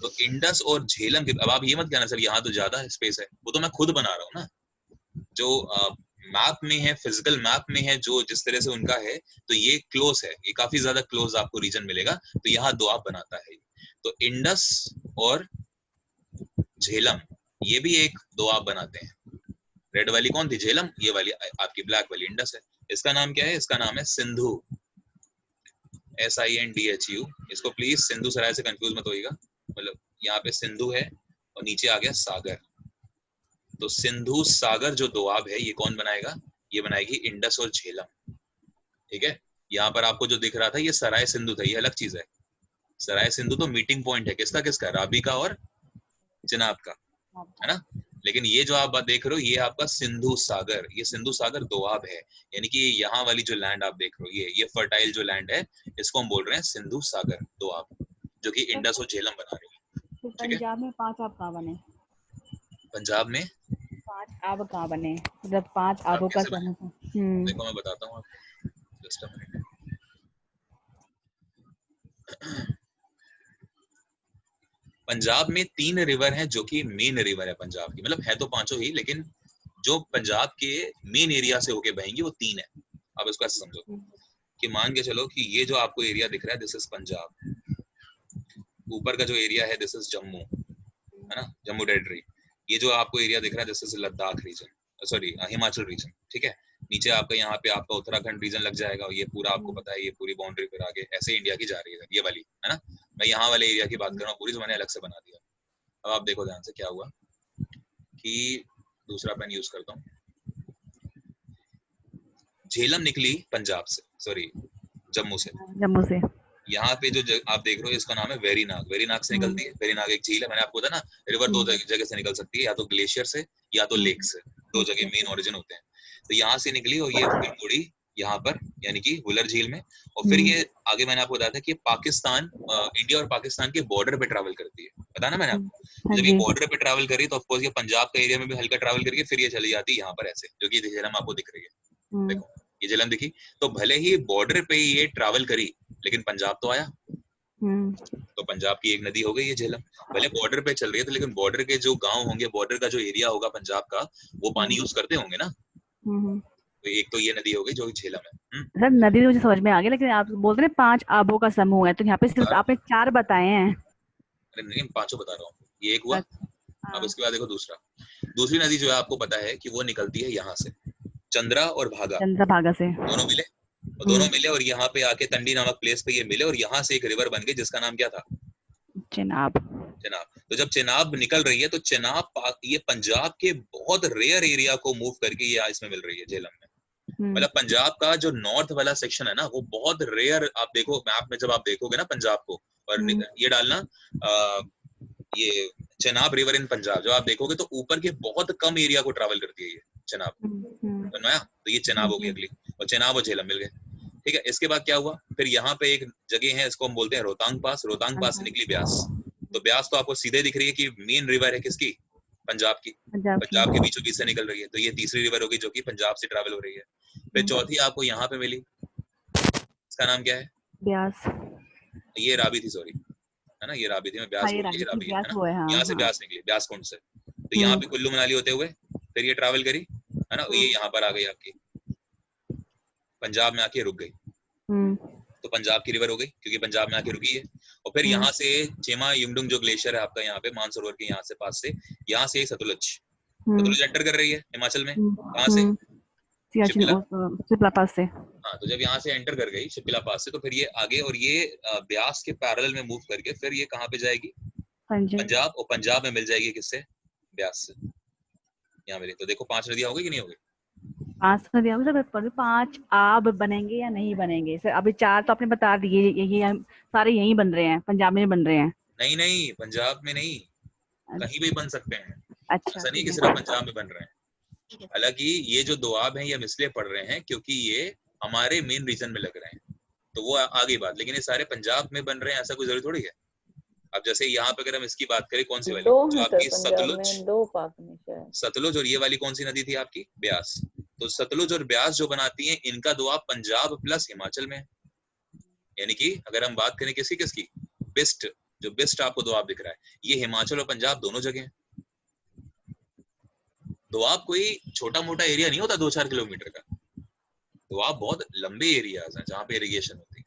तो इंडस और झेलम के, अब आप ये मत कहना सर यहाँ तो ज्यादा स्पेस है, वो तो मैं खुद बना रहा हूँ ना, जो मैप में है, फिजिकल मैप में है, जो जिस तरह से उनका है, तो ये क्लोज है, ये काफी ज्यादा क्लोज आपको रीजन मिलेगा, तो यहाँ दोआब बनाता है। तो इंडस और झेलम ये भी एक दोआब बनाते हैं। रेड वाली कौन थी? झेलम। ये वाली आपकी ब्लैक वाली इंडस है। इसका नाम क्या है? इसका नाम है सिंधु, SINDHU। इसको प्लीज सिंधु सराय से कंफ्यूज मत होइएगा, मतलब यहाँ पे सिंधु है और नीचे आ गया सागर, तो सिंधु सागर जो दोआब है ये कौन बनाएगा? ये बनाएगी इंडस और झेलम। ठीक है, यहाँ पर आपको जो दिख रहा था ये सराय सिंधु था, ये अलग चीज है। सराय सिंधु तो मीटिंग पॉइंट है किसका किसका? रावी का और चिनाब का, है ना। लेकिन ये जो आप बात देख रहे हो ये आपका सिंधु सागर, ये सिंधु सागर दोआब है, यानी कि यहाँ वाली जो लैंड आप देख रहे हो, ये फर्टाइल जो लैंड है, इसको हम बोल रहे हैं सिंधु सागर दोआब, जो कि इंडस और झेलम बना रही है। पंजाब में 5 आब कहाँ बने? पंजाब में 5 आब कहाँ बने? मतलब 5 आबों का समूह। देखो मैं बताता हूँ आपको, जस्ट अ मिनट। पंजाब में 3 रिवर हैं जो कि मेन रिवर है पंजाब की, मतलब है तो 5 ही, लेकिन जो पंजाब के मेन एरिया से होके बहेंगी वो 3 है। अब इसको ऐसे समझो कि मान के चलो कि ये जो आपको एरिया दिख रहा है दिस इज पंजाब, ऊपर का जो एरिया है दिस इज जम्मू, है ना, जम्मू टेरिटरी। ये जो आपको एरिया दिख रहा है this is Ladakh region, sorry Himachal region. ठीक है, नीचे आपका यहाँ पे आपका उत्तराखंड रीजन लग जाएगा, ये पूरा आपको पता है, ये पूरी बाउंड्री फिर आगे ऐसे इंडिया की जा रही है, ये वाली, है ना। मैं यहाँ वाले एरिया की बात कर रहा हूँ, पूरी जो मैंने अलग से बना दिया। अब आप देखो ध्यान से क्या हुआ कि दूसरा पेन यूज करता हूँ। झेलम निकली पंजाब से, सॉरी जम्मू से। यहाँ पे जो आप देख रहे हो इसका नाम है वेरीनाग, वेरीनाग से निकलती है। वेरीनाग एक झील है, मैंने आपको बताया ना रिवर 2 जगह से निकल सकती है, या तो ग्लेशियर से या तो लेक से, 2 जगह मेन ओरिजिन होते हैं। तो यहाँ से निकली और ये मुड़ी यहाँ पर, यानी कि वुलर झील में, और फिर ये आगे मैंने आपको बताया था कि पाकिस्तान, इंडिया और पाकिस्तान के बॉर्डर पे ट्रैवल करती है, पता ना मैंने आपको। जब ये बॉर्डर पे ट्रैवल करी तो ऑफकोर्स ये पंजाब का एरिया में भी हल्का ट्रैवल करके फिर ये चली जाती है यहाँ पर ऐसे, जो कि झेलम आपको दिख रही है। देखो ये झेलम दिखी, तो भले ही बॉर्डर पे ये ट्रैवल करी लेकिन पंजाब तो आया, तो पंजाब की एक नदी हो गई ये झेलम। भले बॉर्डर पे चल रही है तो लेकिन बॉर्डर के जो गांव होंगे, बॉर्डर का जो एरिया होगा पंजाब का, वो पानी यूज करते होंगे ना। तो एक तो ये नदी हो गई जो झेलम है। सर नदी तो मुझे समझ में आ गई, लेकिन आप बोल रहे हैं 5 आबों का समूह है, तो यहाँ पे सिर्फ आपने 4 बताए हैं। अरे नहीं, 5 बता रहा हूँ, ये एक हुआ। अब इसके बाद देखो दूसरी नदी जो है आपको पता है कि वो निकलती है यहाँ से, चंद्रा और भागा, चंद्रभागा से दोनों मिले, और दोनों मिले और यहाँ पे आके तंडी नामक प्लेस पे ये मिले, और यहाँ से एक रिवर बन गई जिसका नाम क्या था? चिनाब। तो जब चिनाब निकल रही है तो चिनाब ये पंजाब के बहुत रेयर एरिया को मूव करके ये इसमें मिल रही है झेलम में। मतलब पंजाब का जो नॉर्थ वाला सेक्शन है ना वो बहुत रेयर, आप देखो मैप में जब आप देखोगे ना पंजाब को, और ये डालना ये चिनाब रिवर इन पंजाब, जब आप देखोगे तो ऊपर के बहुत कम एरिया को ट्रैवल करती है ये चिनाब, तो ये चिनाब हो गई अगली, और चिनाब और झेलम मिल गए। ठीक है। इसके बाद क्या हुआ, फिर यहाँ पे एक जगह है, इसको हम बोलते हैं रोहतांग पास। रोहतांग पास से निकली ब्यास। तो ब्यास तो आपको सीधे दिख रही है कि मेन रिवर है किसकी, पंजाब की। पंजाब के बीचों बीच से निकल रही है, तो ये तीसरी रिवर होगी जो कि पंजाब से ट्रैवल हो रही है। फिर चौथी आपको यहाँ पे मिली, इसका नाम क्या है, ब्यास। ये रावी थी, सॉरी, है ना, ये रावी थी, मैं ब्यास बोल रही, ये रावी है ना। यहाँ से ब्यास निकली, ब्यास कुंड से। तो यहाँ पे कुल्लू मनाली होते हुए फिर ये ट्रैवल करी, है ना, ये यहाँ पर आ गई आपकी, पंजाब में आके रुक गई। तो पंजाब की रिवर हो गई क्योंकि पंजाब में आके रुकी है। और फिर यहाँ से चेमा युमडुंग जो ग्लेशियर है आपका यहाँ पे मानसरोवर के यहाँ से पास से, यहाँ से सतलुज, सतलुज एंटर कर रही है हिमाचल में। कहाँ से, शिप्ला पास से। हाँ, तो जब यहाँ से एंटर कर गई शिप्ला पास से, तो फिर ये आगे और ये ब्यास के पैरेलल में मूव करके फिर ये कहाँ पे जाएगी, पंजाब। और पंजाब में मिल जाएगी किससे, ब्यास से, यहाँ मिली। तो देखो 5 नदियां हो गई कि नहीं हो गई, 5 नदियां हो गई। 5 आब बनेंगे या नहीं बनेंगे सर? अभी 4 तो आपने बता दिए, ये सारे यहीं बन रहे हैं, पंजाब में बन रहे हैं। नहीं, पंजाब में नहीं, कहीं भी बन सकते हैं। अच्छा, ऐसा नहीं कि सिर्फ पंजाब में बन रहे हैं। हालांकि ये जो दोआब हैं ये हम इसलिए पढ़ रहे हैं क्योंकि ये हमारे मेन रीजन में लग रहे हैं, तो वो आगे बात। लेकिन ये सारे पंजाब में बन रहे हैं ऐसा कोई जरूरी थोड़ी है। अब जैसे यहाँ पे अगर हम इसकी बात करें, कौन सी वाली, जो आपकी सतलुज और ये वाली कौन सी नदी थी आपकी, ब्यास। तो सतलुज और ब्यास जो बनाती हैं, इनका दोआब पंजाब प्लस हिमाचल में है। यानी कि अगर हम बात करें किसकी, बेस्ट, जो बेस्ट आपको दोआब दिख रहा है, ये हिमाचल और पंजाब दोनों जगह है। दोआब कोई छोटा मोटा एरिया नहीं होता 2-4 किलोमीटर का। दोआब बहुत लंबे एरियाज हैं जहाँ पे इरिगेशन होती है।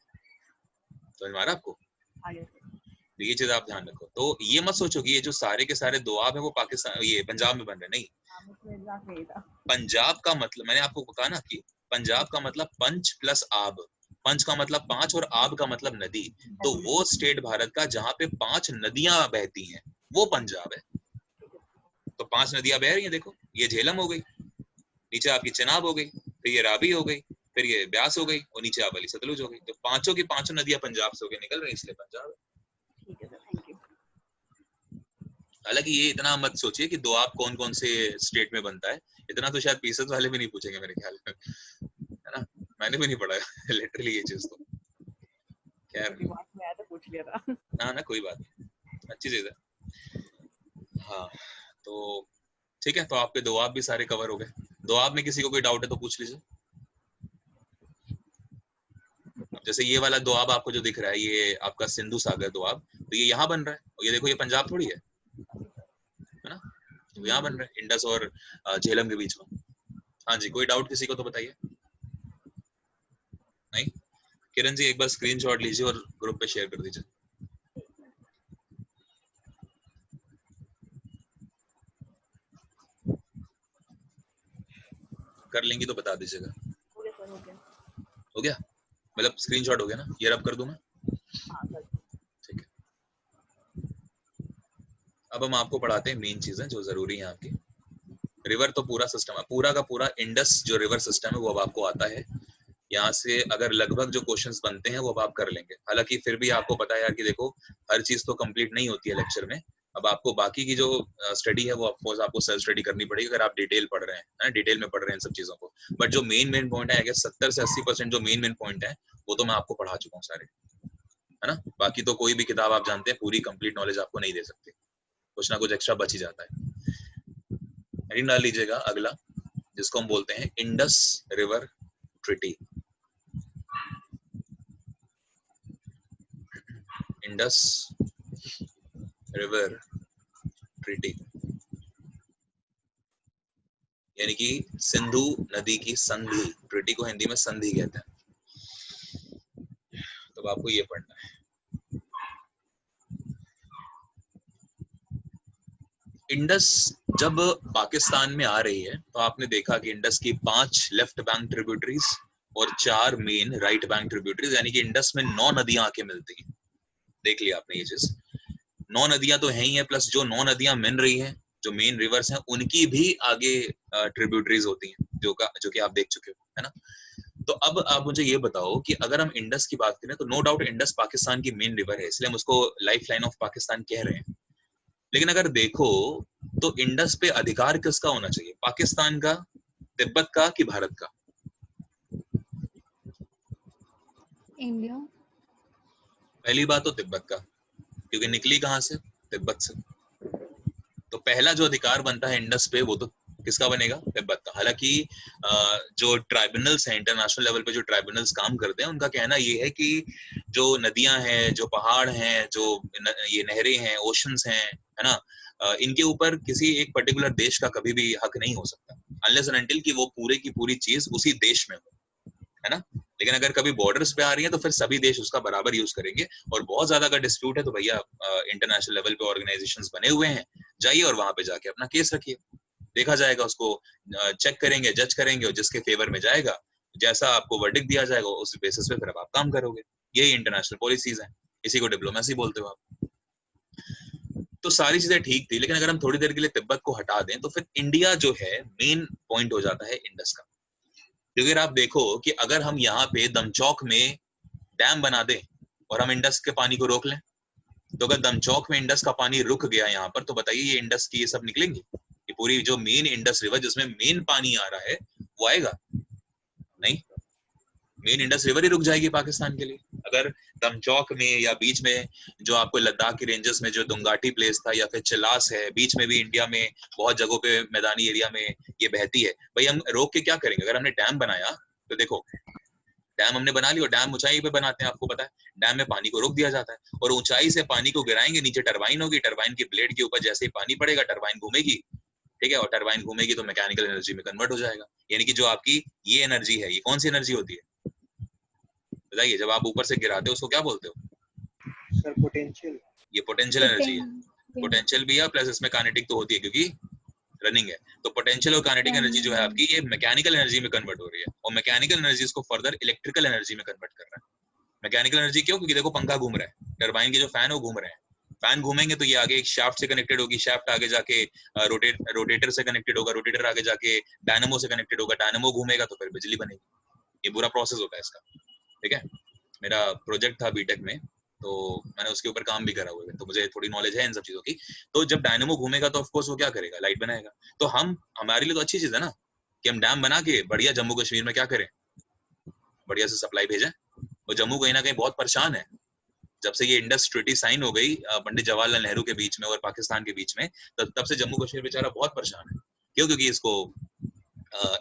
तो हमारा आपको तो ये चीज आप ध्यान रखो। तो ये मत सोचो कि ये जो सारे के सारे दोआब है वो पाकिस्तान, ये पंजाब में बन रहे, नहीं। पंजाब का मतलब, मैंने आपको कहा ना कि पंजाब का मतलब पंच प्लस आब। पंच का मतलब 5 और आब का मतलब नदी। तो वो स्टेट भारत का जहाँ पे 5 नदियां बहती हैं वो पंजाब है। तो 5 नदियां बह रही हैं, देखो ये झेलम हो गई, नीचे आपकी चिनाब हो गई, फिर ये रावी हो गई, फिर ये ब्यास हो गई, और नीचे आप वाली सतलुज हो गई। तो पांचों की पांचों नदियां पंजाब से होकर निकल रही, इसलिए पंजाब है। हालांकि ये इतना मत सोचिए कि दोआब कौन कौन से स्टेट में बनता है, इतना तो शायद पीसेस वाले भी नहीं पूछेंगे मेरे ख्याल में, है ना। मैंने भी नहीं पढ़ा लिटरली ये चीज। तो खैर पूछ लिया था ना, कोई बात नहीं, अच्छी चीज है। हाँ, तो ठीक है, तो आपके दोआब भी सारे कवर हो गए। दोआब में किसी को कोई डाउट है तो पूछ लीजिए। जैसे ये वाला दोआब आपको जो दिख रहा है, ये आपका सिंधु सागर दोआब, तो ये यहाँ बन रहा है, और ये देखो ये पंजाब थोड़ी है ना, तो यहाँ बन रहा है इंडस और झेलम के बीच में। हाँ जी, कोई डाउट किसी को तो बताइए। नहीं, किरण जी एक बार स्क्रीनशॉट लीजिए और ग्रुप पे शेयर कर दीजिए। कर लेंगी तो बता दीजिएगा। हो गया, मतलब स्क्रीनशॉट हो गया ना, ये रब कर दूं मैं, ठीक है। अब हम आपको पढ़ाते हैं मेन चीजें जो जरूरी हैं आपकी। रिवर तो पूरा सिस्टम है, पूरा का पूरा इंडस जो रिवर सिस्टम है वो अब आपको आता है। यहाँ से अगर लगभग जो क्वेश्चंस बनते हैं वो अब आप कर लेंगे। हालांकि फिर भी आपको पता है यार कि देखो हर चीज तो कंप्लीट नहीं होती है लेक्चर में। अब आपको बाकी की जो स्टडी है वो ऑफकोर्स आपको सेल्फ स्टडी करनी पड़ेगी अगर आप डिटेल पढ़ रहे हैं, डिटेल में पढ़ रहे हैं सब चीजों को। बट जो मेन पॉइंट है, अगर 70 से 80% जो मेन पॉइंट है वो तो मैं आपको पढ़ा चुका हूँ सारे, है ना। बाकी तो कोई भी किताब आप जानते हैं पूरी कंप्लीट नॉलेज आपको नहीं दे सकती, कुछ ना कुछ एक्स्ट्रा बच ही जाता है। हेडिंग डाल लीजिएगा अगला, जिसको हम बोलते हैं Indus river treaty. Indus river treaty यानी कि सिंधु नदी की संधि। ट्रीटी को हिंदी में संधि कहते हैं। तो आपको ये पढ़ना है। इंडस जब पाकिस्तान में आ रही है तो आपने देखा कि इंडस की 5 लेफ्ट बैंक ट्रिब्यूटरीज और 4 मेन राइट बैंक ट्रिब्यूटरीज, यानी कि इंडस में 9 नदियां आके मिलती हैं। देख लिया आपने ये चीज, 9 नदियां तो है ही है, प्लस जो 9 नदियां मिल रही हैं, जो मेन रिवर्स हैं, उनकी भी आगे ट्रिब्यूटरीज होती हैं जो कि आप देख चुके हो, है ना। तो अब आप मुझे ये बताओ कि अगर हम इंडस की बात करें तो नो डाउट इंडस पाकिस्तान की मेन रिवर है, इसलिए हम उसको लाइफ लाइन ऑफ पाकिस्तान कह रहे हैं। लेकिन अगर देखो तो इंडस पे अधिकार किसका होना चाहिए, पाकिस्तान का, तिब्बत का कि भारत का? इंडिया। पहली बात तो तिब्बत का, क्योंकि निकली कहाँ से? तिब्बत से। तो पहला जो अधिकार बनता है इंडस पे वो तो किसका बनेगा? तिब्बत का। हालांकि जो ट्राइब्यूनल्स हैं इंटरनेशनल लेवल पे, जो ट्राइब्यूनल्स काम करते हैं, उनका कहना ये है कि जो नदियां हैं, जो पहाड़ हैं, जो ये नहरें हैं, ओशंस हैं, है ना, इनके ऊपर किसी एक पर्टिकुलर देश का कभी भी हक नहीं हो सकता अनलेस एंड अनटिल कि वो पूरे की पूरी चीज उसी देश में हो, है ना। लेकिन अगर कभी बॉर्डर्स पे आ रही है तो फिर सभी देश उसका बराबर यूज करेंगे। और बहुत ज्यादा अगर डिस्प्यूट है तो भैया इंटरनेशनल लेवल पे ऑर्गेनाइजेशंस बने हुए हैं, जाइए और वहां पे जाके अपना केस रखिए, देखा जाएगा, उसको चेक करेंगे, जज करेंगे, और जिसके फेवर में जाएगा, जैसा आपको वर्डिक्ट दिया जाएगा, उस बेसिस पे फिर अब आप काम करोगे। यही इंटरनेशनल पॉलिसीज हैं, इसी को डिप्लोमेसी बोलते हो आप। तो सारी चीजें ठीक थी, लेकिन अगर हम थोड़ी देर के लिए तिब्बत को हटा दें तो फिर इंडिया जो है मेन पॉइंट हो जाता है इंडस का। क्योंकि अगर आप देखो कि अगर हम यहाँ पे दमचौक में डैम बना दें और हम इंडस के पानी को रोक लें, तो अगर दमचौक में इंडस का पानी रुक गया यहाँ पर, तो बताइए ये इंडस की ये सब निकलेंगी? ये पूरी जो मेन इंडस रिवर जिसमें मेन पानी आ रहा है वो आएगा नहीं? मेन इंडस रिवर ही रुक जाएगी पाकिस्तान के लिए। अगर दमचौक में या बीच में जो आपको लद्दाख की रेंजेस में जो दुंगाटी प्लेस था, या फिर चिलास है, बीच में भी इंडिया में बहुत जगहों पे मैदानी एरिया में ये बहती है, भाई हम रोक के क्या करेंगे? अगर हमने डैम बनाया तो देखो, डैम हमने बना लिया, डैम ऊंचाई पे बनाते हैं, आपको पता है, डैम में पानी को रोक दिया जाता है और ऊंचाई से पानी को गिराएंगे, नीचे टरबाइन होगी, टरबाइन की ब्लेड के ऊपर जैसे ही पानी पड़ेगा टरबाइन घूमेगी, ठीक है, और टरबाइन घूमेगी तो मैकेनिकल एनर्जी में कन्वर्ट हो जाएगा। यानी कि जो आपकी ये एनर्जी है, ये कौन सी एनर्जी होती है बताइए? जब आप ऊपर से गिराते हो उसको क्या बोलते हो? Sir potential. ये पोटेंशियल एनर्जी है। पोटेंशियल भी है प्लस इसमें काइनेटिक तो होती है क्योंकि रनिंग है। तो पोटेंशियल और काइनेटिक एनर्जी जो है आपकी, ये मैकेनिकल एनर्जी में कन्वर्ट हो रही है, और मैकेनिकल एनर्जी इसको फर्दर इलेक्ट्रिकल एनर्जी में कन्वर्ट कर रहा है। मैकेनिकल एनर्जी क्यों? क्योंकि देखो पंखा घूम रहा है, टरबाइन के जो फैन है वो घूम रहे हैं, फैन घूमेंगे तो ये आगे एक शाफ्ट से कनेक्टेड होगी, शाफ्ट आगे जाके रोटेटर से कनेक्टेड होगा, रोटेटर आगे जाके डायनामो से कनेक्टेड होगा, डायनामो घूमेगा तो फिर बिजली बनेगी। ये पूरा प्रोसेस होता है इसका, ठीक है। मेरा प्रोजेक्ट था बीटेक में, तो मैंने उसके ऊपर काम भी करा हुआ है, तो मुझे थोड़ी नॉलेज है इन सब चीजों की। तो जब डायनामो घूमेगा तो ऑफ कोर्स वो क्या करेगा? लाइट बनाएगा। तो हम, हमारे लिए तो अच्छी चीज है ना कि हम डैम बना के बढ़िया जम्मू कश्मीर में क्या करें, बढ़िया से सप्लाई भेजें। और जम्मू कहीं ना कहीं बहुत परेशान है, जब से ये इंडस ट्रीटी साइन हो गई पंडित जवाहरलाल नेहरू के बीच में और पाकिस्तान के बीच में, तब से जम्मू कश्मीर बेचारा बहुत परेशान है। क्यों? क्योंकि इसको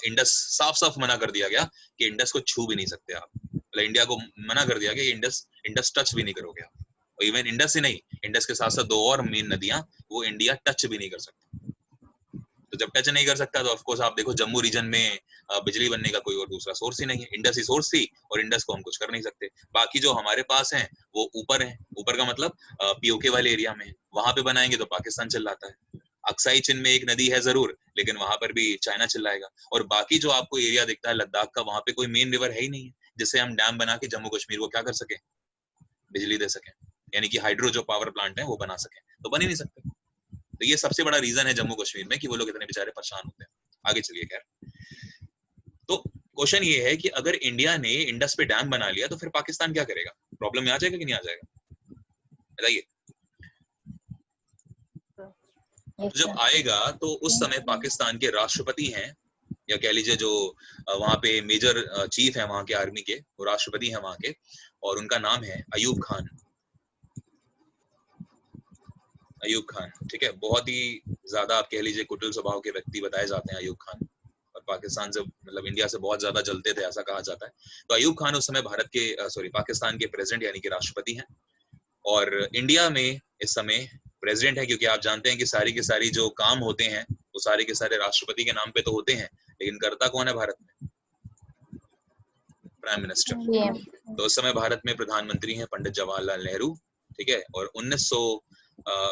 इंडस साफ साफ मना कर दिया गया कि इंडस को छू भी नहीं सकते आप। मतलब इंडिया को मना कर दिया गया कि इंडस टच भी नहीं करोगे आप। और इवन इंडस ही नहीं, इंडस के साथ साथ दो और मेन नदियां, वो इंडिया टच भी नहीं कर सकता। तो जब टच नहीं कर सकता तो ऑफ कोर्स आप देखो जम्मू रीजन में बिजली बनने का कोई और दूसरा सोर्स ही नहीं है, इंडस ही सोर्स थी, और इंडस को हम कुछ कर नहीं सकते। बाकी जो हमारे पास हैं वो ऊपर है, ऊपर का मतलब पीओके वाले एरिया में, वहां पे बनाएंगे तो पाकिस्तान चिल्लाता है। अक्साई चिन में एक नदी है जरूर, लेकिन वहां पर भी चाइना चिल्लाएगा। और बाकी जो आपको एरिया दिखता है लद्दाख का, वहां पे कोई मेन रिवर है ही नहीं है जिससे हम डैम बना के जम्मू कश्मीर को क्या कर सके, बिजली दे सके, यानी कि हाइड्रो जो पावर प्लांट है वो बना सके, तो बन ही नहीं सकते। तो ये सबसे बड़ा रीजन है जम्मू कश्मीर में कि वो लोग इतने बेचारे परेशान होते हैं। आगे चलिए, खैर, तो क्वेश्चन ये है कि अगर इंडिया ने इंडस पे डैम बना लिया तो फिर पाकिस्तान क्या करेगा? प्रॉब्लम में आ जाएगा कि नहीं आ जाएगा? बताइए। जब आएगा तो उस समय पाकिस्तान के राष्ट्रपति हैं, या कह लीजिए जो वहां पे मेजर चीफ है वहां के आर्मी के, वो राष्ट्रपति हैं वहां के, और उनका नाम है अयूब खान। अयूब खान, ठीक है, बहुत ही ज्यादा आप कह लीजिए कुटिल स्वभाव के व्यक्ति बताए जाते हैं अयूब खान, और पाकिस्तान से, मतलब इंडिया से बहुत ज्यादा जलते थे ऐसा कहा जाता है। तो अयूब खान उस समय भारत के पाकिस्तान के प्रेसिडेंट यानी कि राष्ट्रपति हैं, और इंडिया में इस समय प्रेसिडेंट है, क्योंकि आप जानते हैं कि सारी की सारी जो काम होते हैं वो सारे के सारे राष्ट्रपति के नाम पे तो होते हैं, लेकिन करता कौन है भारत में? Prime minister. तो उस समय भारत में प्रधानमंत्री हैं पंडित जवाहरलाल नेहरू, ठीक है। और 1900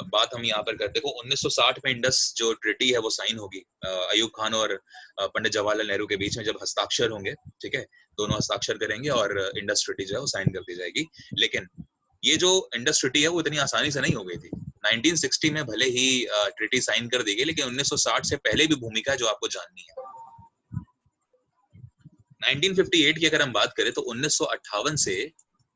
बात हम यहाँ पर करते हैं, 1960 में इंडस जो ट्रीटी है वो साइन होगी अयूब खान और पंडित जवाहरलाल नेहरू के बीच में, जब हस्ताक्षर होंगे, ठीक है, दोनों हस्ताक्षर करेंगे और इंडस ट्रीटी जो है वो साइन कर दी जाएगी। लेकिन ये जो इंडस ट्रीटी है वो इतनी आसानी से नहीं हो गई थी। 1960 में भले ही ट्रीटी साइन कर दी गई, लेकिन 1960 से पहले भी भूमिका जो आपको जाननी है। 1958 की अगर हम बात करें तो 1958 से,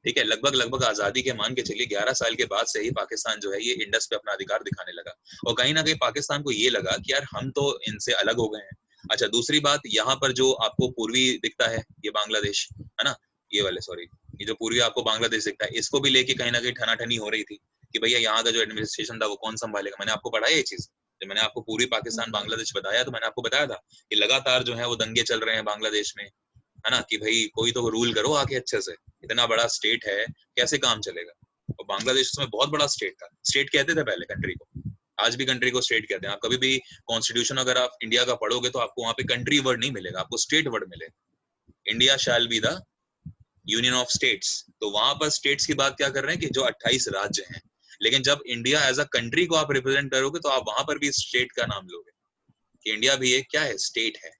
ठीक है, लगभग आजादी के मान के चलिए 11 साल के बाद से ही पाकिस्तान जो है ये इंडस पे अपना अधिकार दिखाने लगा, और कहीं ना कहीं पाकिस्तान को ये लगा कि यार हम तो इनसे अलग हो गए हैं। अच्छा, दूसरी बात, यहाँ पर जो आपको पूर्वी दिखता है ये बांग्लादेश है ना, ये वाले, सॉरी ये जो पूर्वी आपको बांग्लादेश दिखता है, इसको भी लेके कहीं ना कहीं ठनाठनी हो रही थी कि भैया यहाँ का जो एडमिनिस्ट्रेशन था वो कौन संभालेगा। मैंने आपको पढ़ाया ये चीज, जब मैंने आपको पूर्वी पाकिस्तान बांग्लादेश बताया तो मैंने आपको बताया था कि लगातार जो है वो दंगे चल रहे हैं बांग्लादेश में, है ना, कि भाई कोई तो रूल करो आके अच्छे से, इतना बड़ा स्टेट है कैसे काम चलेगा। और बांग्लादेश उसमें बहुत बड़ा स्टेट था, स्टेट कहते थे पहले कंट्री को, आज भी कंट्री को स्टेट कहते हैं। आप कभी भी कॉन्स्टिट्यूशन अगर आप इंडिया का पढ़ोगे तो आपको वहां पे कंट्री वर्ड नहीं मिलेगा, आपको स्टेट वर्ड मिलेगा। India shall be the union of states. तो वहां पर स्टेट्स की बात क्या कर रहे हैं कि जो 28 राज्य हैं, लेकिन जब इंडिया एज अ कंट्री को आप रिप्रेजेंट करोगे तो आप वहां पर भी स्टेट का नाम लोगे कि इंडिया भी एक क्या है, स्टेट है।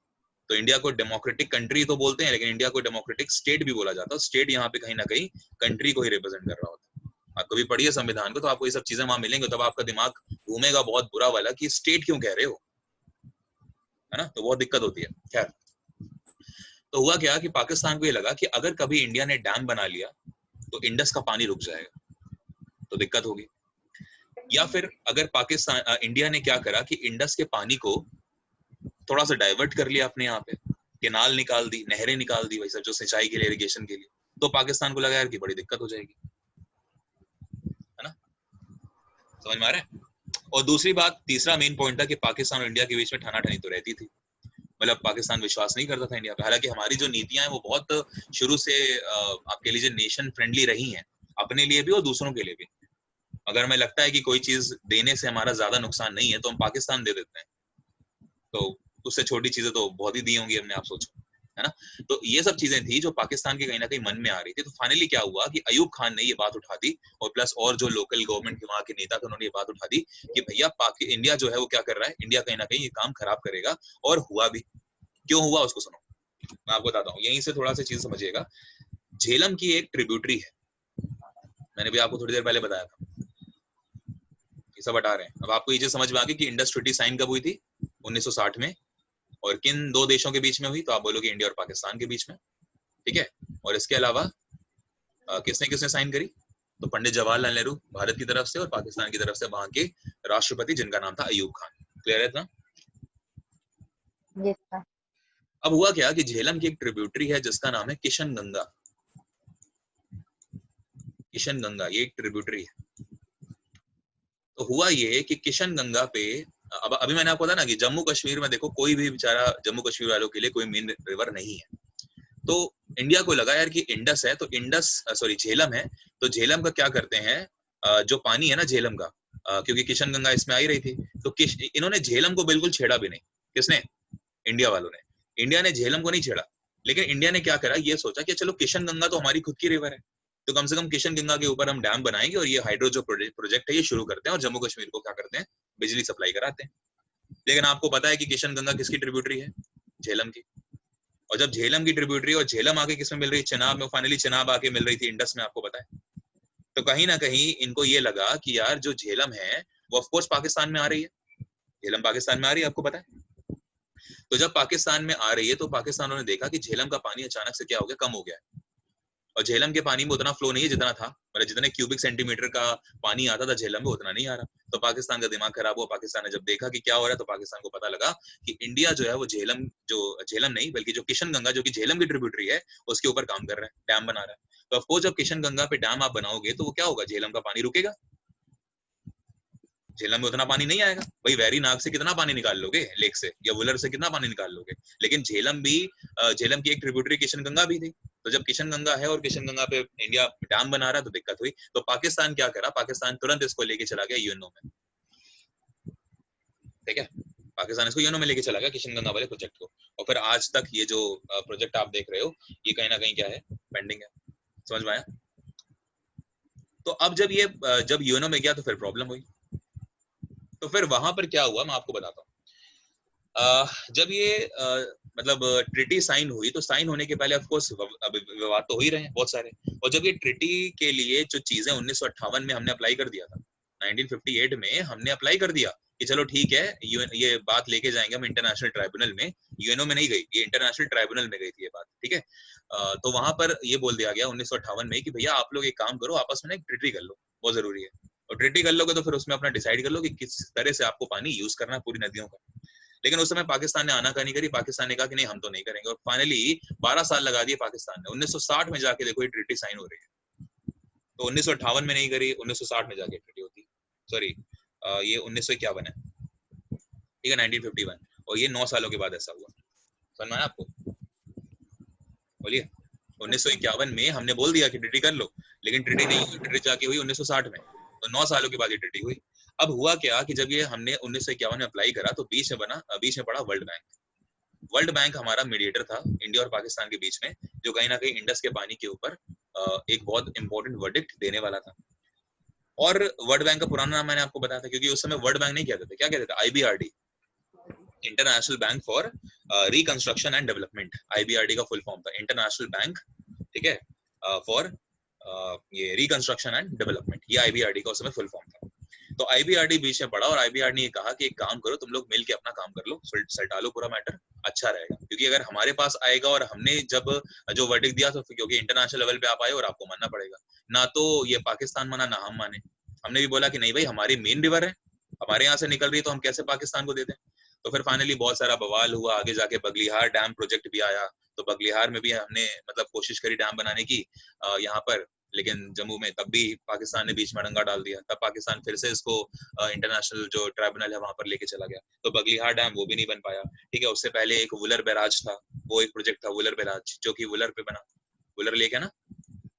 तो इंडिया को डेमोक्रेटिक कंट्री तो बोलते हैं, लेकिन इंडिया को डेमोक्रेटिक स्टेट भी बोला जाता है। स्टेट यहाँ पे कहीं ना कहीं कंट्री को ही रिप्रेजेंट कर रहा होता है। आप कभी पढ़िए संविधान को तो आपको ये सब चीजें वहां मिलेंगे, तब आपका दिमाग घूमेगा बहुत बुरा वाला कि स्टेट क्यों कह रहे हो, है ना। तो बहुत दिक्कत होती है। खैर, तो हुआ क्या कि पाकिस्तान को ये लगा कि अगर कभी इंडिया ने डैम बना लिया तो इंडस का पानी रुक जाएगा, तो दिक्कत होगी। या फिर अगर पाकिस्तान इंडिया ने क्या करा कि इंडस के पानी को थोड़ा सा डाइवर्ट कर लिया अपने यहाँ पे, केनाल निकाल दी, नहरें निकाल दी, वैसे जो सिंचाई के लिए, इरिगेशन के लिए, तो पाकिस्तान को लगा यार कि बड़ी दिक्कत हो जाएगी, है ना। समझ में आ रहा है। और दूसरी बात, तीसरा मेन पॉइंट था कि पाकिस्तान और इंडिया के बीच में ठानाठानी तो रहती थी, मतलब पाकिस्तान विश्वास नहीं करता था इंडिया पे। हालांकि हमारी जो नीतियां हैं वो बहुत शुरू से आप कह लीजिए नेशन फ्रेंडली रही हैं, अपने लिए भी और दूसरों के लिए भी। अगर हमें लगता है कि कोई चीज देने से हमारा ज्यादा नुकसान नहीं है तो हम पाकिस्तान दे देते हैं, तो उससे छोटी चीजें तो बहुत ही दी होंगी हमने, आप सोचो, है ना। तो ये सब चीजें थी जो पाकिस्तान के कहीं ना कहीं मन में आ रही थी। तो फाइनली क्या हुआ कि अयूब खान ने ये बात उठा दी, और प्लस और जो लोकल गवर्नमेंट के वहां के नेता थे उन्होंने ये बात उठा दी कि भैया इंडिया जो है वो क्या कर रहा है, इंडिया कहीं ना कहीं ये काम खराब करेगा। और हुआ भी। क्यों हुआ उसको सुनो, मैं आपको बताता हूँ, यहीं से थोड़ा सा चीज समझिएगा। झेलम की एक ट्रिब्यूटरी है, मैंने भी आपको थोड़ी देर पहले बताया था, ये सब हटा रहे हैं। अब आपको ये चीज समझ में आ गई कि इंडस ट्रीटी साइन कब हुई थी, 1960 में, और किन दो देशों के बीच में हुई, तो आप बोलोगे इंडिया और पाकिस्तान के बीच में, ठीक है। और इसके अलावा किसने किसने साइन करी, तो पंडित जवाहरलाल नेहरू भारत की तरफ से, और पाकिस्तान की तरफ से वहां के राष्ट्रपति जिनका नाम था अयूब खान। क्लियर है इतना? अब हुआ क्या कि झेलम की एक ट्रिब्यूटरी है जिसका नाम है किशन गंगा। किशन गंगा ये एक ट्रिब्यूटरी है। तो हुआ ये कि किशन गंगा पे अब अभी मैंने आपको बताया ना कि जम्मू कश्मीर में देखो कोई भी बेचारा जम्मू कश्मीर वालों के लिए कोई मेन रिवर नहीं है। तो इंडिया को लगा यार कि इंडस है, तो झेलम है, तो झेलम का क्या करते हैं, जो पानी है ना झेलम का, क्योंकि किशन गंगा इसमें आई रही थी, तो इन्होंने झेलम को बिल्कुल छेड़ा भी नहीं। किसने? इंडिया वालों ने। इंडिया ने झेलम को नहीं छेड़ा, लेकिन इंडिया ने क्या करा, ये सोचा कि चलो किशन गंगा तो हमारी खुद की रिवर है, तो कम से कम किशन गंगा के ऊपर हम डैम बनाएंगे और ये हाइड्रो जो प्रोजेक्ट है ये शुरू करते हैं और जम्मू कश्मीर को क्या करते हैं, बिजली सप्लाई कराते हैं। लेकिन आपको पता है कि किशन गंगा किसकी ट्रिब्यूटरी है? झेलम की। और जब झेलम की ट्रिब्यूटरी और झेलम आके किसमें मिल रही है? चिनाब में। फाइनली चिनाब आके मिल रही थी इंडस में, आपको पता है। तो कहीं ना कहीं इनको ये लगा कि यार जो झेलम है वो ऑफकोर्स पाकिस्तान में आ रही है, झेलम पाकिस्तान में आ रही है, आपको पता है। तो जब पाकिस्तान में आ रही है तो पाकिस्तान ने देखा कि झेलम का पानी अचानक से क्या हो गया, कम हो गया है, और झेलम के पानी में उतना फ्लो नहीं है जितना था, मतलब जितने क्यूबिक सेंटीमीटर का पानी आता था झेलम में उतना नहीं आ रहा। तो पाकिस्तान का दिमाग खराब हुआ। पाकिस्तान ने जब देखा कि क्या हो रहा है तो पाकिस्तान को पता लगा कि इंडिया जो है वो झेलम नहीं बल्कि जो किशन गंगा जो कि झेलम की ट्रिब्यूटरी है उसके ऊपर काम कर रहा है, डैम बना रहा है। तो ऑफकोर्स जब किशन गंगा पे डैम आप बनाओगे तो वो क्या होगा, झेलम का पानी रुकेगा, झेलम में उतना पानी नहीं आएगा। भाई वैरी नाग से कितना पानी निकाल लोगे, लेक से या वुलर से कितना पानी निकाल लोगे। लेकिन झेलम की एक ट्रिब्यूटरी किशन गंगा भी थी। तो जब किशन गंगा है और किशन गंगा पे इंडिया डैम बना रहा है तो दिक्कत हुई। तो पाकिस्तान क्या करा, पाकिस्तान तुरंत इसको लेके चला गया यूएनओ में, ठीक है। पाकिस्तान इसको यूएनओ में लेके चला गया किशन गंगा वाले प्रोजेक्ट को। और फिर आज तक ये जो प्रोजेक्ट आप देख रहे हो ये कहीं ना कहीं क्या है, पेंडिंग है। समझ में आया? तो अब जब यूएनओ में गया तो फिर प्रॉब्लम हुई। तो फिर वहां पर क्या हुआ मैं आपको बताता हूँ। जब ये मतलब ट्रिटी साइन हुई तो साइन होने के पहले ऑफ कोर्स विवाद तो हो ही रहे हैं बहुत सारे। और जब ये ट्रिटी के लिए जो चीजें 1958 में हमने अप्लाई कर दिया था, 1958 में हमने अप्लाई कर दिया कि चलो ठीक है ये बात लेके जाएंगे हम इंटरनेशनल ट्राइब्यूनल में, यूएनओ में नहीं गई, ये इंटरनेशनल ट्राइब्यूनल में गई थी ये बात, ठीक है। तो वहां पर ये बोल दिया गया 1958 में कि भैया आप लोग एक काम करो, आपस में एक ट्रिटी कर लो, बहुत जरूरी है। और ट्रिटी कर लोगे तो फिर उसमें अपना डिसाइड कर लो कि किस तरह से आपको पानी यूज करना है पूरी नदियों का। लेकिन उस समय पाकिस्तान ने आनाकानी करी, पाकिस्तान ने कहा कि नहीं हम तो नहीं करेंगे, और फाइनली 12 साल लगा दिए पाकिस्तान ने। 1960 में जाके देखो ये ट्रीटी साइन हो रही है। तो 1958 में नहीं करी, 1960 में जाके ट्रीटी होती, सॉरी ये 1951 है, ठीक है, 1951, और ये 9 सालों के बाद ऐसा हुआ। समझ में आया आपको? बोलिए। 1951 में हमने बोल दिया कि ट्रीटी कर लो, लेकिन ट्रीटी नहीं हुई, ट्रीटी जाके हुई 1960 में, तो 9 सालों के बाद ये ट्रीटी हुई। अब हुआ क्या कि जब ये हमने 1951 में अप्लाई करा तो बीच में पड़ा वर्ल्ड बैंक। वर्ल्ड बैंक हमारा मीडिएटर था इंडिया और पाकिस्तान के बीच में, जो कहीं ना कहीं इंडस के पानी के ऊपर एक बहुत इंपॉर्टेंट वर्डिक्ट देने वाला था। और वर्ल्ड बैंक का पुराना नाम मैंने आपको बताया था, क्योंकि उस समय वर्ल्ड बैंक नहीं कहते थे, क्या कहते थे? IBRD, international bank for reconstruction and development. IBRD का फुल फॉर्म था इंटरनेशनल बैंक, ठीक है, फॉर ये रिकंस्ट्रक्शन एंड डेवलपमेंट, ये IBRD का उस समय फुल फॉर्म था। तो IBRD बीच में पड़ा और IBRD ने कहा कि एक काम करो, तुम लोग मिलके अपना काम कर लो, सल्टा लो पूरा मैटर, अच्छा रहेगा। क्योंकि अगर हमारे पास आएगा और हमने जब जो वर्डिक्ट दिया, तो क्योंकि इंटरनेशनल लेवल पे आप आए और आपको मानना पड़ेगा, ना तो ये पाकिस्तान माना ना हम माने। हमने भी बोला कि नहीं भाई, हमारी मेन रिवर है, हमारे यहाँ से निकल रही है, तो हम कैसे पाकिस्तान को दे दें। तो फिर फाइनली बहुत सारा बवाल हुआ, आगे जाके बगलिहार डैम प्रोजेक्ट भी आया, तो बगलिहार में भी हमने मतलब कोशिश करी डैम बनाने की यहाँ पर, लेकिन जम्मू में, तब भी पाकिस्तान ने बीच में अड़ंगा डाल दिया। तब पाकिस्तान फिर से इसको इंटरनेशनल जो ट्राइब्यूनल है वहां पर लेके चला गया, तो बगलिहार डैम वो भी नहीं बन पाया, ठीक है। उससे पहले एक वुलर बैराज था, वो एक प्रोजेक्ट था वुलर बैराज, जो कि वुलर पे बना, वुलर लेक है ना,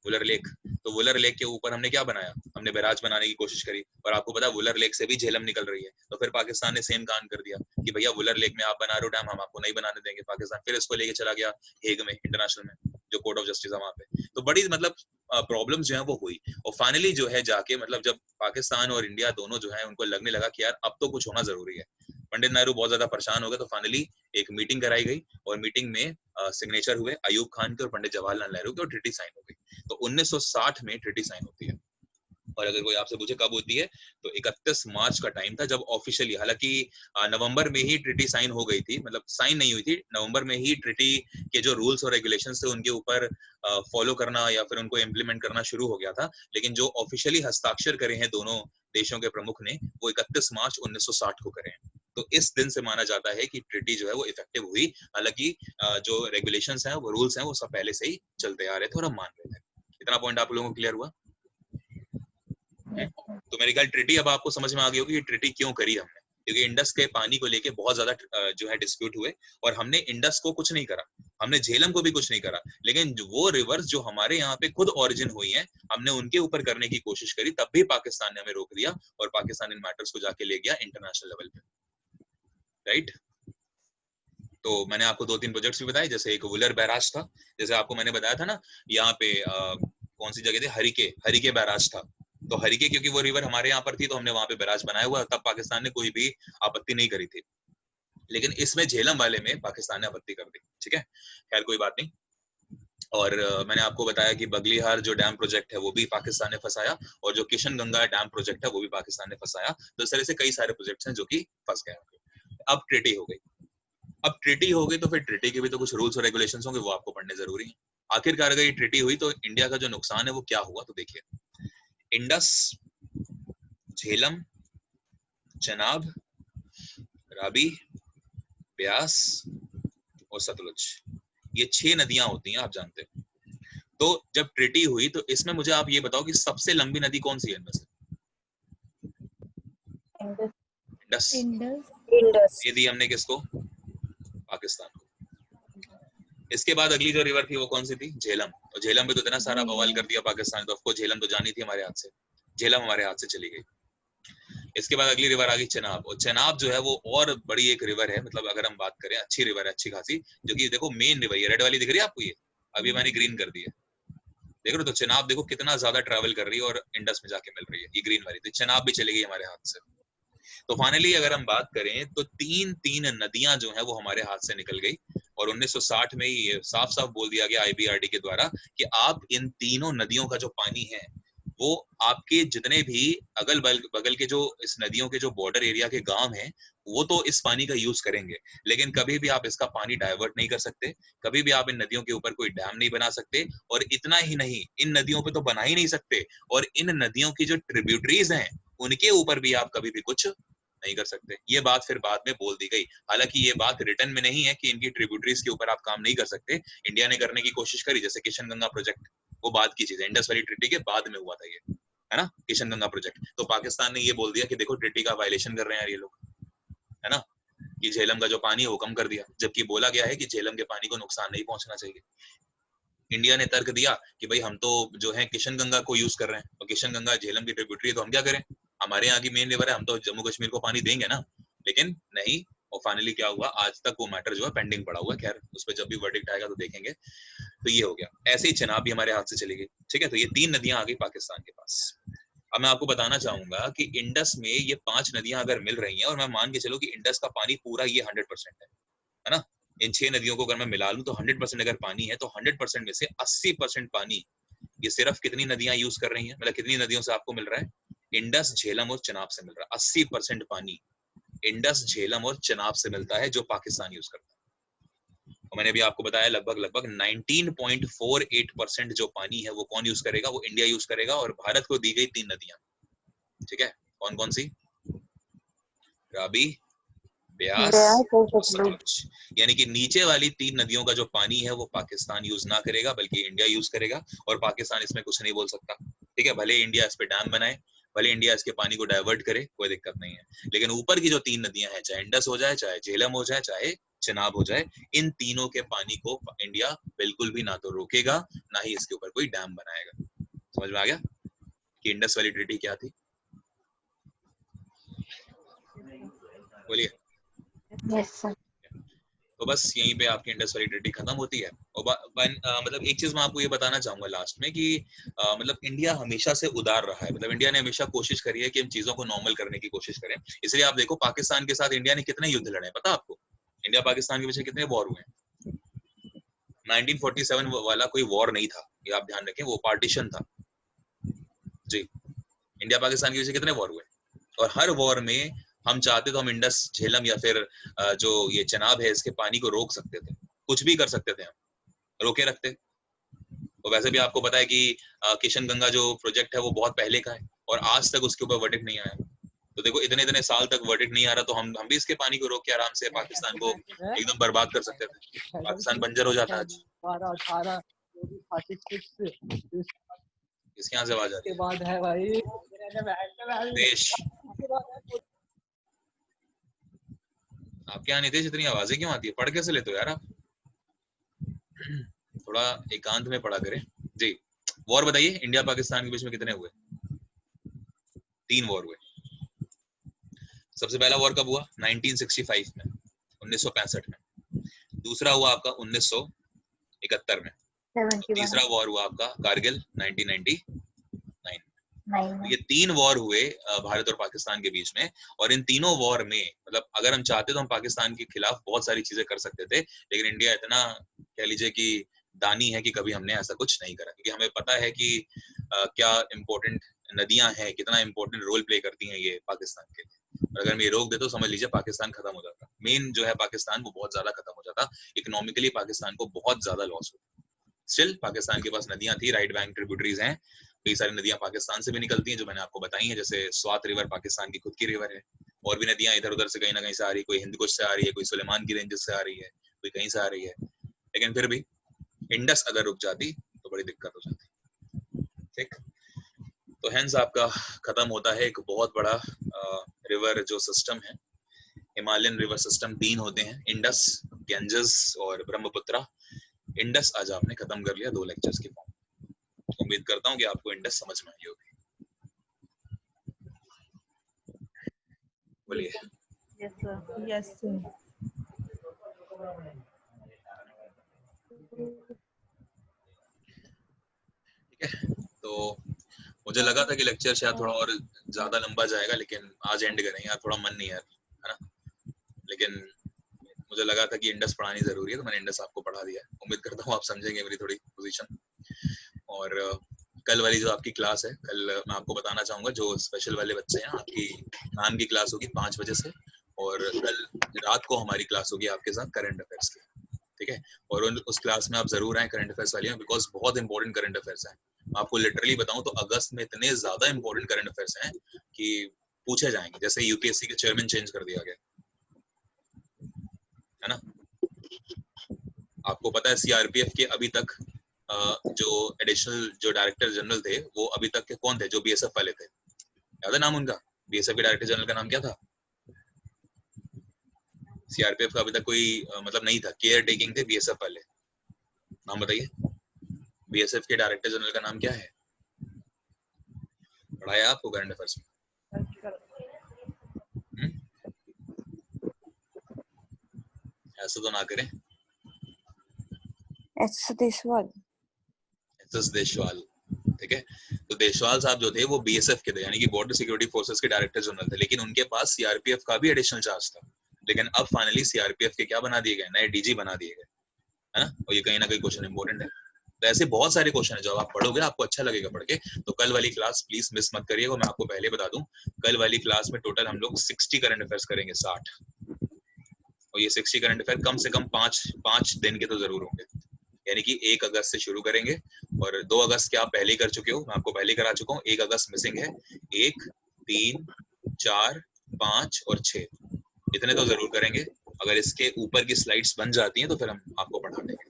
वुलर लेक, तो वुलर लेक के ऊपर हमने क्या बनाया, हमने बैराज बनाने की कोशिश करी, और आपको पता है वुलर लेक से भी झेलम निकल रही है। तो फिर पाकिस्तान ने सेम काम कर दिया कि भैया वुलर लेक में आप बना रहे हो डैम, हम आपको नहीं बनाने देंगे। पाकिस्तान फिर इसको लेके चला गया हेग में, इंटरनेशनल में, जो कोर्ट ऑफ जस्टिस है वहां पे। तो बड़ी मतलब प्रॉब्लम्स जो है वो हुई, और फाइनली जो है जाके मतलब जब पाकिस्तान और इंडिया दोनों जो है उनको लगने लगा कि यार अब तो कुछ होना जरूरी है, पंडित नेहरू बहुत ज्यादा परेशान हो गए, तो फाइनली एक मीटिंग कराई गई, और मीटिंग में सिग्नेचर हुए अयूब खान के और पंडित जवाहरलाल नेहरू के, और ट्रीटी साइन हो गई। तो 1960 में ट्रीटी साइन होती है। और अगर कोई आपसे पूछे कब होती है, तो 31 मार्च का टाइम था जब ऑफिशियली, हालांकि नवंबर में ही ट्रीटी साइन हो गई थी, मतलब साइन नहीं हुई थी, नवंबर में ही ट्रीटी के जो रूल्स और रेगुलेशंस थे उनके ऊपर फॉलो करना या फिर उनको इम्प्लीमेंट करना शुरू हो गया था। लेकिन जो ऑफिशियली हस्ताक्षर करे हैं दोनों देशों के प्रमुख ने, वो 31 मार्च 1960 को करे हैं। तो इस दिन से माना जाता है कि ट्रीटी जो है वो इफेक्टिव हुई। हालांकि जो रेगुलेशंस हैं, वो रूल्स हैं, वो सब पहले से ही चलते आ रहे थे और हम मान रहे थे। इतना पॉइंट आप लोगों को क्लियर हुआ? तो मेरे ख्याल ट्रीटी अब आपको समझ में आ गई होगी कि ट्रीटी क्यों करी हमने, क्योंकि इंडस के पानी को लेके बहुत ज्यादा जो है डिस्प्यूट हुए, और हमने इंडस को कुछ नहीं करा, हमने झेलम को भी कुछ नहीं करा, लेकिन वो रिवर्स जो हमारे यहाँ पे खुद ओरिजिन हुई हैं, हमने उनके ऊपर करने की कोशिश करी, तब भी पाकिस्तान ने हमें रोक दिया, और पाकिस्तान इन मैटर्स को जाके ले गया इंटरनेशनल लेवल पे, राइट। तो मैंने आपको 2-3 प्रोजेक्ट्स भी बताए, जैसे एक वुलर बैराज था, जैसे आपको मैंने बताया था ना, यहाँ पे कौन सी जगह थी, हरिके बैराज था। तो हरिके क्योंकि वो रिवर हमारे यहाँ पर थी, तो हमने वहां पे बैराज बनाया हुआ, तब पाकिस्तान ने कोई भी आपत्ति नहीं करी थी। लेकिन इसमें झेलम वाले में पाकिस्तान ने आपत्ति कर दी, ठीक है, खैर कोई बात नहीं। और मैंने आपको बताया कि बगलिहार जो डैम प्रोजेक्ट है वो भी पाकिस्तान ने फंसाया, और जो किशन गंगा डैम प्रोजेक्ट है वो भी पाकिस्तान ने फंसाया। तो इस तरह से कई सारे प्रोजेक्ट्स हैं जो कि फंस गए। अब ट्रीटी हो गई, अब ट्रीटी हो गई तो फिर ट्रीटी के भी तो कुछ रूल्स और रेगुलेशंस होंगे, वो आपको पढ़ने जरूरी है। आखिरकार अगर ये ट्रीटी हुई तो इंडिया का जो नुकसान है वो क्या हुआ, तो देखिए, इंडस, झेलम, चनाब, रावी, ब्यास और सतलुज, ये 6 नदियां होती हैं, आप जानते हैं। तो जब ट्रीटी हुई तो इसमें मुझे आप ये बताओ कि सबसे लंबी नदी कौन सी है इनमें से? इंडस। ये दी हमने किसको? पाकिस्तान को। इसके बाद अगली जो रिवर थी वो कौन सी थी? झेलम। और झेलम पे तो इतना सारा बवाल कर दिया पाकिस्तान ने, तो ऑफकोर्स झेलम तो जानी थी हमारे हाथ से, झेलम हमारे हाथ से चली गई। इसके बाद अगली रिवर आ गई चनाब, और चनाब जो है वो और बड़ी एक रिवर है, मतलब अगर हम बात करें अच्छी रिवर है, अच्छी खासी, जो कि देखो मेन रिवर, ये रेड वाली दिख रही है आपको, ये अभी मैंने ग्रीन कर दी है, देख रहे हो? तो चनाब देखो कितना ज्यादा ट्रैवल कर रही है और इंडस में जाके मिल रही है, ये ग्रीन वाली, तो चनाब भी चली गई हमारे हाथ से। तो फाइनली अगर हम बात करें तो 3 नदियां जो है वो हमारे हाथ से निकल गई, और 1960 में ये साफ साफ बोल दिया गया IBRD के द्वारा कि आप इन तीनों नदियों का जो पानी है वो आपके जितने भी अगल बगल के जो इस नदियों के जो बॉर्डर एरिया के गांव हैं वो तो इस पानी का यूज करेंगे, लेकिन कभी भी आप इसका पानी डाइवर्ट नहीं कर सकते, कभी भी आप इन नदियों के ऊपर कोई डैम नहीं बना सकते, और इतना ही नहीं, इन नदियों पे तो बना ही नहीं सकते, और इन नदियों की जो ट्रिब्यूटरीज हैं उनके ऊपर भी आप कभी भी कुछ नहीं कर सकते। ये बात फिर बाद में बोल दी गई, हालांकि ये बात रिटर्न में नहीं है कि इनकी ट्रिब्यूटरीज के ऊपर आप काम नहीं कर सकते। इंडिया ने करने की कोशिश करी, जैसे किशन गंगा प्रोजेक्ट, वो बाद की चीज है, इंडस वैली ट्रीटी के बाद में हुआ था ये, है ना, किशन गंगा प्रोजेक्ट। तो पाकिस्तान ने ये बोल दिया कि देखो ट्रीटी का वायलेशन कर रहे हैं यार ये लोग, है ना, कि झेलम का जो पानी है वो कम कर दिया, जबकि बोला गया है कि झेलम के पानी को नुकसान नहीं पहुंचना चाहिए। इंडिया ने तर्क दिया कि भाई हम तो जो है किशन गंगा को यूज कर रहे हैं, और किशन गंगा झेलम की ट्रिब्यूटरी है, तो हम क्या करें, हमारे यहाँ की मेन रिवर है, हम तो जम्मू कश्मीर को पानी देंगे ना। लेकिन नहीं, और फाइनली क्या हुआ, आज तक वो मैटर जो है पेंडिंग पड़ा हुआ है। खैर उस पर जब भी वर्डिक्ट आएगा तो देखेंगे। तो ये हो गया, ऐसे ही चेनाब भी हमारे हाथ से चली गई। ठीक है, तो ये 3 नदियां आ गई पाकिस्तान के पास। अब मैं आपको बताना चाहूंगा कि इंडस में ये 5 नदियां अगर मिल रही हैं, और मैं मान के चलो कि इंडस का पानी पूरा ये 100% है ना, इन 6 नदियों को अगर मैं मिला लूं तो 100% अगर पानी है, तो 100% में से 80% पानी ये सिर्फ कितनी नदियां यूज कर रही हैं, मतलब कितनी नदियों से आपको मिल रहा है, इंडस, झेलम और चेनाब से मिल रहा है। 80% पानी इंडस, झेलम और चेनाब से मिलता है जो पाकिस्तान यूज करता है। और मैंने भी आपको बताया लगभग 19.48% जो पानी है वो कौन यूज करेगा, वो इंडिया यूज करेगा, और भारत को दी गई 3 नदियां। ठीक है, कौन कौन सी, राबी, ब्यास और सतलुज। यानी कि नीचे वाली 3 नदियों का जो पानी है वो पाकिस्तान यूज ना करेगा, बल्कि इंडिया यूज करेगा, और पाकिस्तान इसमें कुछ नहीं बोल सकता। ठीक है, भले इंडिया इस पे डैम बनाए, भले इंडिया इसके पानी को डाइवर्ट करे, कोई दिक्कत नहीं है, लेकिन ऊपर की जो 3 नदियां हैं, चाहे इंडस हो जाए, चाहे झेलम हो जाए, चाहे चेनाब हो जाए, इन तीनों के पानी को इंडिया बिल्कुल भी ना तो रोकेगा, ना ही इसके ऊपर कोई डैम बनाएगा। समझ में आ गया कि इंडस वाली ट्रीटी क्या थी? बोलिए। Yes sir. तो बस यहीं पे आपकी इंडस वाली ट्रीटी खत्म होती है। और मतलब एक चीज मैं आपको ये बताना चाहूंगा लास्ट में कि मतलब इंडिया हमेशा से उदार रहा है, मतलब इंडिया ने हमेशा कोशिश करी है कि हम चीजों को नॉर्मल करने की कोशिश करें। इसलिए आप देखो पाकिस्तान के साथ इंडिया ने कितने युद्ध लड़े, पता आपको, इंडिया पाकिस्तान के पीछे कितने वॉर हुए हैं। 1947 वाला कोई वॉर नहीं था, ये आप ध्यान रखें, वो पार्टीशन था जी। इंडिया पाकिस्तान के पीछे कितने वॉर हुए, और हर वॉर में हम चाहते तो हम इंडस, झेलम या फिर जो ये चेनाब है इसके पानी को रोक सकते थे, कुछ भी कर सकते थे, हम रोके रखते। और वैसे भी आपको पता है कि किशन गंगा जो प्रोजेक्ट है वो बहुत पहले का है, और आज तक उसके ऊपर वर्डिक्ट नहीं आया। तो देखो इतने साल तक वर्डिक्ट नहीं आ रहा, तो हम भी इसके पानी को रोक के आराम से पाकिस्तान को एकदम बर्बाद कर सकते थे, पाकिस्तान बंजर हो जाता आज। इसके यहाँ से आवाज आ रही है बाद है भाई देश। आपके यहाँ नितेश इतनी आवाजें क्यों आती है, पढ़ कैसे लेते हो यार आप? थोड़ा एकांत में पढ़ा करें जी। वॉर बताइए, इंडिया पाकिस्तान के बीच में कितने हुए? 3 वॉर हुए। सबसे पहला वॉर कब हुआ? 1965 में, 1965 में। दूसरा हुआ आपका 1971 में। तीसरा वॉर हुआ आपका कारगिल 1999। ये 3 वॉर हुए भारत और पाकिस्तान के बीच में, और इन तीनों वॉर में मतलब अगर हम चाहते तो हम पाकिस्तान के खिलाफ बहुत सारी चीजें कर सकते थे, लेकिन इंडिया इतना कह लीजिए कि दानी है कि कभी हमने ऐसा कुछ नहीं करा, क्योंकि हमें पता है कि क्या इम्पोर्टेंट नदियां हैं, कितना इम्पोर्टेंट रोल प्ले करती हैं ये पाकिस्तान के लिए। और अगर मैं रोक दे तो समझ लीजिए पाकिस्तान खत्म हो जाता, मेन जो है पाकिस्तान वो बहुत ज्यादा खत्म हो जाता, इकोनॉमिकली पाकिस्तान को बहुत ज्यादा लॉस होता। स्टिल पाकिस्तान के पास नदियां थी, राइट बैंक ट्रिब्यूटरीज हैं, कई सारी नदियां पाकिस्तान से भी निकलती हैं जो मैंने आपको बताई हैं, जैसे स्वात रिवर पाकिस्तान की खुद की रिवर है, और भी नदियां इधर उधर से कहीं ना कहीं से आ रही है, कोई हिंद कुश से आ रही है, कोई सुलेमान की रेंजेस से आ रही है, कोई कहीं से आ रही है, लेकिन फिर भी इंडस अगर रुक जाती तो बड़ी दिक्कत हो जाती। ठीक, तो हेंस आपका खत्म होता है एक बहुत बड़ा रिवर जो सिस्टम है, हिमालयन रिवर सिस्टम 3 होते हैं, इंडस, गंजेस और ब्रह्मपुत्रा। इंडस आज आपने खत्म कर लिया 2 लेक्चर्स के फॉर्म। उम्मीद करता हूँ कि आपको इंडस समझ में आई होगी। बोलिए। Yes sir. Yes sir. ठीक है, तो मुझे लगा था कि लेक्चर शायद थोड़ा और ज्यादा लंबा जाएगा, लेकिन आज एंड करेंगे यार, थोड़ा मन नहीं है ना, लेकिन मुझे लगा था कि इंडस पढ़ानी जरूरी है, तो मैंने इंडस आपको पढ़ा दिया। उम्मीद करता हूँ आप समझेंगे मेरी थोड़ी पोजीशन। और कल वाली जो आपकी क्लास है, कल मैं आपको बताना चाहूंगा जो स्पेशल वाले बच्चे हैं, आपकी मैम की क्लास होगी 5 बजे से, और कल रात को हमारी क्लास होगी आपके साथ करंट अफेयर्स की। ठीक है, और उस क्लास में आप जरूर आए करंट अफेयर्स वाली में, बिकॉज बहुत इंपॉर्टेंट करंट अफेयर्स है। मैं आपको लिटरली बताऊं तो अगस्त में इतने ज्यादा इंपॉर्टेंट करंट अफेयर्स हैं कि पूछे जाएंगे, जैसे यूपीएससी के चेयरमैन चेंज कर दिया गया है ना। आपको पता है सीआरपीएफ के अभी तक जो एडिशनल जो डायरेक्टर जनरल थे वो अभी तक के कौन थे, जो बीएसएफ वाले थे, याद है नाम उनका? बीएसएफ के डायरेक्टर जनरल का नाम क्या था? सीआरपीएफ का अभी तक कोई मतलब नहीं था, केयर टेकिंग थे बीएसएफ वाले। नाम बताइए, बीएसएफ के डायरेक्टर जनरल का नाम क्या है? पढ़ाया आपको करंट अफेयर्स में? ऐसा तो ना करें। एस देशवाल। एस देशवाल, ठीक है। तो देशवाल साहब जो थे वो बीएसएफ के थे, यानी कि बॉर्डर सिक्योरिटी फोर्सेस के डायरेक्टर जनरल थे, लेकिन उनके पास सीआरपीएफ का भी एडिशनल चार्ज था। लेकिन अब फाइनली सीआरपीएफ के क्या बना दिए गए, नए डीजी बना दिए गए, है ना। और ये कहीं ना कहीं क्वेश्चन इंपॉर्टेंट है। तो ऐसे बहुत सारे क्वेश्चन है जो आप पढ़ोगे आपको अच्छा लगेगा पढ़ के। तो कल वाली क्लास प्लीज मिस मत करिएगा। मैं आपको पहले बता दूं, कल वाली क्लास में टोटल हम लोग 60 करंट अफेयर्स करेंगे, 60। और ये 60 करंट अफेयर कम से कम 5 दिन के तो जरूर होंगे, यानी कि 1 अगस्त से शुरू करेंगे और 2 अगस्त के आप पहले ही कर चुके हो, मैं आपको पहले ही करा चुका हूँ। 1 अगस्त मिसिंग है। 1, 3, 4, 5 और 6 इतने तो जरूर करेंगे। अगर इसके ऊपर की स्लाइड्स बन जाती हैं तो फिर हम आपको पढ़ा देंगे,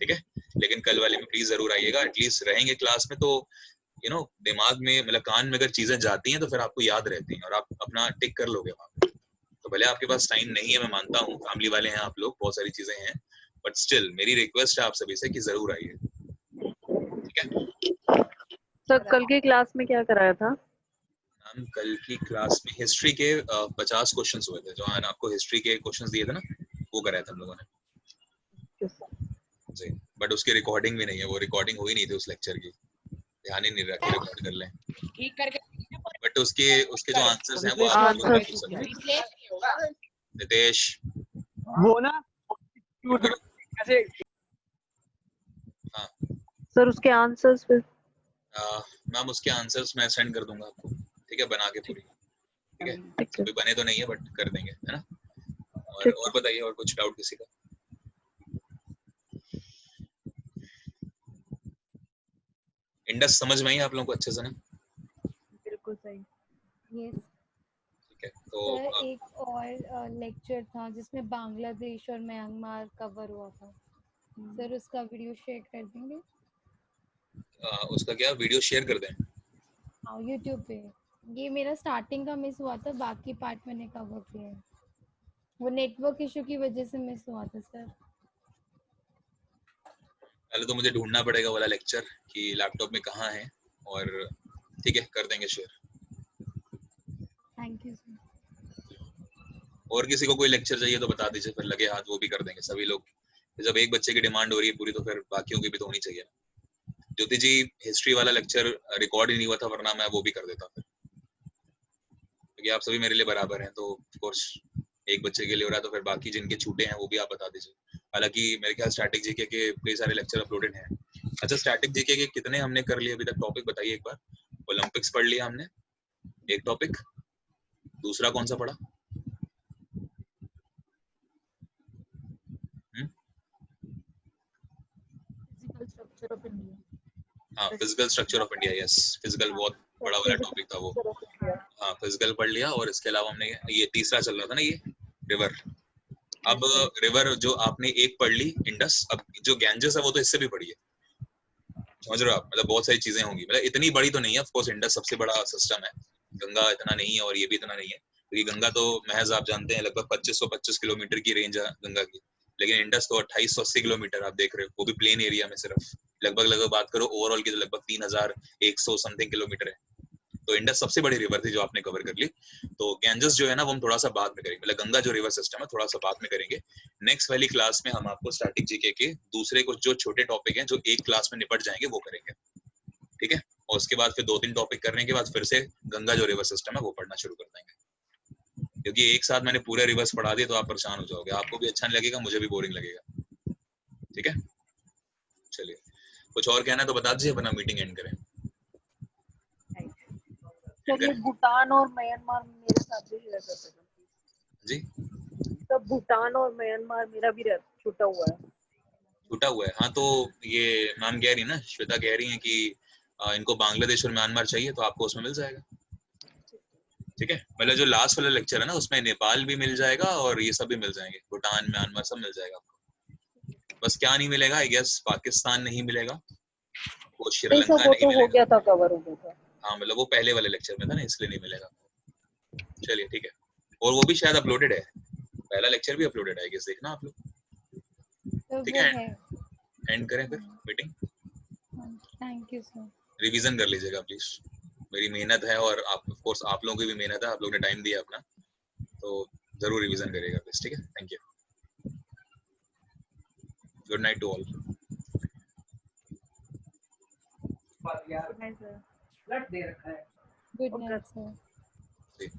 ठीक है। लेकिन कल वाले में प्लीज जरूर आइएगा, एटलीस्ट रहेंगे क्लास में तो दिमाग में मतलब कान में अगर चीजें जाती हैं तो फिर आपको याद रहती हैं और आप अपना टिक कर लोगे वहां पे। तो भले आपके पास टाइम नहीं है, मैं मानता हूँ फैमिली वाले हैं आप लोग, बहुत सारी चीजें हैं, बट स्टिल मेरी रिक्वेस्ट है आप सभी से कि जरूर आइए, ठीक है। सर कल की क्लास में क्या कराया था? हम कल की क्लास में हिस्ट्री के 50 क्वेश्चंस हुए थे, जो आपको हिस्ट्री के क्वेश्चंस दिए थे ना, वो कराया था हम लोगों ने जी। बट उसकी रिकॉर्डिंग भी नहीं है, वो रिकॉर्डिंग हुई नहीं थी उस लेक्चर की, ध्यान ही नहीं रखा रिकॉर्ड कर लें। बट उसके जो आंसर्स हैं वो आप नितेश वो ना हाँ सर उसके आंसर्स फिर मैम उसके आंसर्स मैं सेंड कर दूंगा आपको, ठीक है, बना के पूरी, ठीक है। अभी बने तो नहीं है बट कर देंगे, है ना। और बताइए, और कुछ डाउट किसी का? इंडस समझ में आई आप लोगों को अच्छे से ना? बिल्कुल सही। यस ठीक है। तो सर एक और लेक्चर था जिसमें बांग्लादेश और म्यांमार कवर हुआ था सर, उसका वीडियो शेयर कर देंगे? उसका क्या वीडियो शेयर कर दें? हाँ यूट्यूब पे। ये मेरा स्टार्टिंग का मिस हुआ था, बाकी पार्ट मैंने कवर किया है। वो नेटवर्क इशू की वजह से मिस हुआ था सर। पहले तो मुझे ढूंढना पड़ेगा वाला लेक्चर कि लैपटॉप में कहाँ है, और ठीक है कर देंगे शेयर। Thank you sir. और किसी को कोई लेक्चर चाहिए तो बता दीजिए, फिर लगे हाथ वो भी कर देंगे सभी लोग। जब एक बच्चे की डिमांड हो रही है पूरी तो फिर बाकियों की भी तो होनी चाहिए। ज्योति जी हिस्ट्री वाला लेक्चर रिकॉर्ड ही नहीं हुआ था, वरना मैं वो भी कर देता फिर, क्योंकि आप सभी मेरे लिए बराबर हैं। तो ऑफ कोर्स एक बच्चे के लिए हो रहा है तो फिर बाकी जिनके छूटे हैं वो भी आप बता दीजिए। हालांकि मेरे ख्याल स्टैटिक जीके के कई सारे लेक्चर अपलोडेड हैं। अच्छा स्टैटिक जीके के कितने हमने कर लिए अभी तक? टॉपिक बताइए एक बार। ओलंपिक्स पढ़ लिया हमने एक टॉपिक, दूसरा कौन सा पढ़ा? हाँ physical structure of India, yes physical बहुत बड़ा वाला टॉपिक था वो। हाँ फिजिकल पढ़ लिया, और इसके अलावा हमने ये तीसरा चल रहा था ना, ये रिवर। अब रिवर जो आपने एक पढ़ ली इंडस, अब जो गैंजेस है वो तो इससे भी बड़ी है, समझ रहे हो आप? मतलब बहुत सारी चीजें होंगी, मतलब इतनी बड़ी तो नहीं है, ऑफ कोर्स इंडस सबसे बड़ा सिस्टम है, गंगा इतना नहीं है और ये भी इतना नहीं है, क्योंकि गंगा तो महज आप जानते हैं लगभग 2525 किलोमीटर की रेंज है गंगा की, लेकिन इंडस तो 2880 किलोमीटर आप देख रहे हो, वो भी प्लेन एरिया में सिर्फ। लगभग बात करो ओवरऑल की तो लगभग 3100 समथिंग किलोमीटर है। तो इंडस सबसे बड़ी रिवर थी जो आपने कवर कर ली। तो गैंजेस जो है ना वो हम थोड़ा सा बाद में करेंगे, मतलब गंगा जो रिवर सिस्टम है थोड़ा सा बाद में करेंगे। नेक्स्ट वाली क्लास में हम आपको स्टैटिक जीके के दूसरे कुछ जो छोटे टॉपिक हैं जो एक क्लास में निपट जाएंगे वो करेंगे, ठीक है। और उसके बाद फिर 2-3 टॉपिक करने के बाद फिर से गंगा जो रिवर सिस्टम है वो पढ़ना शुरू कर देंगे, क्योंकि एक साथ मैंने पूरे रिवर्स पढ़ा दिए तो आप परेशान हो जाओगे, आपको भी अच्छा नहीं लगेगा, मुझे भी बोरिंग लगेगा, ठीक है। चलिए कुछ और कहना है तो बता दीजिए, वरना मीटिंग एंड करें। सर ये भूटान और म्यांमार मेरे साथ भी शेयर कर सकते हैं जी? तो भूटान और म्यांमार मेरा भी छूटा हुआ है। छूटा हुआ है, हाँ तो ये मैम कह रही है ना, श्वेता कह रही है कि इनको बांग्लादेश और म्यांमार चाहिए, तो आपको उसमें मिल जाएगा, ठीक है, मतलब जो लास्ट वाला लेक्चर है ना उसमें नेपाल भी मिल जाएगा और ये सब भी मिल जाएंगे, भूटान म्यांमार सब मिल जाएगा आपको। बस क्या नहीं मिलेगा, आई गेस पाकिस्तान नहीं मिलेगा, वो नहीं सर, श्रीलंका वो नहीं तो हो मिलेगा। गया था, कवर हो गया था। हाँ मतलब वो पहले वाले लेक्चर में था ना, इसलिए नहीं मिलेगा। चलिए ठीक है, और वो भी शायद अपलोडेड है, पहला लेक्चर भी अपलोडेड है, गेस देखना आप लोग। तो ठीक वो है, है। एंड करें फिर meeting. Thank you sir. Revision कर लीजिएगा प्लीज, मेरी मेहनत है और आप ऑफ कोर्स आप लोगों की भी मेहनत है, आप लोगों ने टाइम दिया अपना, तो जरूर रिवीजन करिएगा प्लीज। ठीक है, thank you, good night to all. Good night sir. Good night sir. ठीक।